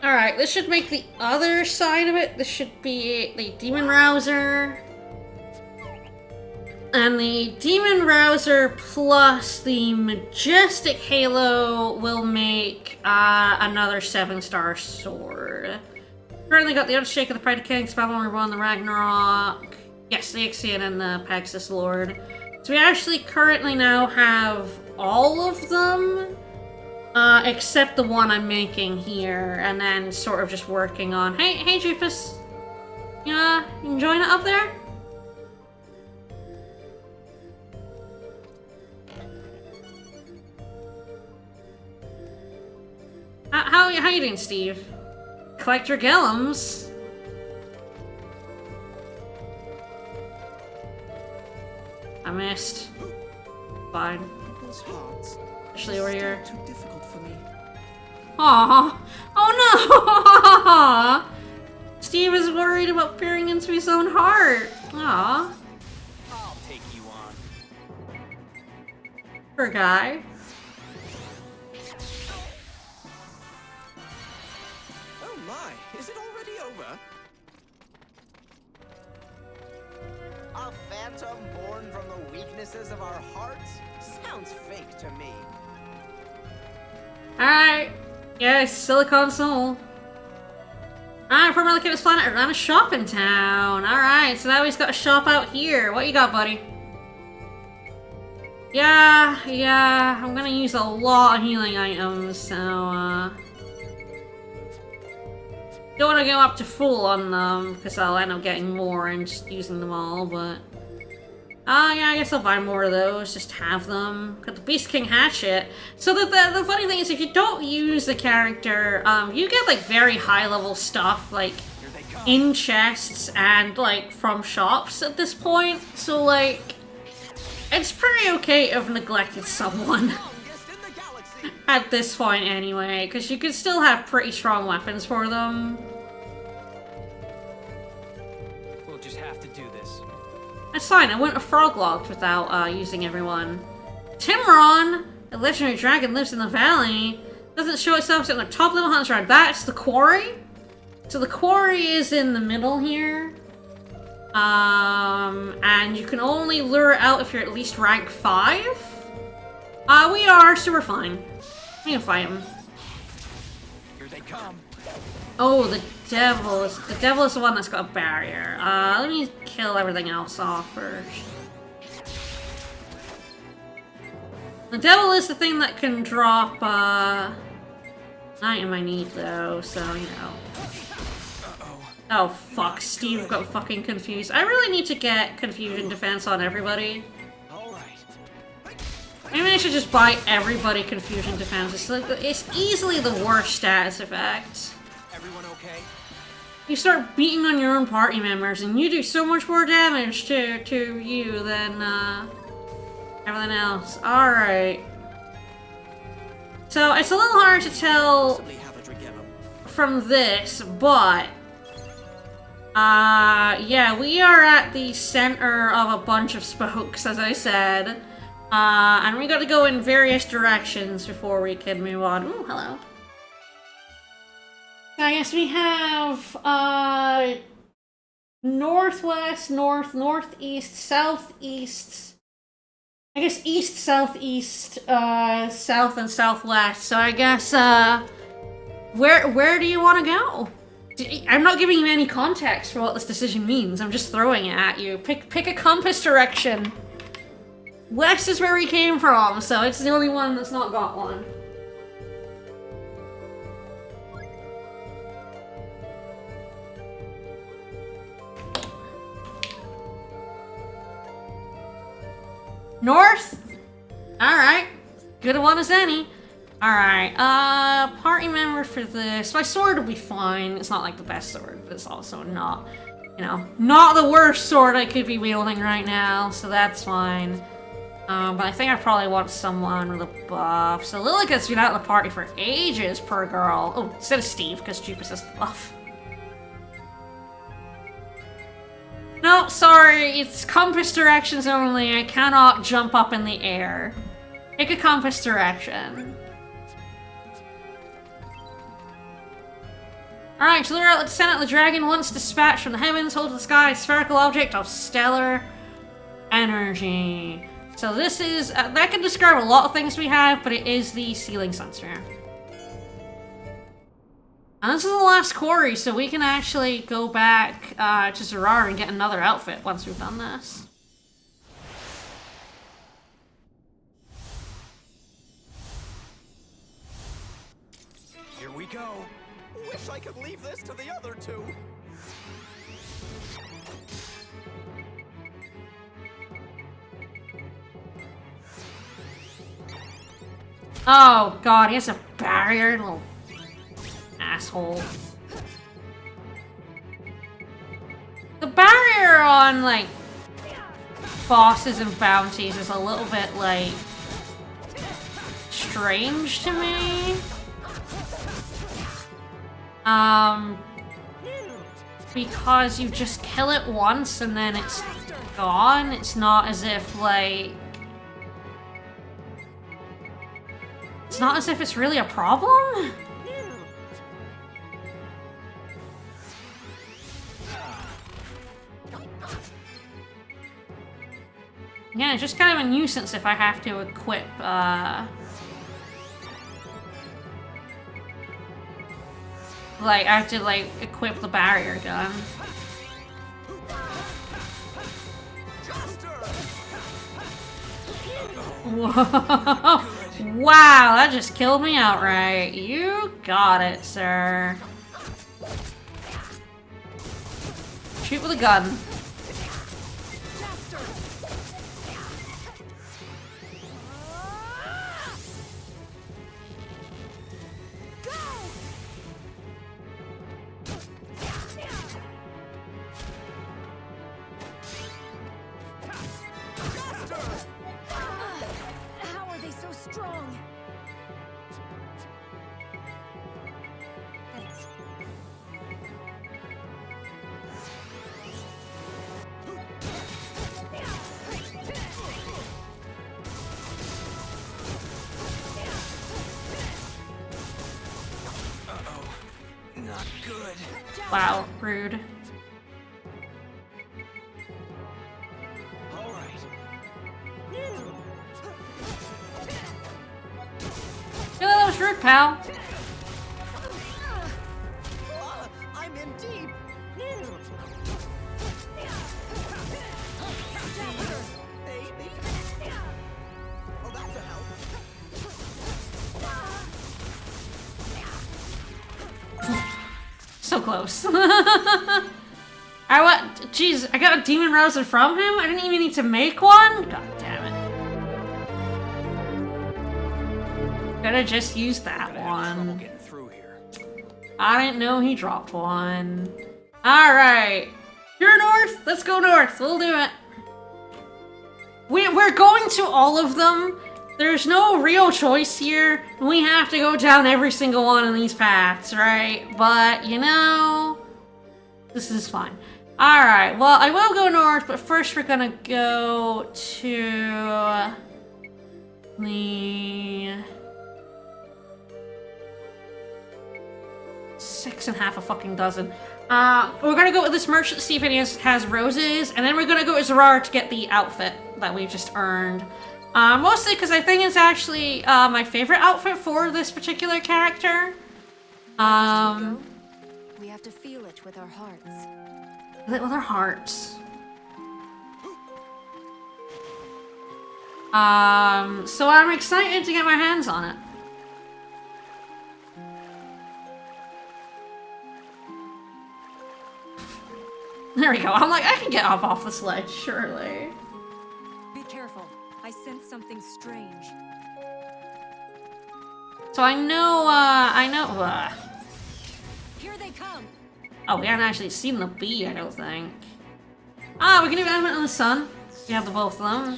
[SPEAKER 2] Alright, this should make the other side of it. This should be the Demon Rouser. And the Demon Rouser plus the Majestic Halo will make another 7-star sword. Currently got the Undershake of the Pride of Kings, Babylon Reborn, the Ragnarok. Yes, the Ixion and the Pegasus Lord. So we actually currently now have all of them. Except the one I'm making here, and then sort of just working on. Hey, Jufus. You enjoying it up there? How you doing, Steve? Collect your Gellums. I missed. Fine.
[SPEAKER 3] People's hearts.
[SPEAKER 2] Actually, we're here.
[SPEAKER 3] Too difficult for me.
[SPEAKER 2] Aww. Oh no! Steve is worried about peering into his own heart. Aww.
[SPEAKER 5] I'll take you on.
[SPEAKER 2] Poor guy.
[SPEAKER 3] Oh my, is it already over?
[SPEAKER 8] A phantom born from the weaknesses of our hearts? Sounds fake to me.
[SPEAKER 2] Alright. Yes, Silicon Soul. Alright, formerly Kid's Planet, around a shop in town. Alright, so now he's got a shop out here. What you got, buddy? Yeah, I'm gonna use a lot of healing items, so, don't want to go up to full on them, because I'll end up getting more and just using them all, but... yeah, I guess I'll buy more of those, just have them. Got the Beast King Hatchet. So the funny thing is, if you don't use the character, you get, like, very high-level stuff, like, in chests and, like, from shops at this point. So, like, it's pretty okay to have neglected someone. At this point, anyway, because you can still have pretty strong weapons for them.
[SPEAKER 5] We'll just have to do this.
[SPEAKER 2] That's fine, I wouldn't have frog-logged without using everyone. Timron, the legendary dragon, lives in the valley. Doesn't show itself until the top level hunter. That's the quarry. So the quarry is in the middle here. And you can only lure it out if you're at least rank 5. We are, so we're fine. We can fight him.
[SPEAKER 5] Here they come.
[SPEAKER 2] Oh, the devil is the one that's got a barrier. Let me kill everything else off first. The devil is the thing that can drop, an item I need though, so, you know. Oh, fuck, Steve got fucking confused. I really need to get Confusion Defense on everybody. Maybe I should just buy everybody Confusion Defense. It's easily the worst status effect.
[SPEAKER 5] Everyone okay?
[SPEAKER 2] You start beating on your own party members, and you do so much more damage to you than everything else. Alright. So, it's a little hard to tell from this, but... yeah, we are at the center of a bunch of spokes, as I said. And we got to go in various directions before we can move on. Ooh, hello. I guess we have, northwest, northeast, southeast. I guess east, southeast, south, and southwest. So I guess, where do you want to go? I'm not giving you any context for what this decision means. I'm just throwing it at you. Pick a compass direction. West is where we came from, so it's the only one that's not got one. North? Alright. Good a one as any. Alright, party member for this. My sword will be fine. It's not like the best sword, but it's also not, you know, not the worst sword I could be wielding right now, so that's fine. But I think I probably want someone with a buff. So Lillica's been out of the party for ages, poor girl. Oh, instead of Steve, because Jeepus has the buff. No, sorry, it's compass directions only. I cannot jump up in the air. Pick a compass direction. Alright, to lure out the Senate, the dragon once dispatched from the heavens, hold to the sky, a spherical object of stellar energy. So this is, that can describe a lot of things we have, but it is the ceiling sensor. And this is the last quarry, so we can actually go back to Zerar and get another outfit once we've done this.
[SPEAKER 5] Here we go.
[SPEAKER 8] Wish I could leave this to the other two.
[SPEAKER 2] Oh god, he has a barrier, little asshole. The barrier on, like, bosses and bounties is a little bit, like, strange to me. Because you just kill it once and then it's gone. It's not as if, like... It's not as if it's really a problem? Yeah, it's just kind of a nuisance if I have to equip, like, I have to, like, equip the barrier gun. Whoa! Wow, that just killed me outright. You got it, sir. Shoot with a gun. Wow, rude. Yeah, that was rude, pal.
[SPEAKER 8] I'm in deep. Baby. Oh, that's a help.
[SPEAKER 2] So close. I what? Jeez, I got a demon rouser from him? I didn't even need to make one? God damn it. Could've just used that one. I didn't know he dropped one. Alright. You're north? Let's go north. We'll do it. We're going to all of them. There's no real choice here. We have to go down every single one of these paths, right? But, you know, this is fine. Alright, well, I will go north, but first we're gonna go to the 6.5 a fucking dozen. We're gonna go with this merchant to see if it has roses, and then we're gonna go to Zerar to get the outfit that we've just earned. Mostly because I think it's actually my favorite outfit for this particular character.
[SPEAKER 4] We have to feel it with our hearts.
[SPEAKER 2] With our hearts. So I'm excited to get my hands on it. There we go. I'm like, I can get up off the sledge, surely.
[SPEAKER 9] Be careful. I sense something strange.
[SPEAKER 2] So I know.
[SPEAKER 9] Here they come.
[SPEAKER 2] Oh, we haven't actually seen the bee, I don't think. Ah, we can even have it in the sun. We have the both of them.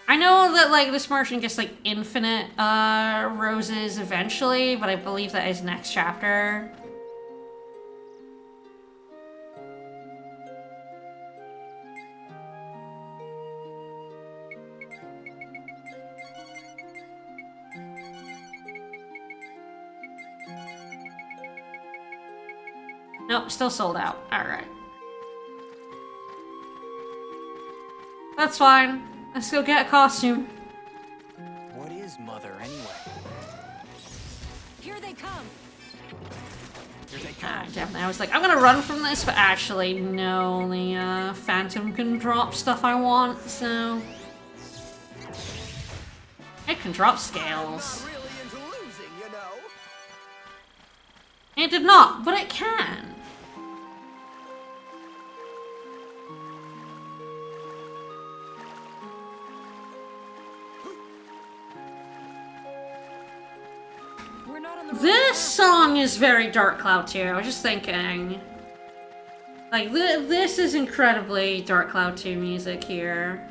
[SPEAKER 2] I know that, like, this merchant gets, like, infinite, roses eventually, but I believe that is next chapter. Nope, still sold out. Alright. That's fine. Let's go get a costume.
[SPEAKER 5] What is Mother, anyway?
[SPEAKER 9] Here they come.
[SPEAKER 5] Here they come.
[SPEAKER 2] Ah, definitely. I was like, I'm gonna run from this, but actually, no. The, Phantom can drop stuff I want, so... It can drop scales.
[SPEAKER 8] I'm not really into losing, you know.
[SPEAKER 2] It did not, but it can.
[SPEAKER 9] We're not on the
[SPEAKER 2] This song is very Dark Cloud too. I was just thinking. Like, this is incredibly Dark Cloud 2 music here.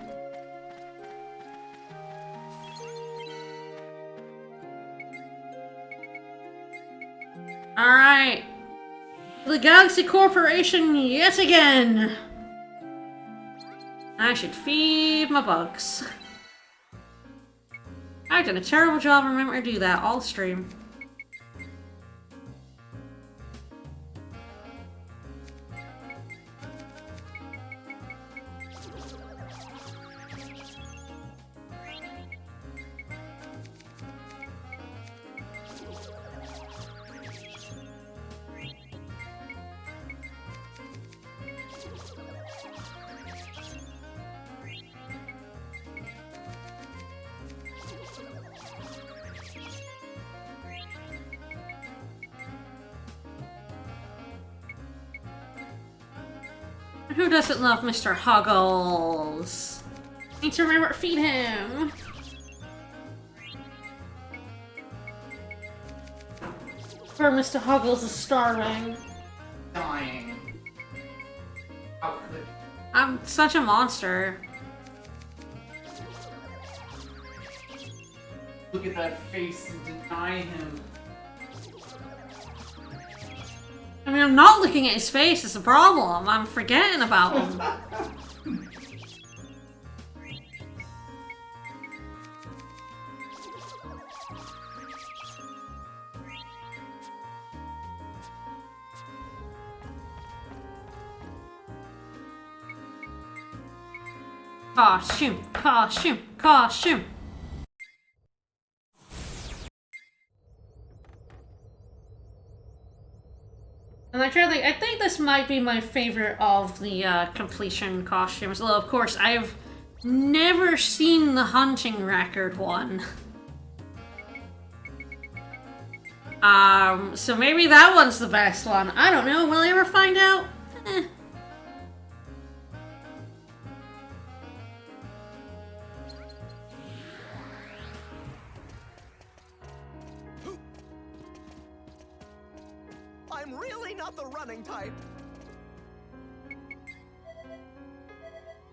[SPEAKER 2] Alright. The Galaxy Corporation yet again. I should feed my bugs. I've done a terrible job remembering to do that all stream. Who doesn't love Mr. Huggles? Need to remember to feed him. Poor Mr. Huggles is starving.
[SPEAKER 10] Dying. How could it?
[SPEAKER 2] I'm such a monster.
[SPEAKER 10] Look at that face and deny him.
[SPEAKER 2] I mean, I'm not looking at his face, it's a problem. I'm forgetting about him. Costume, costume, costume. And I think this might be my favorite of the completion costumes. Although, of course, I've never seen the hunting record one. So maybe that one's the best one. I don't know. Will I ever find out? Eh.
[SPEAKER 8] I'm really not the running type.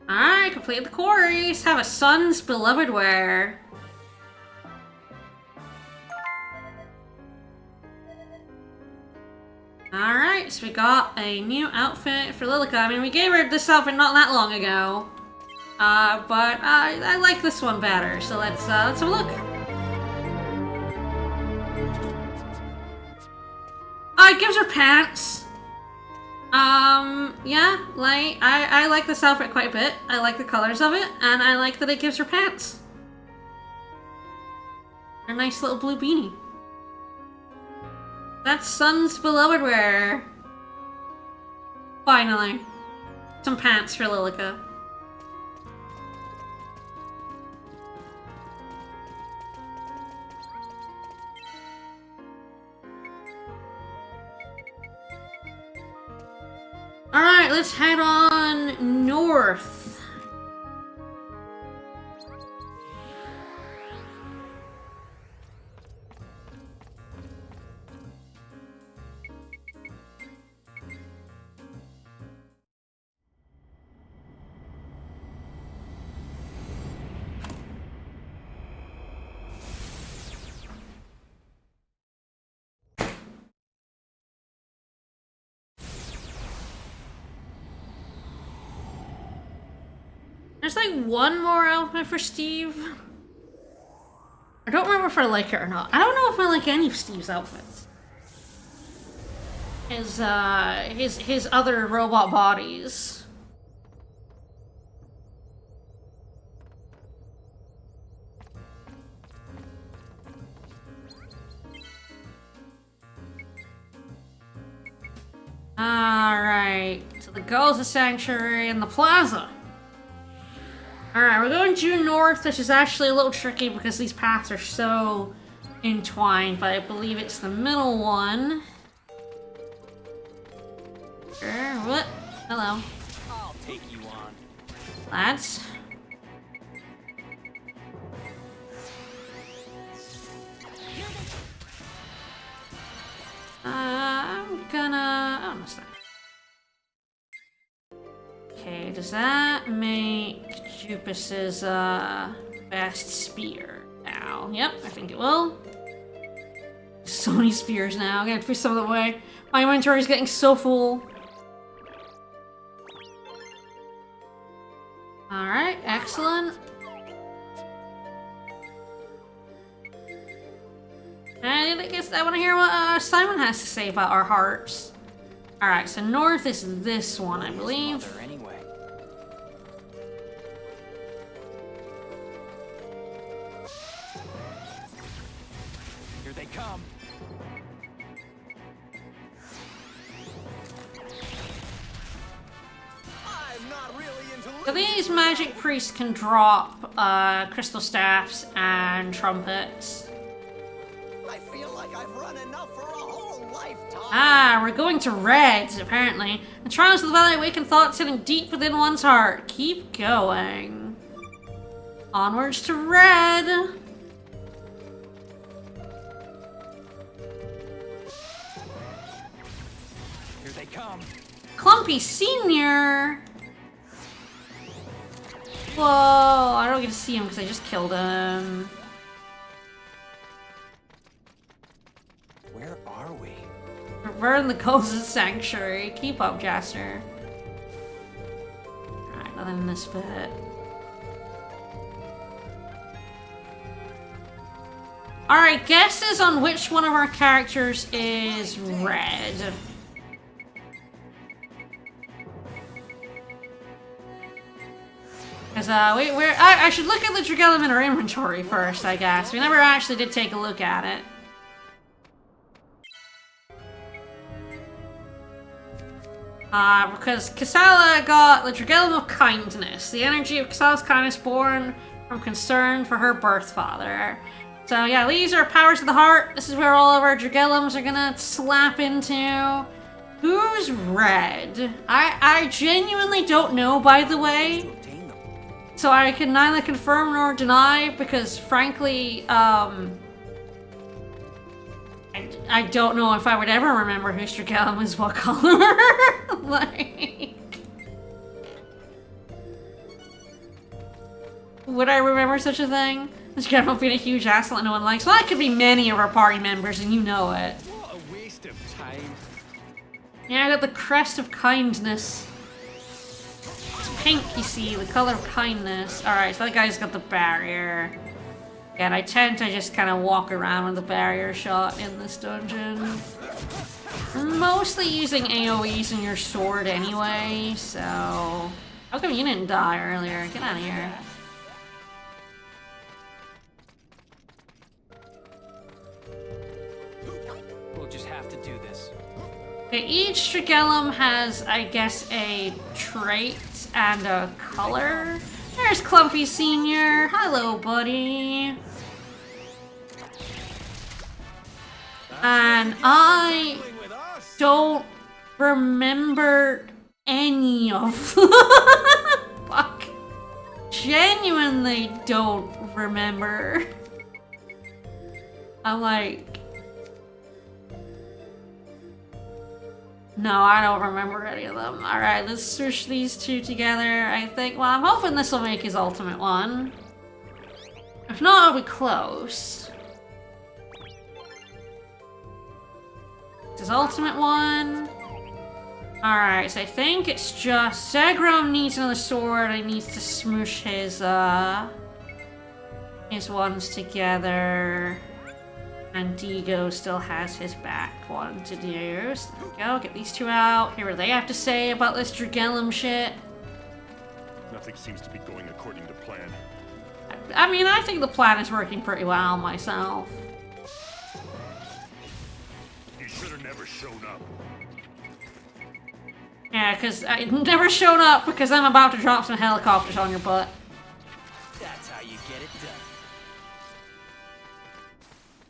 [SPEAKER 2] Alright, complete the quarries. Have a son's beloved wear. Alright, so we got a new outfit for Lilica. I mean, we gave her this outfit not that long ago. But I like this one better. So let's have a look. It gives her pants. Yeah, like, I like this outfit quite a bit. I like the colors of it, and I like that it gives her pants. A nice little blue beanie. That's Sun's beloved wear. Finally. Some pants for Lilica. let's head on north. There's like one more outfit for Steve. I don't remember if I like it or not. I don't know if I like any of Steve's outfits. His other robot bodies. Alright, so the Gaza Sanctuary and the Plaza. Alright, we're going due north, which is actually a little tricky because these paths are so entwined, but I believe it's the middle one. Sure, what? Hello.
[SPEAKER 5] I'll take you on.
[SPEAKER 2] Lads. I'm gonna... Oh, no, sorry. Okay, does that make Jupus's best spear now? Yep, I think it will. So many spears now. I'm gonna put some of them away. My inventory is getting so full. Alright, excellent. And I guess I want to hear what Simon has to say about our hearts. Alright, so north is this one, I believe.
[SPEAKER 5] Anyway. Here they come.
[SPEAKER 8] I'm not really into
[SPEAKER 2] So these magic priests can drop crystal staffs and trumpets.
[SPEAKER 8] I feel like I've run enough for a whole lifetime.
[SPEAKER 2] Ah, we're going to Red, apparently. The trials of the valley awaken thoughts hidden deep within one's heart. Keep going. Onwards to Red.
[SPEAKER 5] Here they come.
[SPEAKER 2] Clumpy Senior. Whoa, I don't get to see him because I just killed him.
[SPEAKER 5] Where are we?
[SPEAKER 2] We're in the Gaza Sanctuary. Keep up, Jaster. Alright, nothing in this bit. Alright, guesses on which one of our characters is red. Because, I should look at the Dragellum in our inventory first, I guess. We never actually did take a look at it. Because Casala got the Dragellum of Kindness. The energy of Casala's kindness born from concern for her birth father. So yeah, these are powers of the heart. This is where all of our Dragellums are gonna slap into. Who's red? I genuinely don't know, by the way. So I can neither confirm nor deny because frankly, I don't know if I would ever remember whose Dragellum is what color. Like, would I remember such a thing? This Dragellum being a huge asshole that no one likes. Well, that could be many of our party members, and you know it.
[SPEAKER 5] What a waste of time.
[SPEAKER 2] Yeah, I got the crest of kindness. It's pink, you see, the color of kindness. Alright, so that guy's got the barrier. And I tend to just kind of walk around with the barrier shot in this dungeon. I'm mostly using AoEs in your sword anyway, so... How come you didn't die earlier? Get out of here.
[SPEAKER 5] We'll just have to do this.
[SPEAKER 2] Okay, each Dragellum has, I guess, a trait and a color. There's Clumpy Senior. Hello, buddy. And I don't remember any of fuck. Genuinely don't remember. I'm like, no, I don't remember any of them. Alright, let's switch these two together, I think. Well, I'm hoping this will make his ultimate one. If not, I'll be close. His ultimate one. Alright, so I think it's just Zagrom needs another sword. I need to smoosh his ones together. And Digo still has his back one to do. So there we go, get these two out. Hear what they have to say about this Dragellum shit.
[SPEAKER 11] Nothing seems to be going according to plan.
[SPEAKER 2] I mean, I think the plan is working pretty well myself.
[SPEAKER 11] You should have never shown up.
[SPEAKER 2] Yeah, because I never showed up because I'm about to drop some helicopters on your butt.
[SPEAKER 8] That's how you get it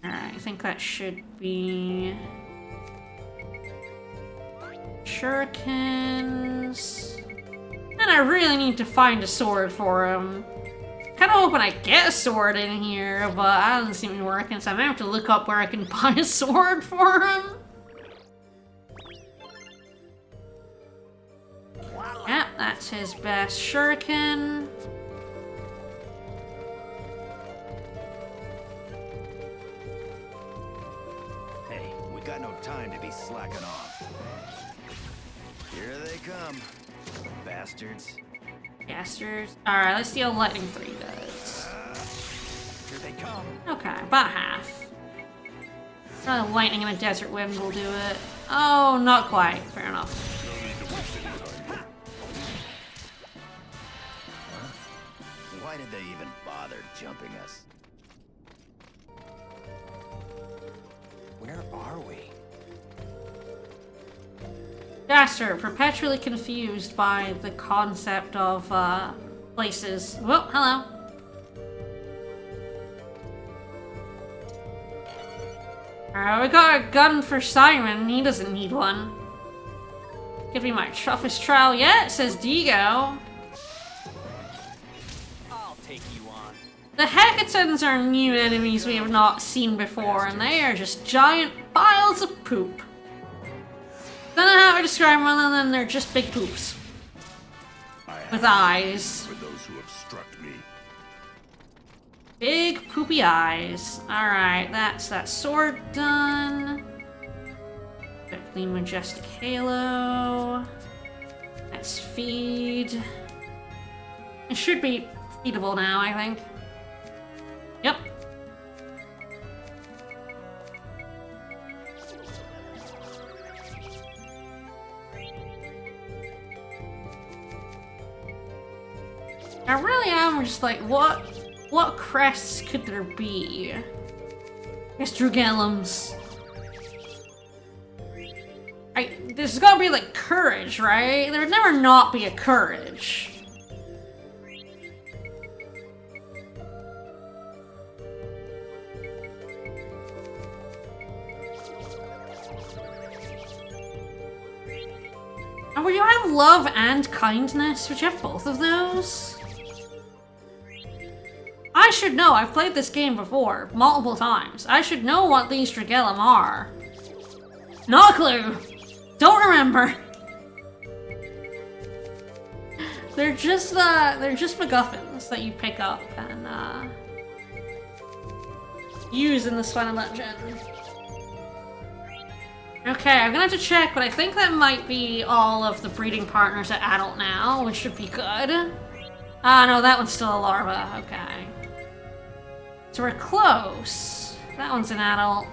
[SPEAKER 8] done.
[SPEAKER 2] Alright, I think that should be... shurikens... And I really need to find a sword for him. Kinda hoping I get a sword in here, but that doesn't seem to be working, so I might have to look up where I can buy a sword for him. Yep, that's his best shuriken.
[SPEAKER 3] Hey, we got no time to be slacking off. Here they come, bastards.
[SPEAKER 2] Bastards. Alright, let's see how Lightning 3 does.
[SPEAKER 3] Here they come.
[SPEAKER 2] Okay, about half. Lightning and a Desert Wind will do it. Oh, not quite. Fair enough.
[SPEAKER 3] Why did they even bother jumping us?
[SPEAKER 5] Where are we?
[SPEAKER 2] Jaster, perpetually confused by the concept of, places. Whoa, hello. Alright, we got a gun for Simon. He doesn't need one. Could be my toughest trial yet, says Digo.
[SPEAKER 8] I'll take you on.
[SPEAKER 2] The Hecatons are new enemies we have not seen before, and they are just giant piles of poop. Don't know how to describe them other than they're just big poops. With eyes.
[SPEAKER 6] For those who obstruct me.
[SPEAKER 2] Big poopy eyes. Alright, that's that sword done. Perfectly majestic halo. That's feed. It should be feedable now, I think. Yep. I really am just like, what crests could there be? I guess Dragellums. There's gotta be like courage, right? There would never not be a courage. And would you have love and kindness? Would you have both of those? I should know. I've played this game before, multiple times. I should know what these Dragellum are. Not a clue. Don't remember. They're just MacGuffins that you pick up and use in this final dungeon. Okay, I'm gonna have to check, but I think that might be all of the breeding partners at adult now, which should be good. Ah, no, that one's still a larva. Okay. So we're close. That one's an adult.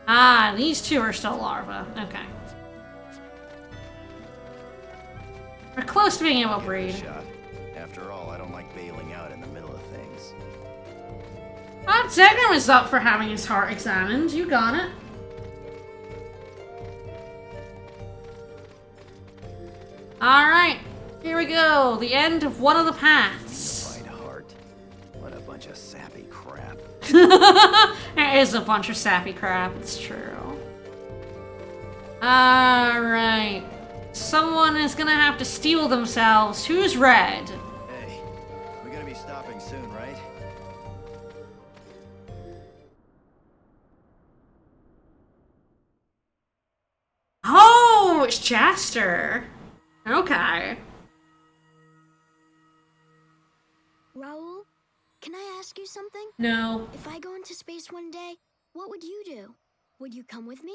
[SPEAKER 2] Ah, these two are still larva. Okay. We're close to being able to breed.
[SPEAKER 3] Shot. After all, I don't like bailing out in the middle of things.
[SPEAKER 2] Zegrum is up for having his heart examined. You got it. Alright. Here we go. The end of one of the paths.
[SPEAKER 3] Find heart. What a bunch of sappy crap.
[SPEAKER 2] There is a bunch of sappy crap. It's true. Alright. Someone is gonna have to steal themselves. Who's red?
[SPEAKER 3] Hey, we're gonna be stopping soon, right?
[SPEAKER 2] Oh, it's Jaster. Okay.
[SPEAKER 12] Raoul, can I ask you something?
[SPEAKER 2] No.
[SPEAKER 12] If I go into space one day, what would you do? Would you come with me?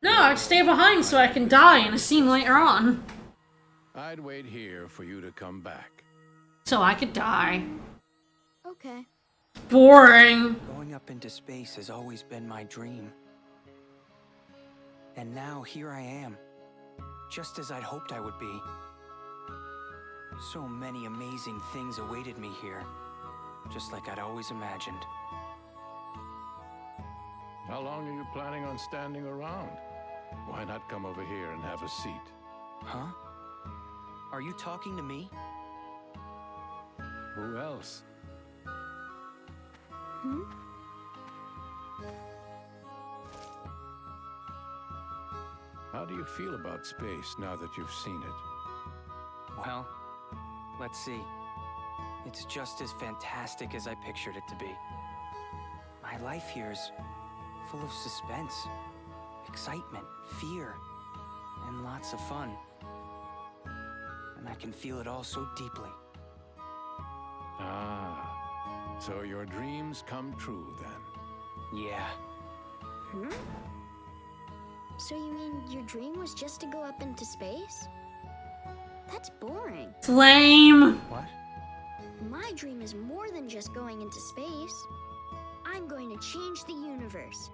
[SPEAKER 2] No, I'd stay behind so I can die in a scene later on.
[SPEAKER 13] I'd wait here for you to come back.
[SPEAKER 2] So I could die.
[SPEAKER 12] Okay.
[SPEAKER 2] Boring.
[SPEAKER 5] Going up into space has always been my dream. And now here I am, just as I'd hoped I would be. So many amazing things awaited me here, just like I'd always imagined.
[SPEAKER 13] How long are you planning on standing around? Why not come over here and have a seat?
[SPEAKER 5] Huh? Are you talking to me?
[SPEAKER 13] Who else?
[SPEAKER 12] Hmm?
[SPEAKER 13] How do you feel about space now that you've seen it?
[SPEAKER 5] Well, let's see. It's just as fantastic as I pictured it to be. My life here's full of suspense, excitement, fear, and lots of fun. And I can feel it all so deeply.
[SPEAKER 13] Ah, so your dreams come true then?
[SPEAKER 5] Yeah.
[SPEAKER 12] Hmm? So you mean your dream was just to go up into space? That's boring.
[SPEAKER 2] It's lame.
[SPEAKER 5] What?
[SPEAKER 12] My dream is more than just going into space. I'm going to change the universe.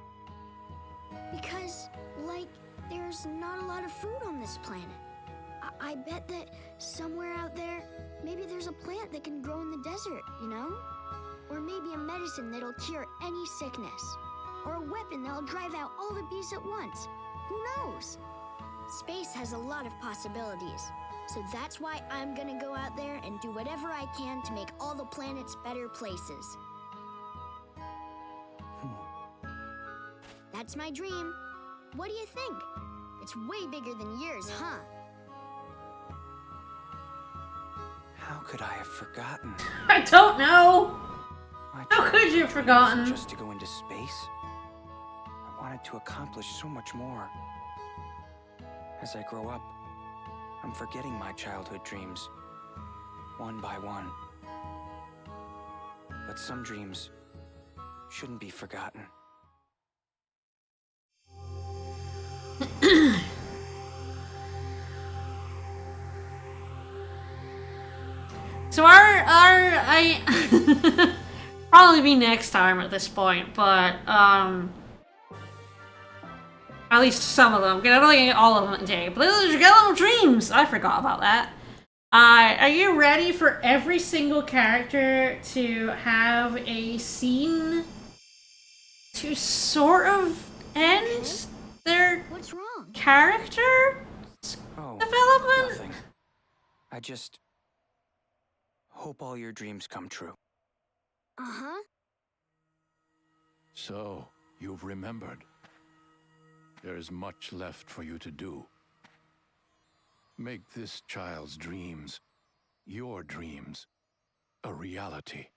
[SPEAKER 12] Because, like, there's not a lot of food on this planet. I bet that somewhere out there, maybe there's a plant that can grow in the desert, you know? Or maybe a medicine that'll cure any sickness. Or a weapon that'll drive out all the bees at once. Who knows? Space has a lot of possibilities. So that's why I'm gonna go out there and do whatever I can to make all the planets better places. That's my dream. What do you think? It's way bigger than yours, huh?
[SPEAKER 5] How could I have forgotten?
[SPEAKER 2] I don't know.
[SPEAKER 5] My
[SPEAKER 2] How could you have forgotten?
[SPEAKER 5] Just to go into space? I wanted to accomplish so much more. As I grow up, I'm forgetting my childhood dreams, one by one. But some dreams shouldn't be forgotten.
[SPEAKER 2] So I probably be next time at this point, but at least some of them. I don't think I get all of them today, but there's a little dreams. I forgot about that. Are you ready for every single character to have a scene to sort of end their
[SPEAKER 12] What's wrong?
[SPEAKER 2] character development?
[SPEAKER 5] Nothing. I just hope all your dreams come true.
[SPEAKER 12] Uh-huh.
[SPEAKER 13] So, you've remembered. There is much left for you to do. Make this child's dreams, your dreams, a reality.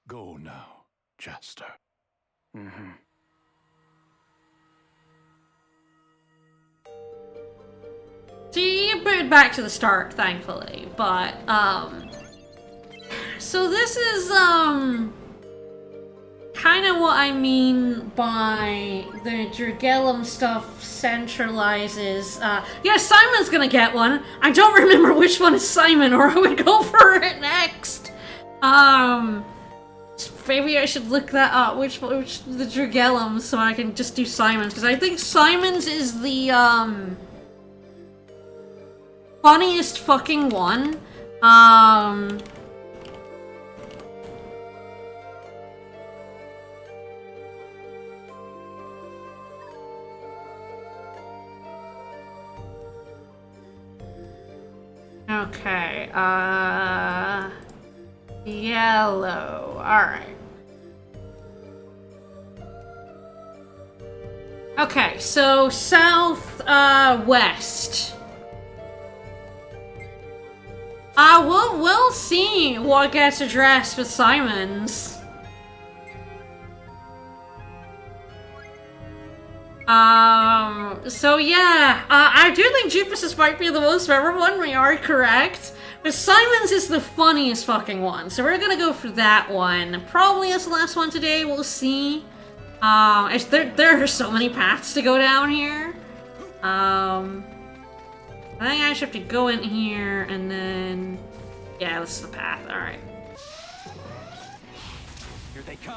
[SPEAKER 13] Go now, Jaster.
[SPEAKER 5] Mm-hmm.
[SPEAKER 2] So you booted back to the start, thankfully, but, so this is, kind of what I mean by the Dragellum stuff centralizes, yeah, Simon's gonna get one. I don't remember which one is Simon, or I would go for it next. Maybe I should look that up, which the Dragellum, so I can just do Simon's, because I think Simon's is the, funniest fucking one. Okay, yellow. Alright. Okay, so south, west. We'll see what gets addressed with Simons. So yeah, I do think Jupus might be the most memorable one, we are correct. But Simons is the funniest fucking one, so we're gonna go for that one. Probably as the last one today, we'll see. There are so many paths to go down here. I think I just have to go in here and then... Yeah, this is the path, alright.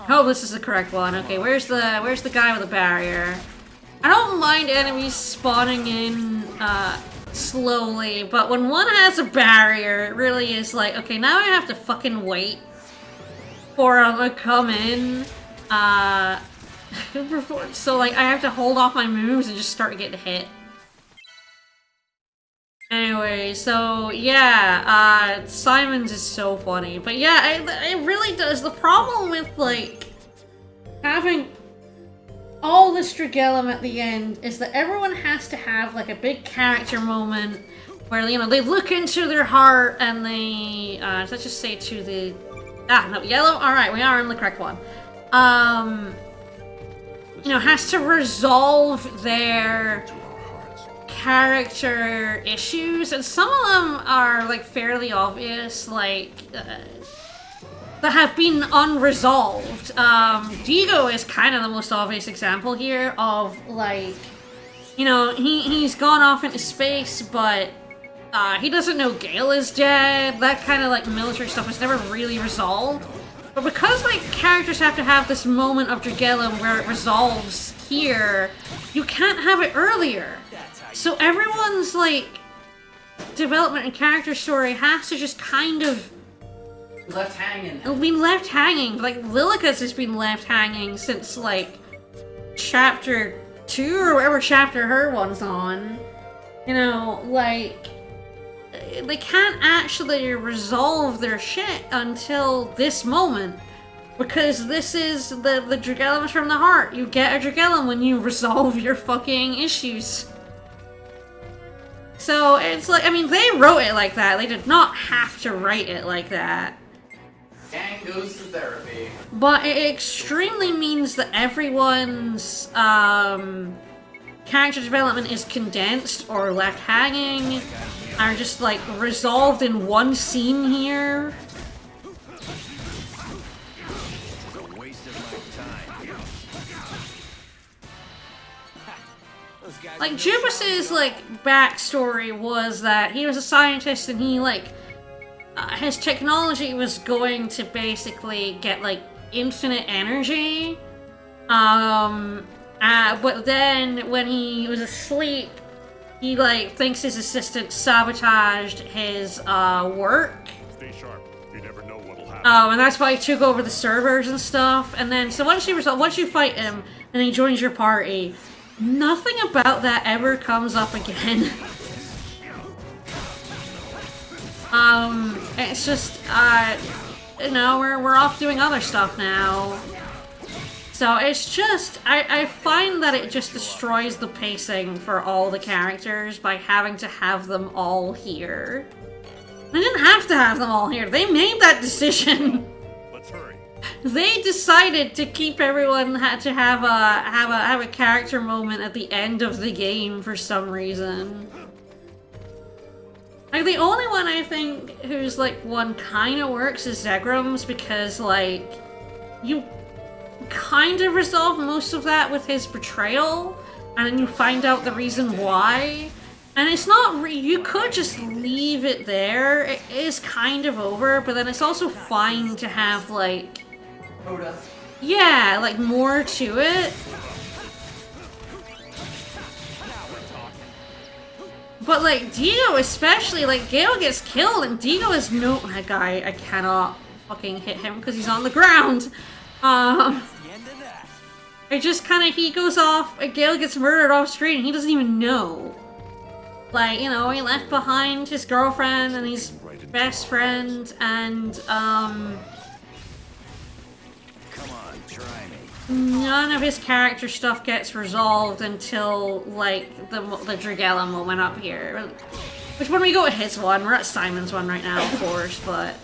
[SPEAKER 2] Oh, this is the correct one. Okay, where's the guy with the barrier? I don't mind enemies spawning in, slowly, but when one has a barrier, it really is like, okay, now I have to fucking wait for them to come in, so like I have to hold off my moves and just start getting hit. Anyway, so yeah, Simons is so funny, but yeah, it really does. The problem with like having all the Strigellum at the end is that everyone has to have like a big character moment where, you know, they look into their heart and they, let's just say to the, no, yellow, alright, we are on the correct one. You know, has to resolve their character issues, and some of them are like fairly obvious, like, that have been unresolved. Digo is kind of the most obvious example here of, like, you know, he's gone off into space, but he doesn't know Gale is dead. That kind of, like, military stuff is never really resolved. But because, like, characters have to have this moment of Dragellum where it resolves here, you can't have it earlier. So everyone's, like, development and character story has to just kind of
[SPEAKER 10] left hanging.
[SPEAKER 2] Been left hanging. Like, Lilica's has been left hanging since, like, chapter 2 or whatever chapter her one's on. You know, like, they can't actually resolve their shit until this moment. Because this is the Dragellum is from the heart. You get a Dragellum when you resolve your fucking issues. So, it's like, I mean, they wrote it like that. They did not have to write it like that.
[SPEAKER 10] Gang goes to therapy.
[SPEAKER 2] But it extremely means that everyone's character development is condensed or left hanging, are just like resolved in one scene here. Like, Jubus's, like, backstory was that he was a scientist and he, like, his technology was going to basically get, like, infinite energy. But then when he was asleep, he, like, thinks his assistant sabotaged his, work.
[SPEAKER 11] Stay sharp. You never know what'll happen.
[SPEAKER 2] And that's why he took over the servers and stuff. And then, so once you fight him and he joins your party, nothing about that ever comes up again. It's just, you know, we're off doing other stuff now. So it's just, I find that it just destroys the pacing for all the characters by having to have them all here. They didn't have to have them all here. They made that decision.
[SPEAKER 11] Let's hurry.
[SPEAKER 2] They decided to keep everyone had to have a character moment at the end of the game for some reason. Like, the only one I think who's like one kind of works is Zegram's, because like you kind of resolve most of that with his betrayal, and then you find out the reason why. And it's not you could just leave it there. It is kind of over, but then it's also fine to have like yeah, like more to it. But like Digo especially, like Gale gets killed and Digo is no that guy, I cannot fucking hit him because he's on the ground. It just kinda he goes off and Gale gets murdered off screen and he doesn't even know. Like, you know, he left behind his girlfriend and his best friend and none of his character stuff gets resolved until, like, the Dragella moment up here. Which, when we go to his one, we're at Simon's one right now, of course, but...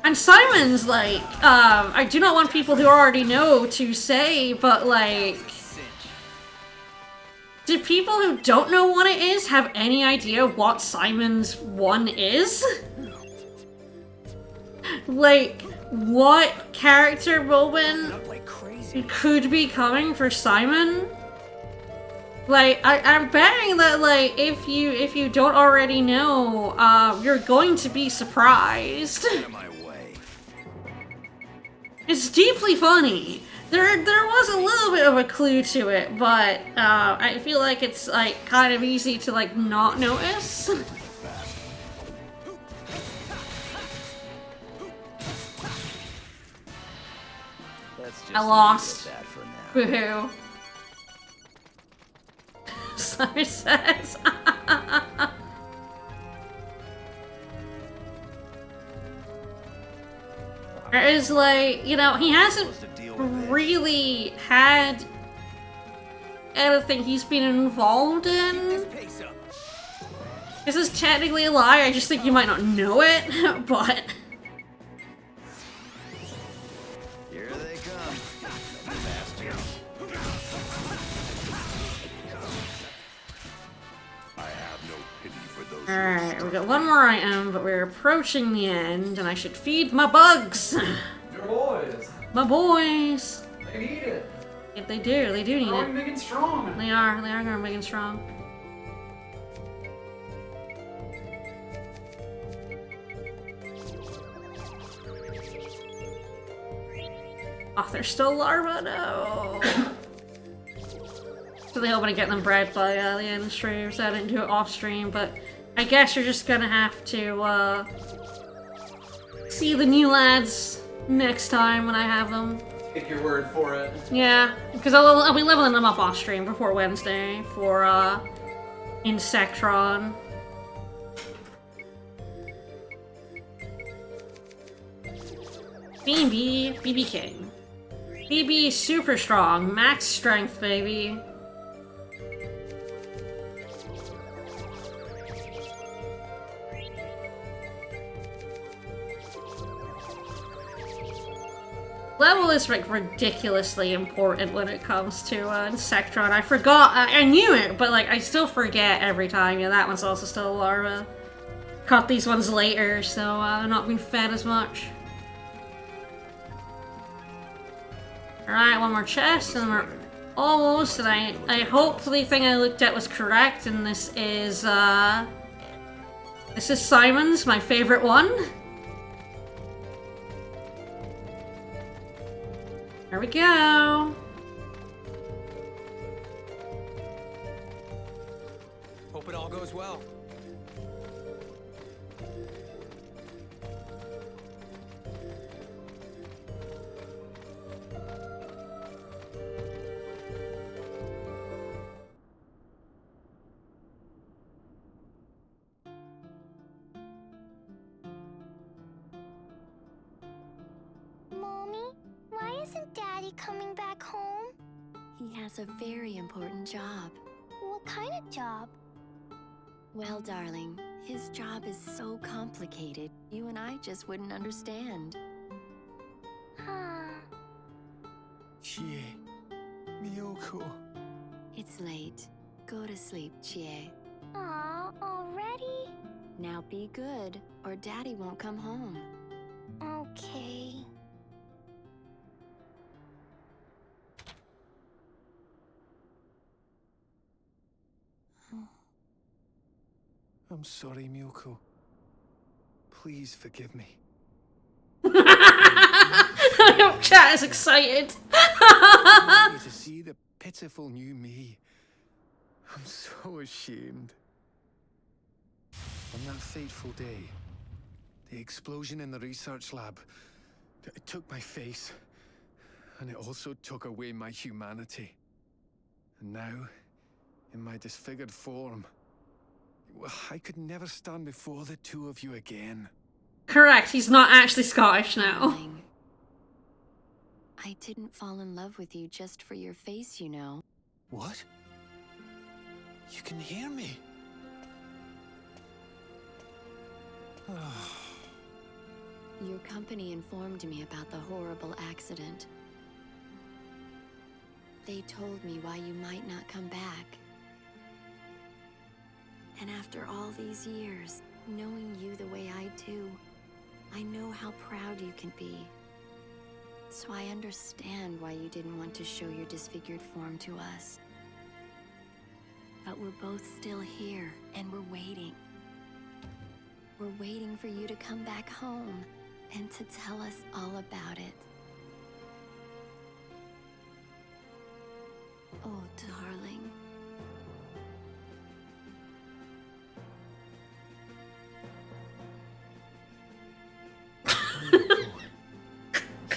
[SPEAKER 2] And Simon's, like, I do not want people who already know to say, but, like... Do people who don't know what it is have any idea what Simon's one is? Like, what character moment could be coming for Simon? Like, I'm betting that, like, if you don't already know, you're going to be surprised. It's deeply funny. There was a little bit of a clue to it, but I feel like it's, like, kind of easy to, like, not notice. I lost. Woohoo. Simon says. There is, like, you know, he hasn't really had anything he's been involved in. This is technically a lie, I just think you might not know it, but...
[SPEAKER 3] Here they come. Bastards.
[SPEAKER 6] I have no pity for those.
[SPEAKER 2] Alright, we got one more item, but we're approaching the end, and I should feed my bugs!
[SPEAKER 10] Your boys.
[SPEAKER 2] My boys!
[SPEAKER 10] They need it.
[SPEAKER 2] If they do need it.
[SPEAKER 10] Growing big and strong.
[SPEAKER 2] They are growing big and strong. Oh, they're still larvae? No! So they hope I get them bred by the end of the stream, so I didn't do it off stream, but I guess you're just gonna have to see the new lads next time when I have them.
[SPEAKER 10] Take your word for it.
[SPEAKER 2] Yeah, because I'll be leveling them up off stream before Wednesday for Insectron. BB King. BB is super strong, max strength, baby. Level is, like, ridiculously important when it comes to Insectron. I forgot, I knew it, but, like, I still forget every time. Yeah, that one's also still a larva. Caught these ones later, so not been fed as much. Alright, one more chest, and we're almost, and I hope the thing I looked at was correct, and this is Simon's, my favorite one. There we go.
[SPEAKER 5] Hope it all goes well.
[SPEAKER 12] Daddy coming back home?
[SPEAKER 14] He has a very important job.
[SPEAKER 12] What kind of job?
[SPEAKER 14] Well, darling, his job is so complicated, you and I just wouldn't understand.
[SPEAKER 5] Chie, Miyoko.
[SPEAKER 14] It's late. Go to sleep, Chie.
[SPEAKER 12] Aw, already?
[SPEAKER 14] Now be good, or Daddy won't come home.
[SPEAKER 12] Okay.
[SPEAKER 5] I'm sorry, Miyoko. Please forgive me.
[SPEAKER 2] I hope chat is excited.
[SPEAKER 5] I want you to see the pitiful new me. I'm so ashamed. On that fateful day, the explosion in the research lab, it took my face, and it also took away my humanity. And now, in my disfigured form, well, I could never stand before the two of you again.
[SPEAKER 2] Correct, he's not actually Scottish now.
[SPEAKER 14] Darling, I didn't fall in love with you just for your face, you know.
[SPEAKER 15] What? You can hear me?
[SPEAKER 14] Your company informed me about the horrible accident. They told me why you might not come back. And after all these years, knowing you the way I do, I know how proud you can be. So I understand why you didn't want to show your disfigured form to us. But we're both still here, and we're waiting. We're waiting for you to come back home and to tell us all about it. Oh, darling.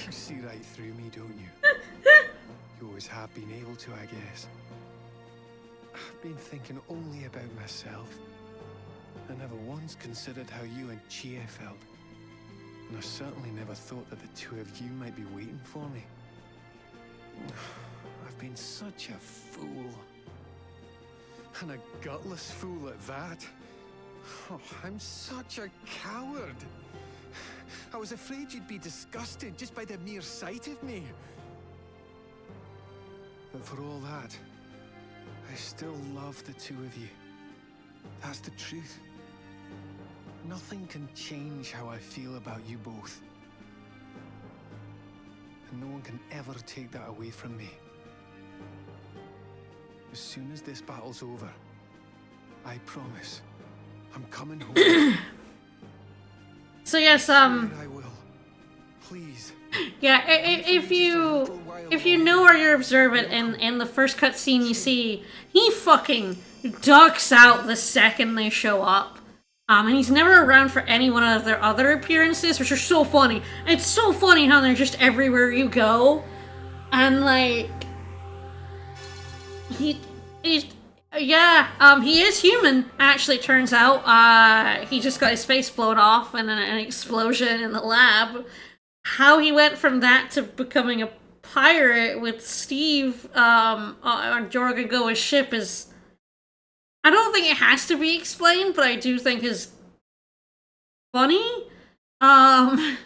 [SPEAKER 15] You see right through me, don't you? You always have been able to, I guess. I've been thinking only about myself. I never once considered how you and Chie felt. And I certainly never thought that the two of you might be waiting for me. I've been such a fool. And a gutless fool at that. Oh, I'm such a coward. I was afraid you'd be disgusted just by the mere sight of me. But for all that, I still love the two of you. That's the truth. Nothing can change how I feel about you both. And no one can ever take that away from me. As soon as this battle's over, I promise, I'm coming home.
[SPEAKER 2] So yes,
[SPEAKER 15] I will. Please.
[SPEAKER 2] Yeah, if you know or you're observant in the first cutscene you see, he fucking ducks out the second they show up. And he's never around for any one of their other appearances, which are so funny. It's so funny how they're just everywhere you go. And like he is human, actually, turns out. He just got his face blown off in an explosion in the lab. How he went from that to becoming a pirate with Steve on Jorgagoa's ship is... I don't think it has to be explained, but I do think is funny. Like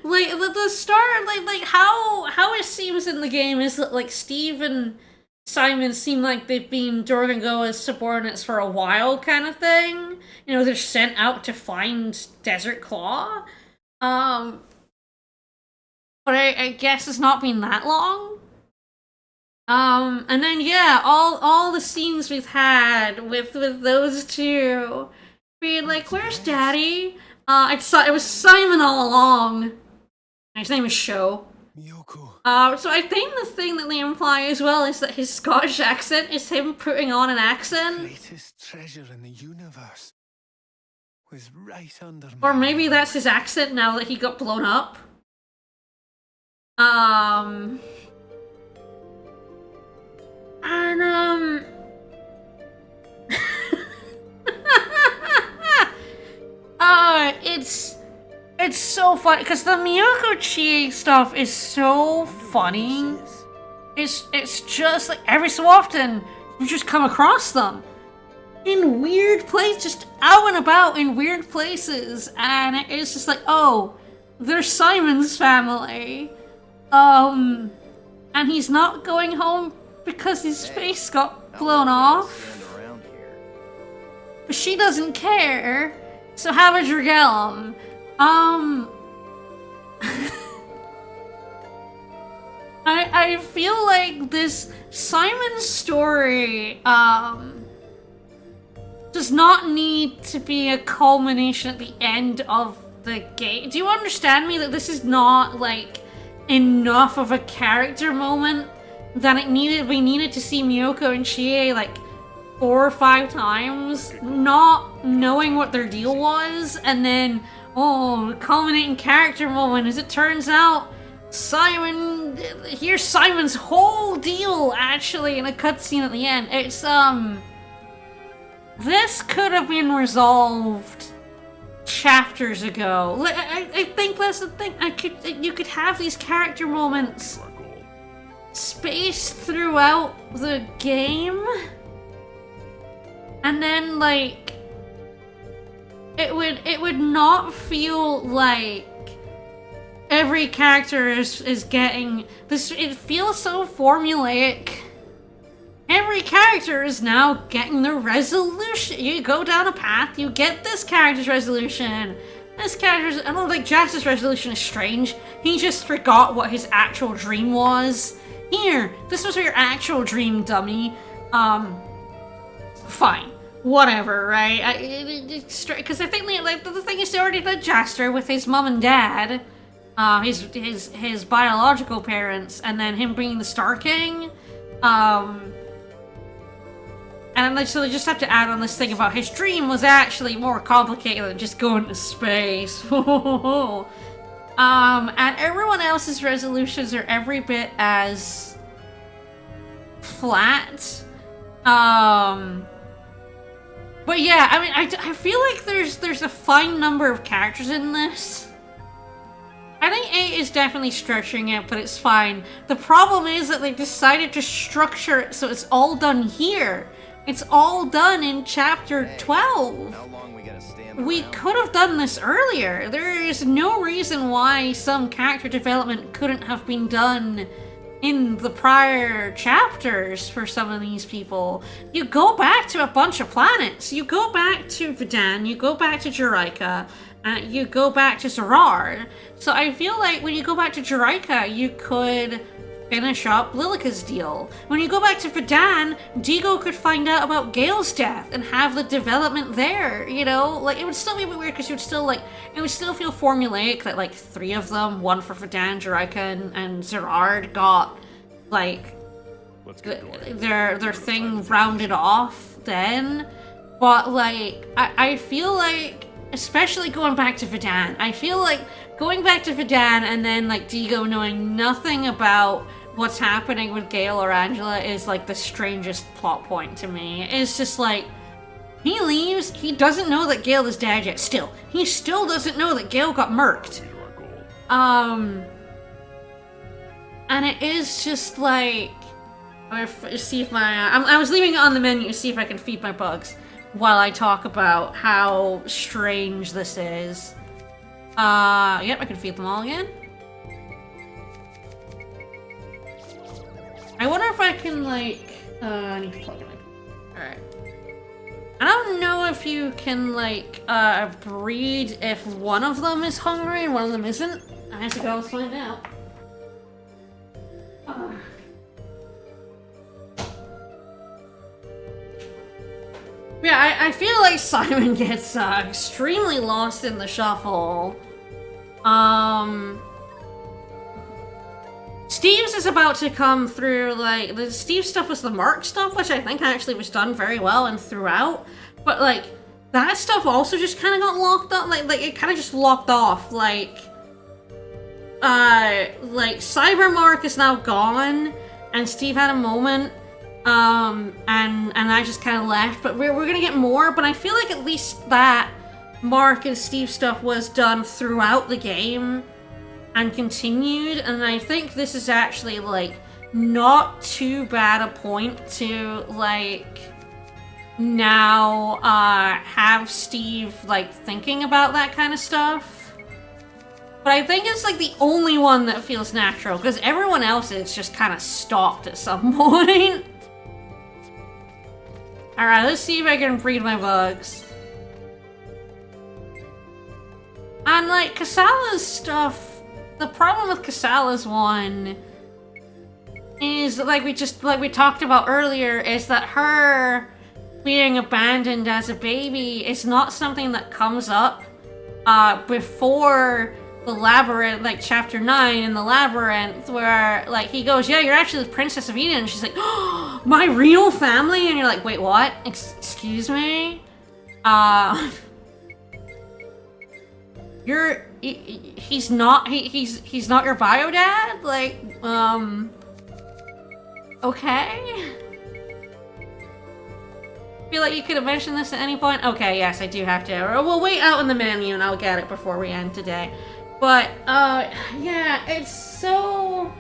[SPEAKER 2] the start, like how it seems in the game is that like Steve and Simon seem like they've been Jorgagoa's subordinates for a while, kind of thing. You know, they're sent out to find Desert Claw. But I guess it's not been that long. And then yeah, all the scenes we've had with those two being like, "Where's Daddy?" It was Simon all along. His name is Sho. So I think the thing that they imply as well is that his Scottish accent is him putting on an accent.
[SPEAKER 15] The greatest treasure in the universe was right under
[SPEAKER 2] Or maybe that's his accent now that he got blown up. It's so funny because the Miyoko Chie stuff is so funny. It's just like every so often you just come across them in weird places, just out and about in weird places, and it's just like, oh, they're Simon's family, and he's not going home because his face got blown off. But she doesn't care, so have a Dragellum. I feel like this Simon's story, does not need to be a culmination at the end of the game. Do you understand me? That this is not, like, enough of a character moment that we needed to see Miyoko and Chie, like, 4 or 5 times, not knowing what their deal was, and then, oh, the culminating character moment, as it turns out, here's Simon's whole deal, actually, in a cutscene at the end. It's, this could have been resolved chapters ago. Like, I think that's the thing. You could have these character moments spaced throughout the game, and then like it would not feel like every character is getting this. It feels so formulaic. Every character is now getting the resolution. You go down a path, you get this character's resolution. This character's, I don't think Jax's resolution is strange. He just forgot what his actual dream was. Here, this was your actual dream, dummy. Fine. Whatever, right? Because I think like the thing is, they already did Jaster with his mom and dad. His biological parents, and then him being the Star King. And like, so they just have to add on this thing about his dream was actually more complicated than just going to space. And everyone else's resolutions are every bit as flat. But yeah, I mean, I feel like there's a fine number of characters in this. I think 8 is definitely stretching it, but it's fine. The problem is that they decided to structure it so it's all done here. It's all done in chapter 12. We could have done this earlier. There is no reason why some character development couldn't have been done in the prior chapters for some of these people. You go back to a bunch of planets. You go back to Vidan, you go back to Juraika, you go back to Zerard. So I feel like when you go back to Juraika, you could finish up Lilica's deal. When you go back to Vidan, Digo could find out about Gale's death and have the development there, you know? Like, it would still be a bit weird because you would still, like, it would still feel formulaic that, like, 3 of them, one for Vidan, Juraika, and Zerard got, like, their thing rounded off then. But, like, I feel like, especially going back to Vidan, I feel like going back to Vidan and then, like, Digo knowing nothing about what's happening with Gale or Angela is, like, the strangest plot point to me. It's just, like, he leaves, he doesn't know that Gale is dead yet, still. He still doesn't know that Gale got murked. And it is just, like, see if my, I was leaving it on the menu to see if I can feed my bugs while I talk about how strange this is. Yep, I can feed them all again. I wonder if I can, like, I need to plug in. Alright. I don't know if you can, like, breed if one of them is hungry and one of them isn't. I have to go find out. Yeah, I feel like Simon gets extremely lost in the shuffle. Steve's is about to come through, like, the Steve stuff was the Mark stuff, which I think actually was done very well and throughout. But, like, that stuff also just kind of got locked up, like it kind of just locked off, like, Cyber Mark is now gone, and Steve had a moment, and I just kind of left, but we're gonna get more, but I feel like at least that Mark and Steve stuff was done throughout the game and continued, and I think this is actually, like, not too bad a point to, like, now, have Steve, like, thinking about that kind of stuff. But I think it's, like, the only one that feels natural, because everyone else's just kind of stopped at some point. Alright, let's see if I can breed my bugs. And, like, Kasala's stuff, the problem with Kasala's one is, like we talked about earlier, is that her being abandoned as a baby is not something that comes up before the labyrinth, like chapter 9 in the labyrinth, where, like, he goes, yeah, you're actually the Princess of Eden, and she's like, oh, my real family? And you're like, wait, what? Excuse me? He's not your bio dad? Like, okay. Feel like you could have mentioned this at any point? Okay, yes, I do have to. Or we'll wait out in the menu and I'll get it before we end today. But, yeah, it's so...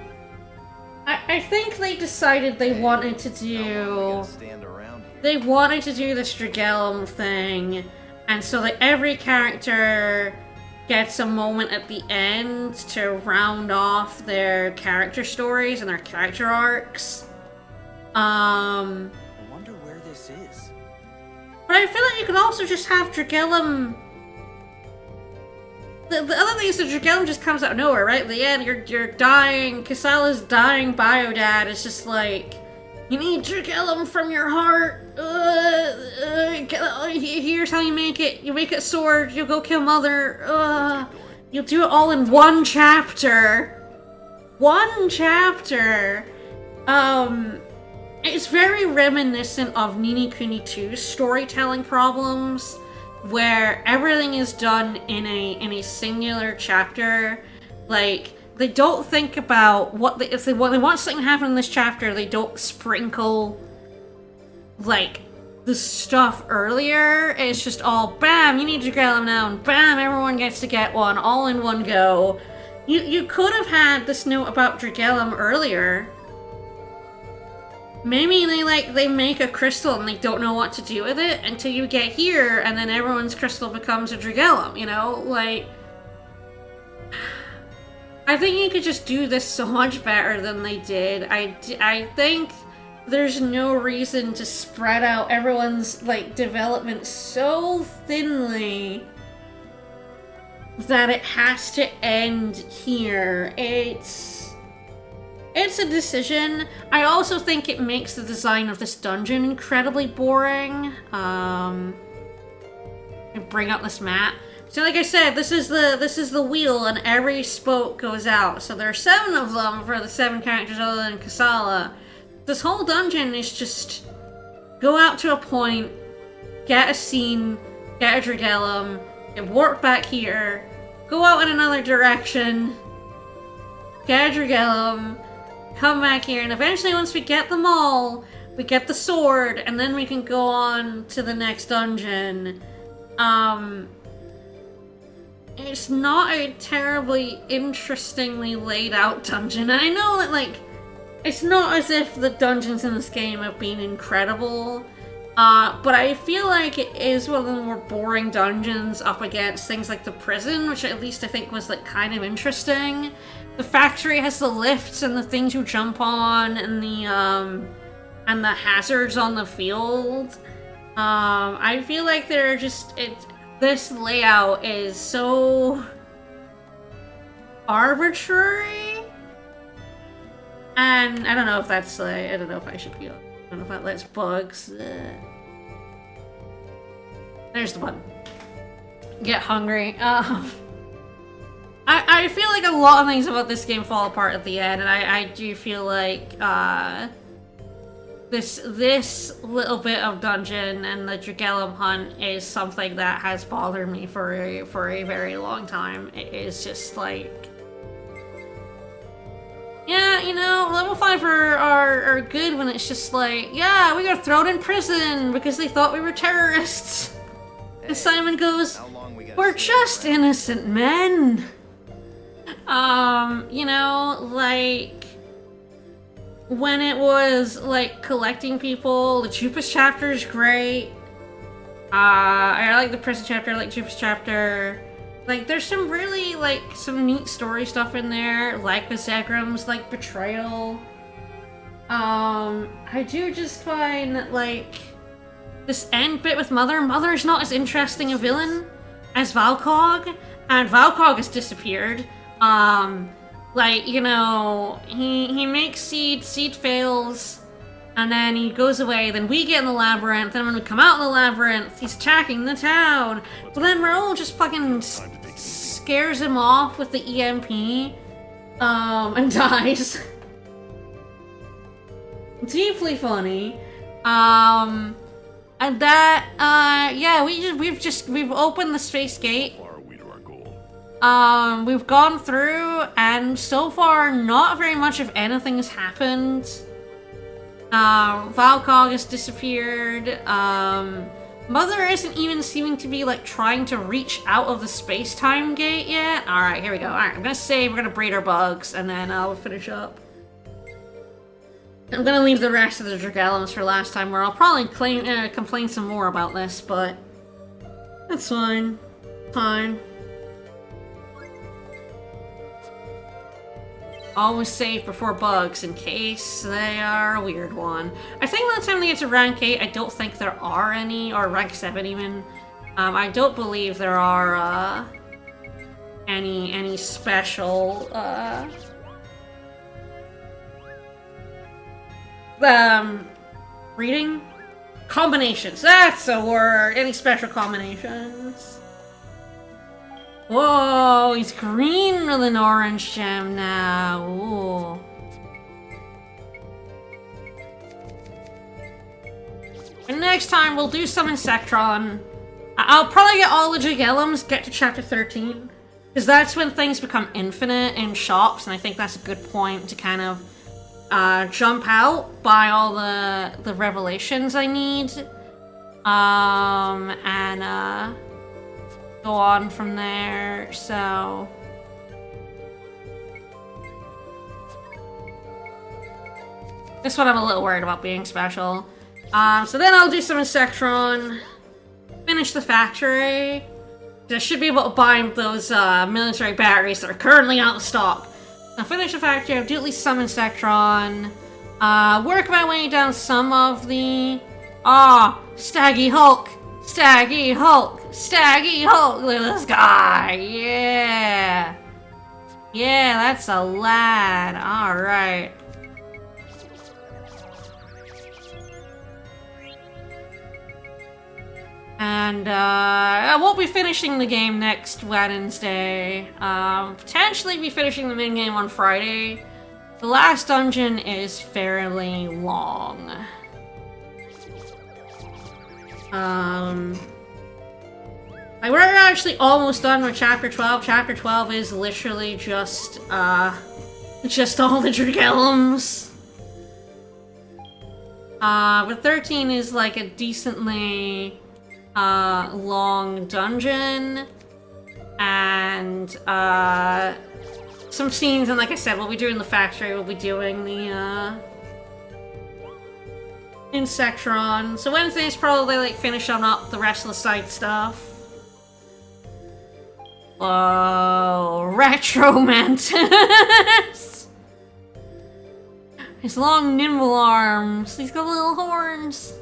[SPEAKER 2] I think they decided they wanted to do... They wanted to do the Strigellum thing, and so like every character gets a moment at the end to round off their character stories and their character arcs.
[SPEAKER 5] I wonder where this is.
[SPEAKER 2] But I feel like you could also just have Strigellum. The other thing is that Strigellum just comes out of nowhere, right? At the end, you're dying. Kasala's dying bio-dad. It's just like, you need Strigellum from your heart. Here's how you make it. You make it sword. You'll go kill Mother. You'll do it all in one chapter. One chapter. It's very reminiscent of Ni ni Kuni 2's storytelling problems, where everything is done in a singular chapter. Like, they don't think about what if they want something to happen in this chapter, they don't sprinkle like the stuff earlier. It's just all bam, you need to grab them now, and bam, everyone gets to get one all in one go. You could have had this note about Dragellum earlier. Maybe they make a crystal and they don't know what to do with it until you get here, and then everyone's crystal becomes a Dragellum, you know? Like, I think you could just do this so much better than they did. I think there's no reason to spread out everyone's, like, development so thinly that it has to end here. It's a decision. I also think it makes the design of this dungeon incredibly boring. Bring up this map. So like I said, this is the wheel and every spoke goes out. So there are 7 of them for the 7 characters other than Kasala. This whole dungeon is just go out to a point, get a scene, get a Dragellum, get warp back here, go out in another direction, get a Dragellum, come back here, and eventually once we get them all, we get the sword, and then we can go on to the next dungeon. It's not a terribly interestingly laid out dungeon. I know that, like, it's not as if the dungeons in this game have been incredible, but I feel like it is one of the more boring dungeons up against things like the prison, which at least I think was, like, kind of interesting. The factory has the lifts and the things you jump on and the hazards on the field. I feel like they're just, this layout is so arbitrary. And I don't know if that's like, I don't know if I should be, I don't know if that lets bugs. There's the button. Get hungry. I feel like a lot of things about this game fall apart at the end, and I do feel like this little bit of dungeon and the Dragellum hunt is something that has bothered me for a very long time. It is just like, yeah, you know, level 5 are good when it's just like, yeah, we got thrown in prison because they thought we were terrorists. And Simon goes, we're just innocent men. You know, like, when it was, like, collecting people, the Jupas chapter is great. I like the prison chapter, I like Jupas chapter. Like, there's some really, like, some neat story stuff in there, like the Zegram's, like, betrayal. I do just find, like, this end bit with Mother. Mother's not as interesting a villain as Valcog, and Valcog has disappeared. Like, you know, he makes Seed fails, and then he goes away, then we get in the labyrinth, then when we come out in the labyrinth, he's attacking the town. But then Raoul just fucking scares him off with the EMP, and dies. Deeply funny. And that, yeah, we've opened the space gate. We've gone through, and so far, not very much of anything has happened. Valcog has disappeared. Mother isn't even seeming to be, like, trying to reach out of the space-time gate yet. Alright, here we go. Alright, I'm gonna save, we're gonna breed our bugs, and then we'll finish up. I'm gonna leave the rest of the Dragellums for last time, where I'll probably complain some more about this, but... that's fine. Fine. Always save before bugs, in case they are a weird one. I think by the time they get to rank 8, I don't think there are any, or rank 7 even. I don't believe there are, any special, reading? Combinations, that's the word! Any special combinations. Whoa, he's green with an orange gem now. Ooh. And next time we'll do some Insectron. I'll probably get all the Dragellums, get to chapter 13. Because that's when things become infinite in shops, and I think that's a good point to kind of jump out, buy all the revelations I need. And go on from there, so... this one I'm a little worried about being special. So then I'll do some Insectron, finish the factory. I should be able to buy those military batteries that are currently out of stock. I'll finish the factory, I'll do at least some Insectron, work my way down some of the... Staggy Hulk! Staggy Hulk! Staggy Hulk! Look at this guy! Yeah! Yeah, that's a lad. Alright. And, I won't be finishing the game next Wednesday. Potentially be finishing the main game on Friday. The last dungeon is fairly long. We're actually almost done with Chapter 12. Chapter 12 is literally just all the Dragellums. But 13 is like a decently long dungeon. And some scenes, and like I said, we'll be doing the factory, we'll be doing the Insectron. So Wednesday's probably like finish on up the rest of the side stuff. Whoa, Retro Mantis! His long nimble arms. He's got little horns.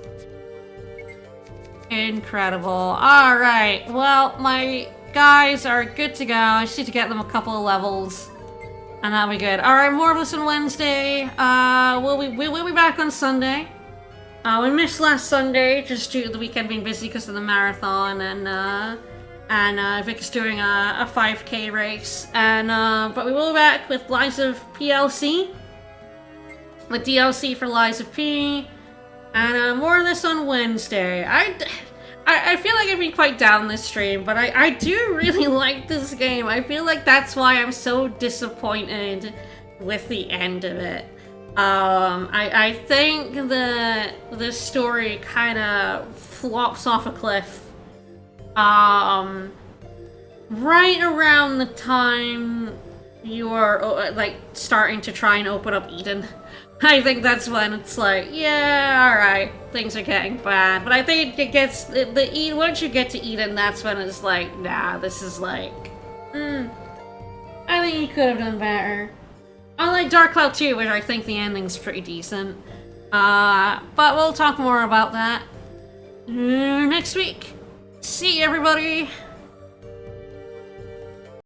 [SPEAKER 2] Incredible. Alright, well, my guys are good to go. I just need to get them a couple of levels. And that'll be good. Alright, more of this on Wednesday. We'll be back on Sunday. We missed last Sunday just due to the weekend being busy because of the marathon and Vic's doing a 5K race. But we will be back with Lies of PLC. The DLC for Lies of P. And more of this on Wednesday. I feel like I've been quite down this stream, but I do really like this game. I feel like that's why I'm so disappointed with the end of it. I think the story kind of flops off a cliff. Right around the time you are like starting to try and open up Eden. I think that's when it's like, yeah, alright, things are getting bad. But I think it gets, once you get to Eden, that's when it's like, nah, this is like, I think you could have done better. Unlike Dark Cloud 2, which I think the ending's pretty decent. But we'll talk more about that next week. See you, everybody!